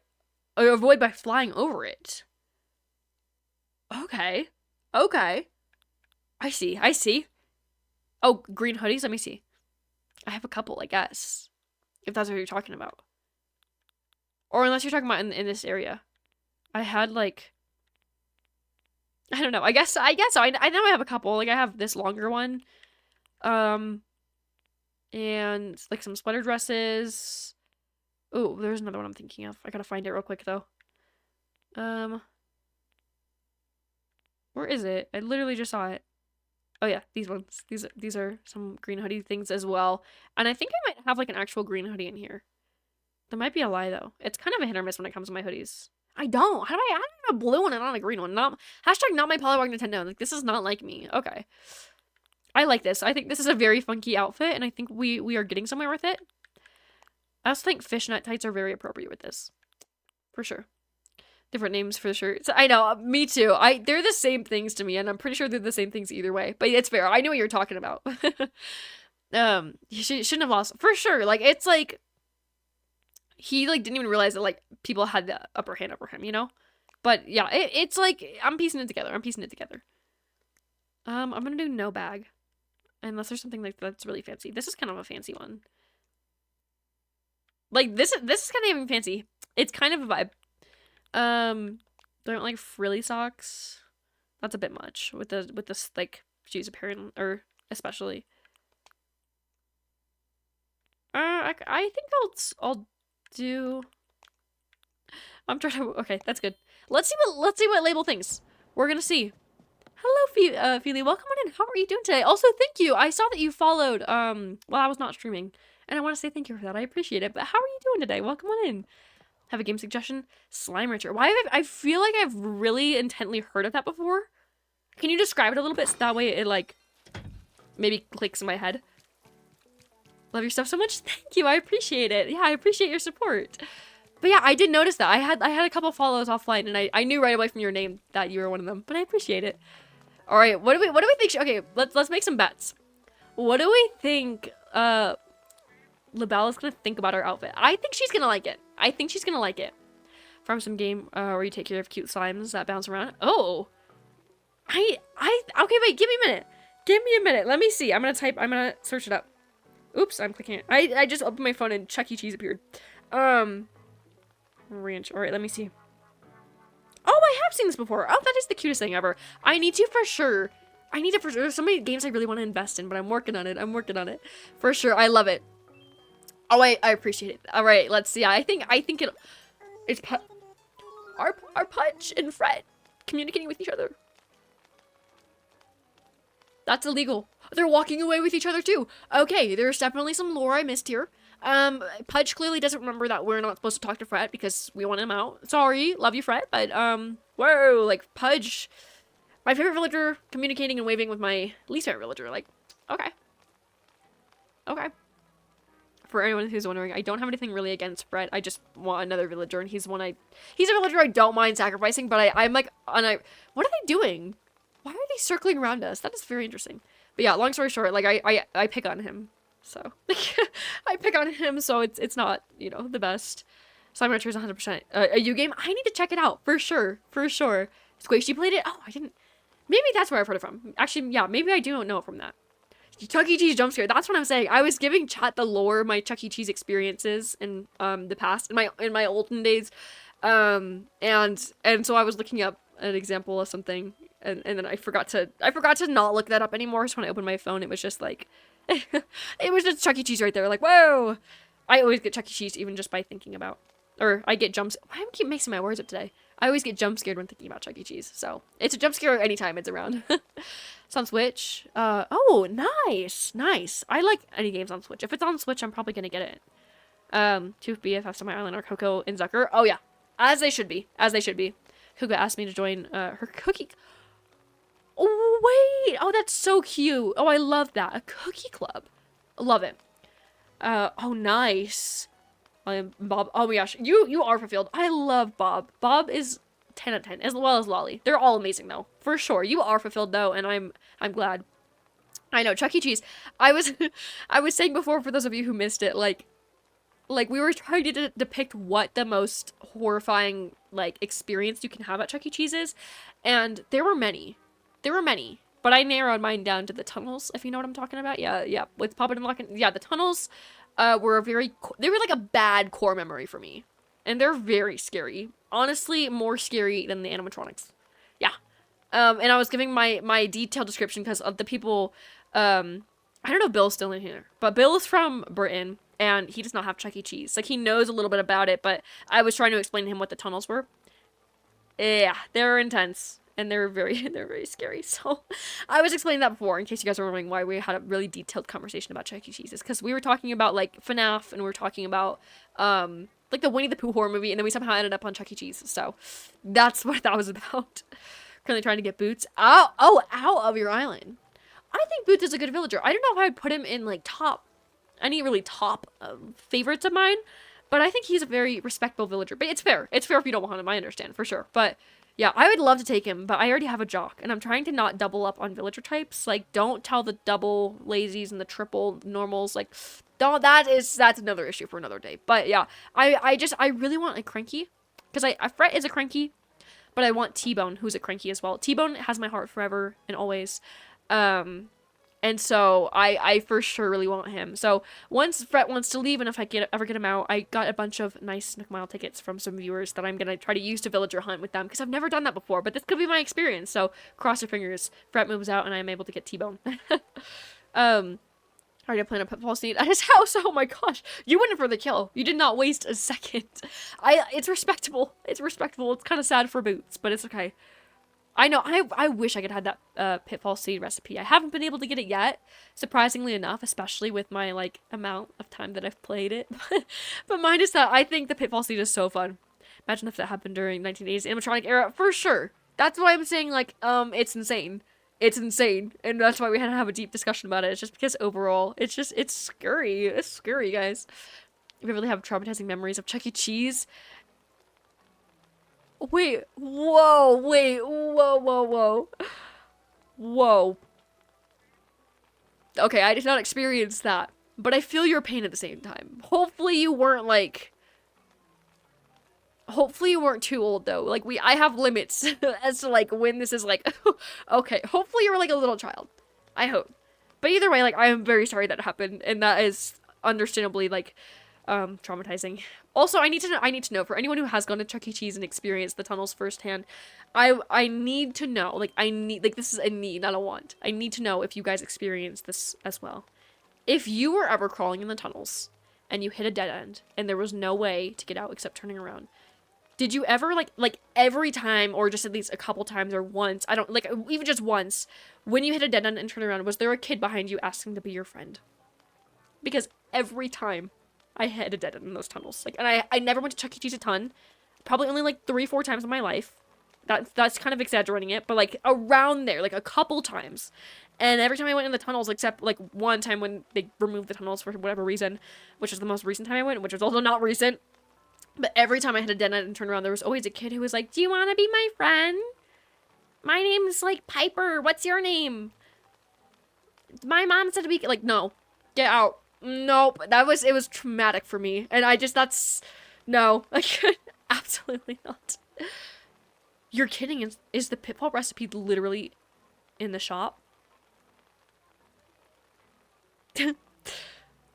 Or avoid by flying over it. Okay. Okay. I see. Oh, green hoodies? Let me see. I have a couple, I guess. If that's what you're talking about. Or unless you're talking about in this area. I had, like... I don't know. I guess so. I know I have a couple. Like, I have this longer one. And, like, some sweater dresses. Oh, there's another one I'm thinking of. I gotta find it real quick, though. Where is it? I literally just saw it. Oh yeah, these ones. These are some green hoodie things as well. And I think I might have like an actual green hoodie in here. That might be a lie though. It's kind of a hit or miss when it comes to my hoodies. I don't. How do I have a blue one and not a green one? Hashtag not my Polywog Nintendo. Like, this is not like me. Okay. I like this. I think this is a very funky outfit, and I think we are getting somewhere with it. I also think fishnet tights are very appropriate with this. For sure. Different names for the shirts. I know, me too. They're the same things to me, and I'm pretty sure they're the same things either way. But it's fair. I know what you're talking about. You shouldn't have lost. For sure. Like, it's like... He, like, didn't even realize that, like, people had the upper hand over him, you know? But, yeah, it's like... I'm piecing it together. I'm gonna do no bag. Unless there's something, like, that's really fancy. This is kind of a fancy one. Like, this is kind of even fancy. It's kind of a vibe. Don't like frilly socks. That's a bit much with this like shoes apparent or especially. I think I'll do. I'm trying to. Okay, that's good. Let's see what label thinks. We're gonna see. Hello, Feely. Welcome on in. How are you doing today? Also, thank you. I saw that you followed while I was not streaming, and I want to say thank you for that. I appreciate it. But how are you doing today? Welcome on in. Have a game suggestion? Slime Rancher. Why have I feel like I've really intently heard of that before. Can you describe it a little bit so that way it, like, maybe clicks in my head? Love your stuff so much. Thank you. I appreciate it. Yeah, I appreciate your support. But yeah, I did notice that. I had a couple follows offline, and I knew right away from your name that you were one of them. But I appreciate it. All right, what do we think? Okay, let's make some bets. What do we think? LaBelle is gonna think about our outfit. I think she's gonna like it. From some game where you take care of cute slimes that bounce around. Oh, okay, wait, give me a minute. Let me see. I'm gonna search it up. Oops, I'm clicking it. I just opened my phone and Chuck E. Cheese appeared. Ranch. All right, let me see. Oh, I have seen this before. Oh, that is the cutest thing ever. I need to for sure. There's so many games I really want to invest in, but I'm working on it. For sure. I love it. Oh, I appreciate it. All right, let's see. I think it's our Pudge and Fred communicating with each other. That's illegal. They're walking away with each other too. Okay, there's definitely some lore I missed here. Pudge clearly doesn't remember that we're not supposed to talk to Fred because we want him out. Sorry, love you, Fred, but whoa, like Pudge, my favorite villager communicating and waving with my least favorite villager. Like, okay. For anyone who's wondering, I don't have anything really against Fred. I just want another villager, and he's a villager I don't mind sacrificing, but I'm like, what are they doing? Why are they circling around us? That is very interesting. But yeah, long story short, like, I pick on him, so. I pick on him, so it's not, you know, the best. Slime Rancher is 100% a U game. I need to check it out, for sure. Squishy played it? Oh, I didn't. Maybe that's where I've heard it from. Actually, yeah, maybe I do know it from that. Chuck E. Cheese jump scare. That's what I'm saying. I was giving chat the lore of my Chuck E. Cheese experiences in the past, in my olden days, and so I was looking up an example of something, and then I forgot to not look that up anymore. So when I opened my phone, it was just like, it was just Chuck E. Cheese right there. Like, whoa! I always get Chuck E. Cheese even just by thinking about, or I get jumps. Why do I keep mixing my words up today? I always get jump scared when thinking about Chuck E. Cheese. So it's a jump scare anytime it's around. It's on Switch. Oh, nice. I like any games on Switch. If it's on Switch, I'm probably gonna get it. Two BFFs on my island are Coco and Zucker. Oh yeah, as they should be. Coco asked me to join her cookie. Oh wait. Oh, that's so cute. Oh, I love that. A cookie club. Love it. Oh nice. I am Bob. Oh my gosh, you are fulfilled. I love Bob. Bob is 10 out of 10, as well as Lolly. They're all amazing though, for sure. You are fulfilled though, and I'm glad. I know, Chuck E. Cheese. I was saying before, for those of you who missed it, like, like, we were trying to depict what the most horrifying, like, experience you can have at Chuck E. Cheese is, and there were many. There were many. But I narrowed mine down to the tunnels, if you know what I'm talking about. Yeah. With Pop and Lock. Yeah, the tunnels were they were like a bad core memory for me. And they're very scary. Honestly, more scary than the animatronics. Yeah. And I was giving my detailed description because of the people, I don't know if Bill's still in here, but Bill is from Britain, and he does not have Chuck E. Cheese. Like, he knows a little bit about it, but I was trying to explain to him what the tunnels were. Yeah, they're intense. And they're very scary. So I was explaining that before, in case you guys are wondering why we had a really detailed conversation about Chuck E. Cheese's. Because we were talking about, like, FNAF, and we were talking about, like, the Winnie the Pooh horror movie, and then we somehow ended up on Chuck E. Cheese. So that's what that was about. Currently trying to get Boots out of your island. I think Boots is a good villager. I don't know if I'd put him in, like, any really top favorites of mine, but I think he's a very respectable villager. But it's fair. It's fair if you don't want him, I understand, for sure. But yeah, I would love to take him, but I already have a jock, and I'm trying to not double up on villager types. Like, don't tell the double lazies and the triple normals. Like, don't. That's another issue for another day. But yeah, I really want a cranky, because Fret is a cranky, but I want T-Bone, who's a cranky as well. T-Bone has my heart forever and always. And so I for sure really want him. So once Fret wants to leave, and if I ever get him out, I got a bunch of nice Snook Mile tickets from some viewers that I'm going to try to use to villager hunt with them, because I've never done that before, but this could be my experience. So cross your fingers, Fret moves out and I'm able to get T-Bone. Already plan a pitfall seed at his house. Oh my gosh. You went in for the kill. You did not waste a second. It's respectable. It's respectable. It's kind of sad for Boots, but it's okay. I know, I wish I could have that pitfall seed recipe. I haven't been able to get it yet, surprisingly enough, especially with my, like, amount of time that I've played it. But mine is that I think the pitfall seed is so fun. Imagine if that happened during 1980s animatronic era, for sure. That's why I'm saying, like, it's insane. It's insane, and that's why we had to have a deep discussion about it. It's just because overall, it's scary. It's scary, guys. If you really have traumatizing memories of Chuck E. Cheese, wait, whoa. Okay, I did not experience that, but I feel your pain at the same time. Hopefully you weren't too old, though. Like, I have limits as to, like, when this is, like, okay, hopefully you were, like, a little child. I hope. But either way, like, I am very sorry that happened, and that is understandably, like, traumatizing. Also, I need to know, for anyone who has gone to Chuck E. Cheese and experienced the tunnels firsthand, I need to know, like, this is a need, not a want. I need to know if you guys experienced this as well. If you were ever crawling in the tunnels, and you hit a dead end, and there was no way to get out except turning around, did you ever, like every time, or just at least a couple times, or once, I don't, like, even just once, when you hit a dead end and turn around, was there a kid behind you asking to be your friend? Because every time I hit a dead end in those tunnels. Like, and I never went to Chuck E. Cheese a ton. Probably only, like, 3-4 times in my life. That's kind of exaggerating it, but, like, around there, like, a couple times. And every time I went in the tunnels, except, like, one time when they removed the tunnels for whatever reason, which is the most recent time I went, which was also not recent. But every time I hit a dead end and turned around, there was always a kid who was like, "Do you want to be my friend? My name's, like, Piper. What's your name? My mom said to be..." Like, no. Get out. Nope. It was traumatic for me. And no. I could absolutely not. You're kidding. Is the pitfall recipe literally in the shop? Thank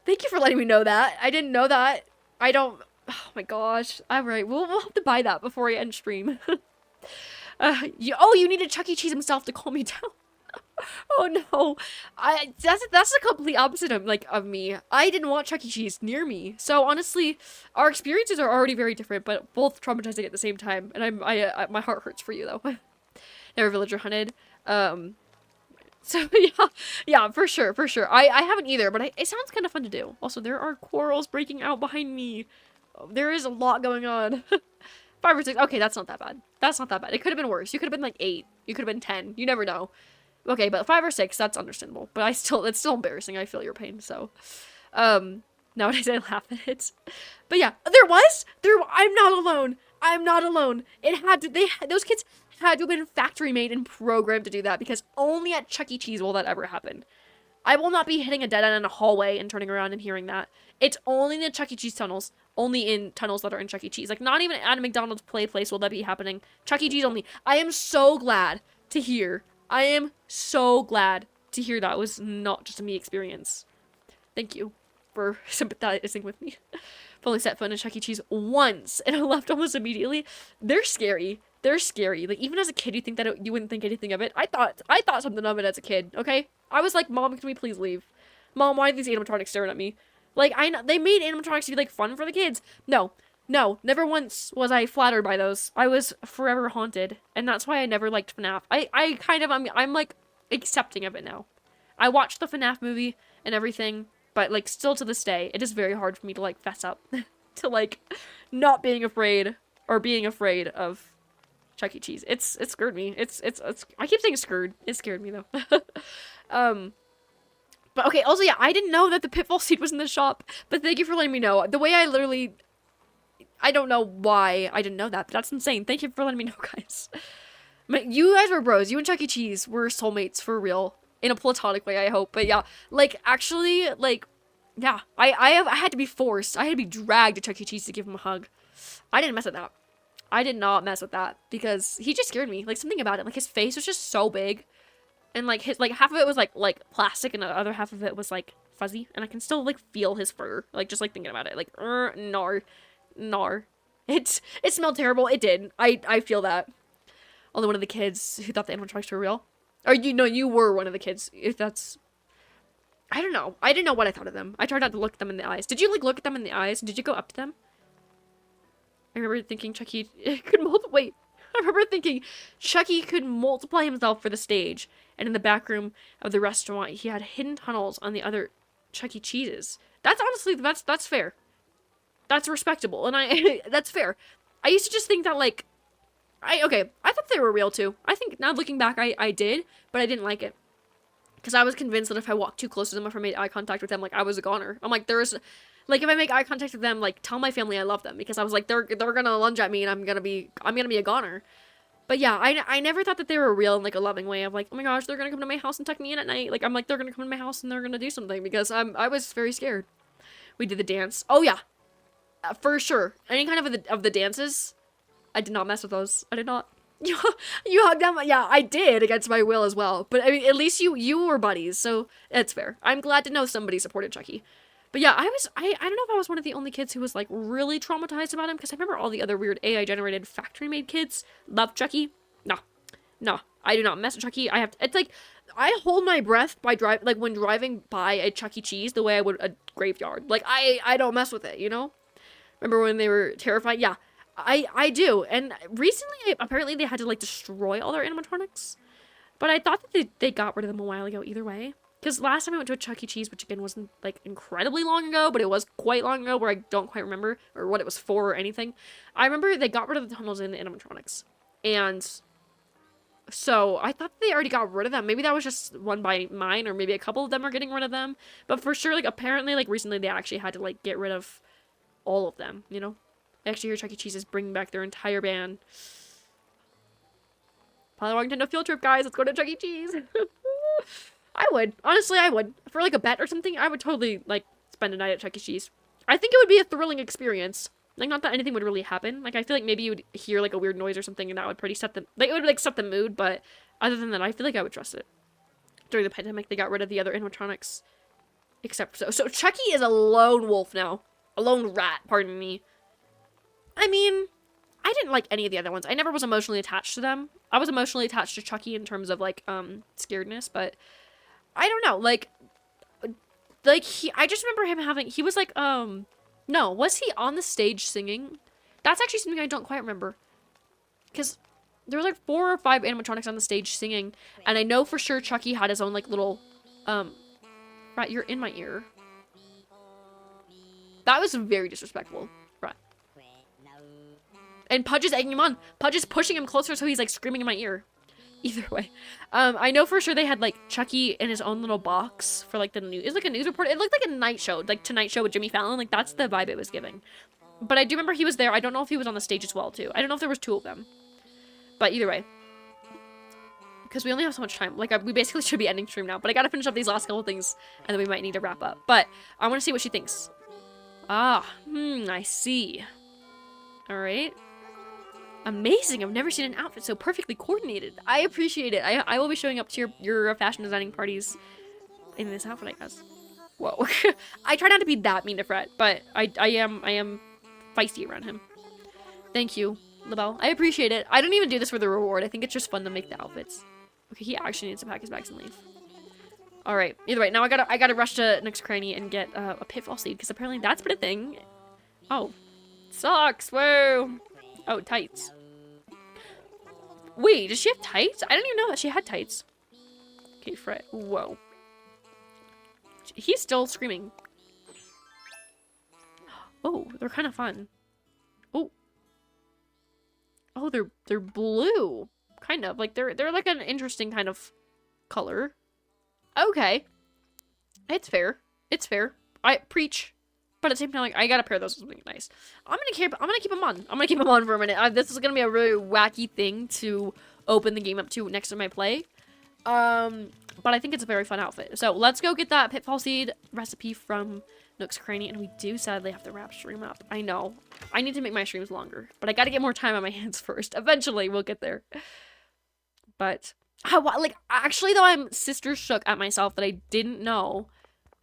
you for letting me know that. I didn't know that. Oh my gosh. Alright, we'll have to buy that before I end stream. You needed Chuck E. Cheese himself to calm me down. Oh no. That's the complete opposite of me. I didn't want Chuck E. Cheese near me. So honestly, our experiences are already very different, but both traumatizing at the same time. And my heart hurts for you though. Never villager hunted. So yeah, for sure. I haven't either, but it sounds kind of fun to do. Also, there are quarrels breaking out behind me. There is a lot going on. 5 or 6. Okay, that's not that bad. It could have been worse. You could have been like 8. You could have been 10. You never know. Okay, but 5 or 6, that's understandable. But it's still embarrassing. I feel your pain, so. Nowadays I laugh at it. But yeah, I'm not alone. Those kids had to have been factory made and programmed to do that, because only at Chuck E. Cheese will that ever happen. I will not be hitting a dead end in a hallway and turning around and hearing that. It's only in the Chuck E. Cheese tunnels. Only in tunnels that are in Chuck E. Cheese. Like, not even at a McDonald's play place will that be happening. Chuck E. Cheese only. I am so glad to hear. I am so glad to hear that was not just a me experience. Thank you for sympathizing with me. I've only set foot in a Chuck E. Cheese once, and I left almost immediately. They're scary. They're scary. Like, even as a kid, you think that you wouldn't think anything of it. I thought something of it as a kid, okay? I was like, Mom, can we please leave? Mom, why are these animatronics staring at me? Like, they made animatronics to be, like, fun for the kids. No, never once was I flattered by those. I was forever haunted, and that's why I never liked FNAF. I'm like, accepting of it now. I watched the FNAF movie and everything, but, like, still to this day, it is very hard for me to, like, fess up to, like, not being afraid or being afraid of Chuck E. Cheese. It scared me. I keep saying scared. It scared me, though. But okay, also, yeah, I didn't know that the pitfall seed was in the shop, but thank you for letting me know. The way I don't know why I didn't know that, but that's insane. Thank you for letting me know, guys. You guys were bros. You and Chuck E. Cheese were soulmates for real. In a platonic way, I hope. But yeah, like, actually, like, yeah, I had to be forced. I had to be dragged to Chuck E. Cheese to give him a hug. I didn't mess with that. I did not mess with that, because he just scared me. Like, something about it. Like, his face was just so big. And, like, half of it was, like plastic, and the other half of it was, like, fuzzy. And I can still, like, feel his fur. Like, just, like, thinking about it. Like, nar. It smelled terrible. It did. I feel that. Only one of the kids who thought the animatronics were real. Or, you were one of the kids. If that's... I don't know. I didn't know what I thought of them. I tried not to look at them in the eyes. Did you, like, look at them in the eyes? Did you go up to them? I remember thinking Chucky could wait. I remember thinking Chucky could multiply himself for the stage, and in the back room of the restaurant, he had hidden tunnels on the other Chuck E. Cheeses. That's honestly, that's fair. That's respectable, and that's fair. I used to just think that, like, I thought they were real, too. I think, now looking back, I did, but I didn't like it. Because I was convinced that if I walked too close to them, if I made eye contact with them, like, I was a goner. I'm like, like, if I make eye contact with them, like, tell my family I love them, because I was like, they're gonna lunge at me, and I'm gonna be a goner. But yeah, I never thought that they were real in, like, a loving way of, like, oh my gosh, they're gonna come to my house and tuck me in at night. Like, I'm like, they're gonna come to my house and they're gonna do something, because I was very scared. We did the dance. Oh yeah, for sure. Any kind of the dances, I did not mess with those. I did not. You hugged them? Yeah, I did, against my will as well. But I mean, at least you were buddies, so it's fair. I'm glad to know somebody supported Chucky. But yeah, I don't know if I was one of the only kids who was, like, really traumatized about him, because I remember all the other weird AI-generated factory-made kids loved Chucky. No, I do not mess with Chucky. It's like, I hold my breath when driving by a Chuck E. Cheese the way I would a graveyard. Like, I don't mess with it, you know? Remember when they were terrifying? Yeah, I do. And recently, apparently they had to, like, destroy all their animatronics. But I thought that they got rid of them a while ago either way. Because last time I went to a Chuck E. Cheese, which again wasn't, like, incredibly long ago, but it was quite long ago, where I don't quite remember, or what it was for or anything. I remember they got rid of the tunnels in the animatronics. And so I thought they already got rid of them. Maybe that was just one by mine, or maybe a couple of them are getting rid of them. But for sure, like, apparently, like, recently they actually had to, like, get rid of all of them, you know? I actually hear Chuck E. Cheese is bringing back their entire band. Probably Nintendo field trip, guys. Let's go to Chuck E. Cheese. I would. Honestly, I would. For, like, a bet or something, I would totally, like, spend a night at Chuck E. Cheese. I think it would be a thrilling experience. Like, not that anything would really happen. Like, I feel like maybe you would hear, like, a weird noise or something, and that would pretty set the... Like, it would, like, set the mood, but other than that, I feel like I would trust it. During the pandemic, they got rid of the other animatronics. Except so Chucky is a lone wolf now. A lone rat, pardon me. I mean, I didn't like any of the other ones. I never was emotionally attached to them. I was emotionally attached to Chucky in terms of, like, scaredness, but... I don't know, like, I just remember him having, he was like, no, was he on the stage singing? That's actually something I don't quite remember. Because there were, like, 4 or 5 animatronics on the stage singing, and I know for sure Chucky had his own, like, little, right, you're in my ear. That was very disrespectful, right. And Pudge is egging him on. Pudge is pushing him closer so he's, like, screaming in my ear. Either way. I know for sure they had, like, Chucky in his own little box for, like, the news. It's like a news report. It looked like a night show, like Tonight Show with Jimmy Fallon. Like, that's the vibe it was giving. But I do remember he was there. I don't know if he was on the stage as well, too. I don't know if there was 2 of them. But either way. because we only have so much time. Like, we basically should be ending stream now, but I gotta finish up these last couple things, and then we might need to wrap up. But I want to see what she thinks. Ah, I see. All right. Amazing. I've never seen an outfit so perfectly coordinated. I appreciate it. I will be showing up to your fashion designing parties in this outfit, I guess. Whoa. I try not to be that mean to Fred, but I am feisty around him. Thank you, LaBelle. I appreciate it. I don't even do this for the reward. I think it's just fun to make the outfits. Okay, he actually needs to pack his bags and leave. All right. Either way, now I gotta rush to Nook's Cranny and get a pitfall seed because apparently that's been a thing. Oh, socks. Whoa. Oh, tights. Wait, does she have tights? I didn't even know that she had tights. Okay, Fred. Whoa. He's still screaming. Oh, they're kind of fun. Oh. Oh, they're blue. Kind of. Like they're like an interesting kind of color. Okay. It's fair. It's fair. I preach. But at the same time, like, I gotta pair those with something nice. I'm gonna keep them on. I'm gonna keep them on for a minute. This is gonna be a really wacky thing to open the game up to next to my play. But I think it's a very fun outfit. So let's go get that pitfall seed recipe from Nook's Cranny, and we do sadly have to wrap stream up. I know. I need to make my streams longer, but I gotta get more time on my hands first. Eventually, we'll get there. But like, actually, though, I'm sister shook at myself that I didn't know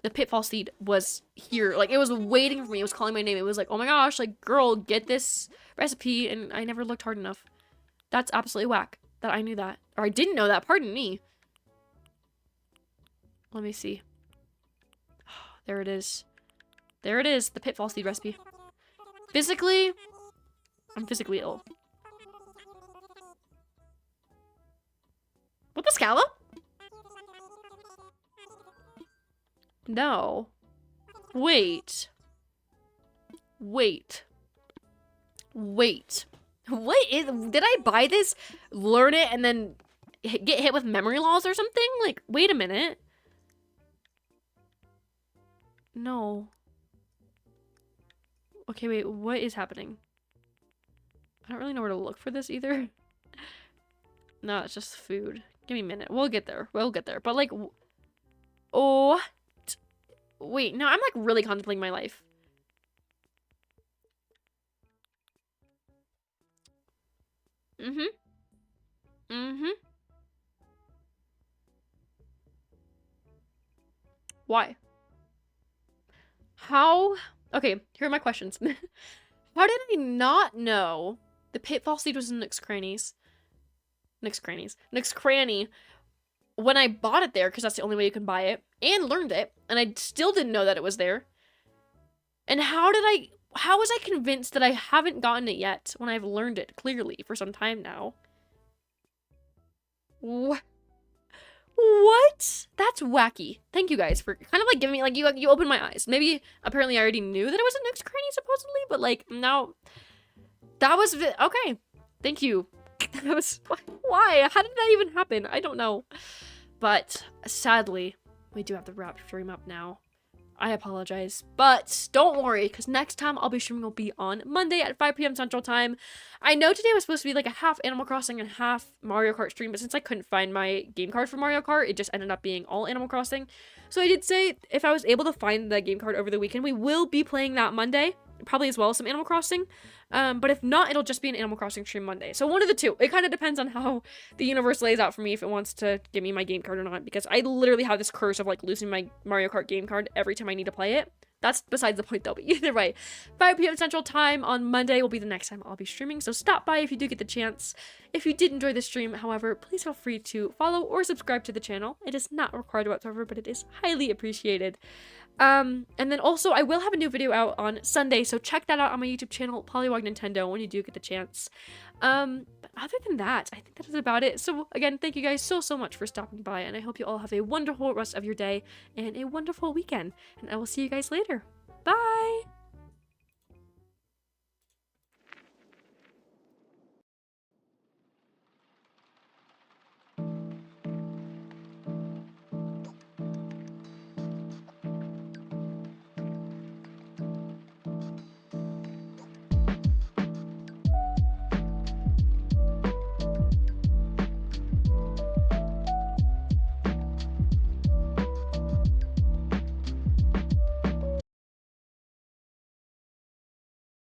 the pitfall seed was here. Like, it was waiting for me. It was calling my name. It was like, oh my gosh, like, girl, get this recipe. And I never looked hard enough. That's absolutely whack that I knew that. Or I didn't know that. Pardon me. Let me see. There it is. There it is. The pitfall seed recipe. Physically, I'm physically ill. What, the scallop? No. Wait. Wait. Wait. What is... Did I buy this, learn it, and then get hit with memory loss or something? Like, wait a minute. No. Okay, wait. What is happening? I don't really know where to look for this either. No, it's just food. Give me a minute. We'll get there. We'll get there. But, like... Oh... Wait, no, I'm like really contemplating my life. Why? How? Okay, here are my questions. How did I not know the pitfall seed was in Nook's Cranny when I bought it there, because that's the only way you can buy it, and learned it, and I still didn't know that it was there? And how was I convinced that I haven't gotten it yet when I've learned it clearly for some time now? What? That's wacky. Thank you guys for kind of like giving me, like, you opened my eyes. Maybe, apparently I already knew that it was a Nook's Cranny supposedly, but like, now, that was, okay. Thank you. That was, why? How did that even happen? I don't know. But sadly, we do have to wrap stream up now. I apologize, but don't worry, because next time I'll be streaming will be on Monday at 5 p.m. Central Time. I know today was supposed to be like a half Animal Crossing and half Mario Kart stream, but since I couldn't find my game card for Mario Kart, it just ended up being all Animal Crossing. So I did say if I was able to find the game card over the weekend, we will be playing that Monday, probably as well as some Animal Crossing. But if not, it'll just be an Animal Crossing stream Monday. So one of the two. It kind of depends on how the universe lays out for me if it wants to give me my game card or not. Because I literally have this curse of like losing my Mario Kart game card every time I need to play it. That's besides the point though. But either way, 5 p.m. Central Time on Monday will be the next time I'll be streaming. So stop by if you do get the chance. If you did enjoy the stream, however, please feel free to follow or subscribe to the channel. It is not required whatsoever, but it is highly appreciated. And then also, I will have a new video out on Sunday, so check that out on my YouTube channel, Polywog Nintendo, when you do get the chance. But other than that, I think that is about it. So again, thank you guys so much for stopping by, and I hope you all have a wonderful rest of your day and a wonderful weekend. And I will see you guys later. Bye!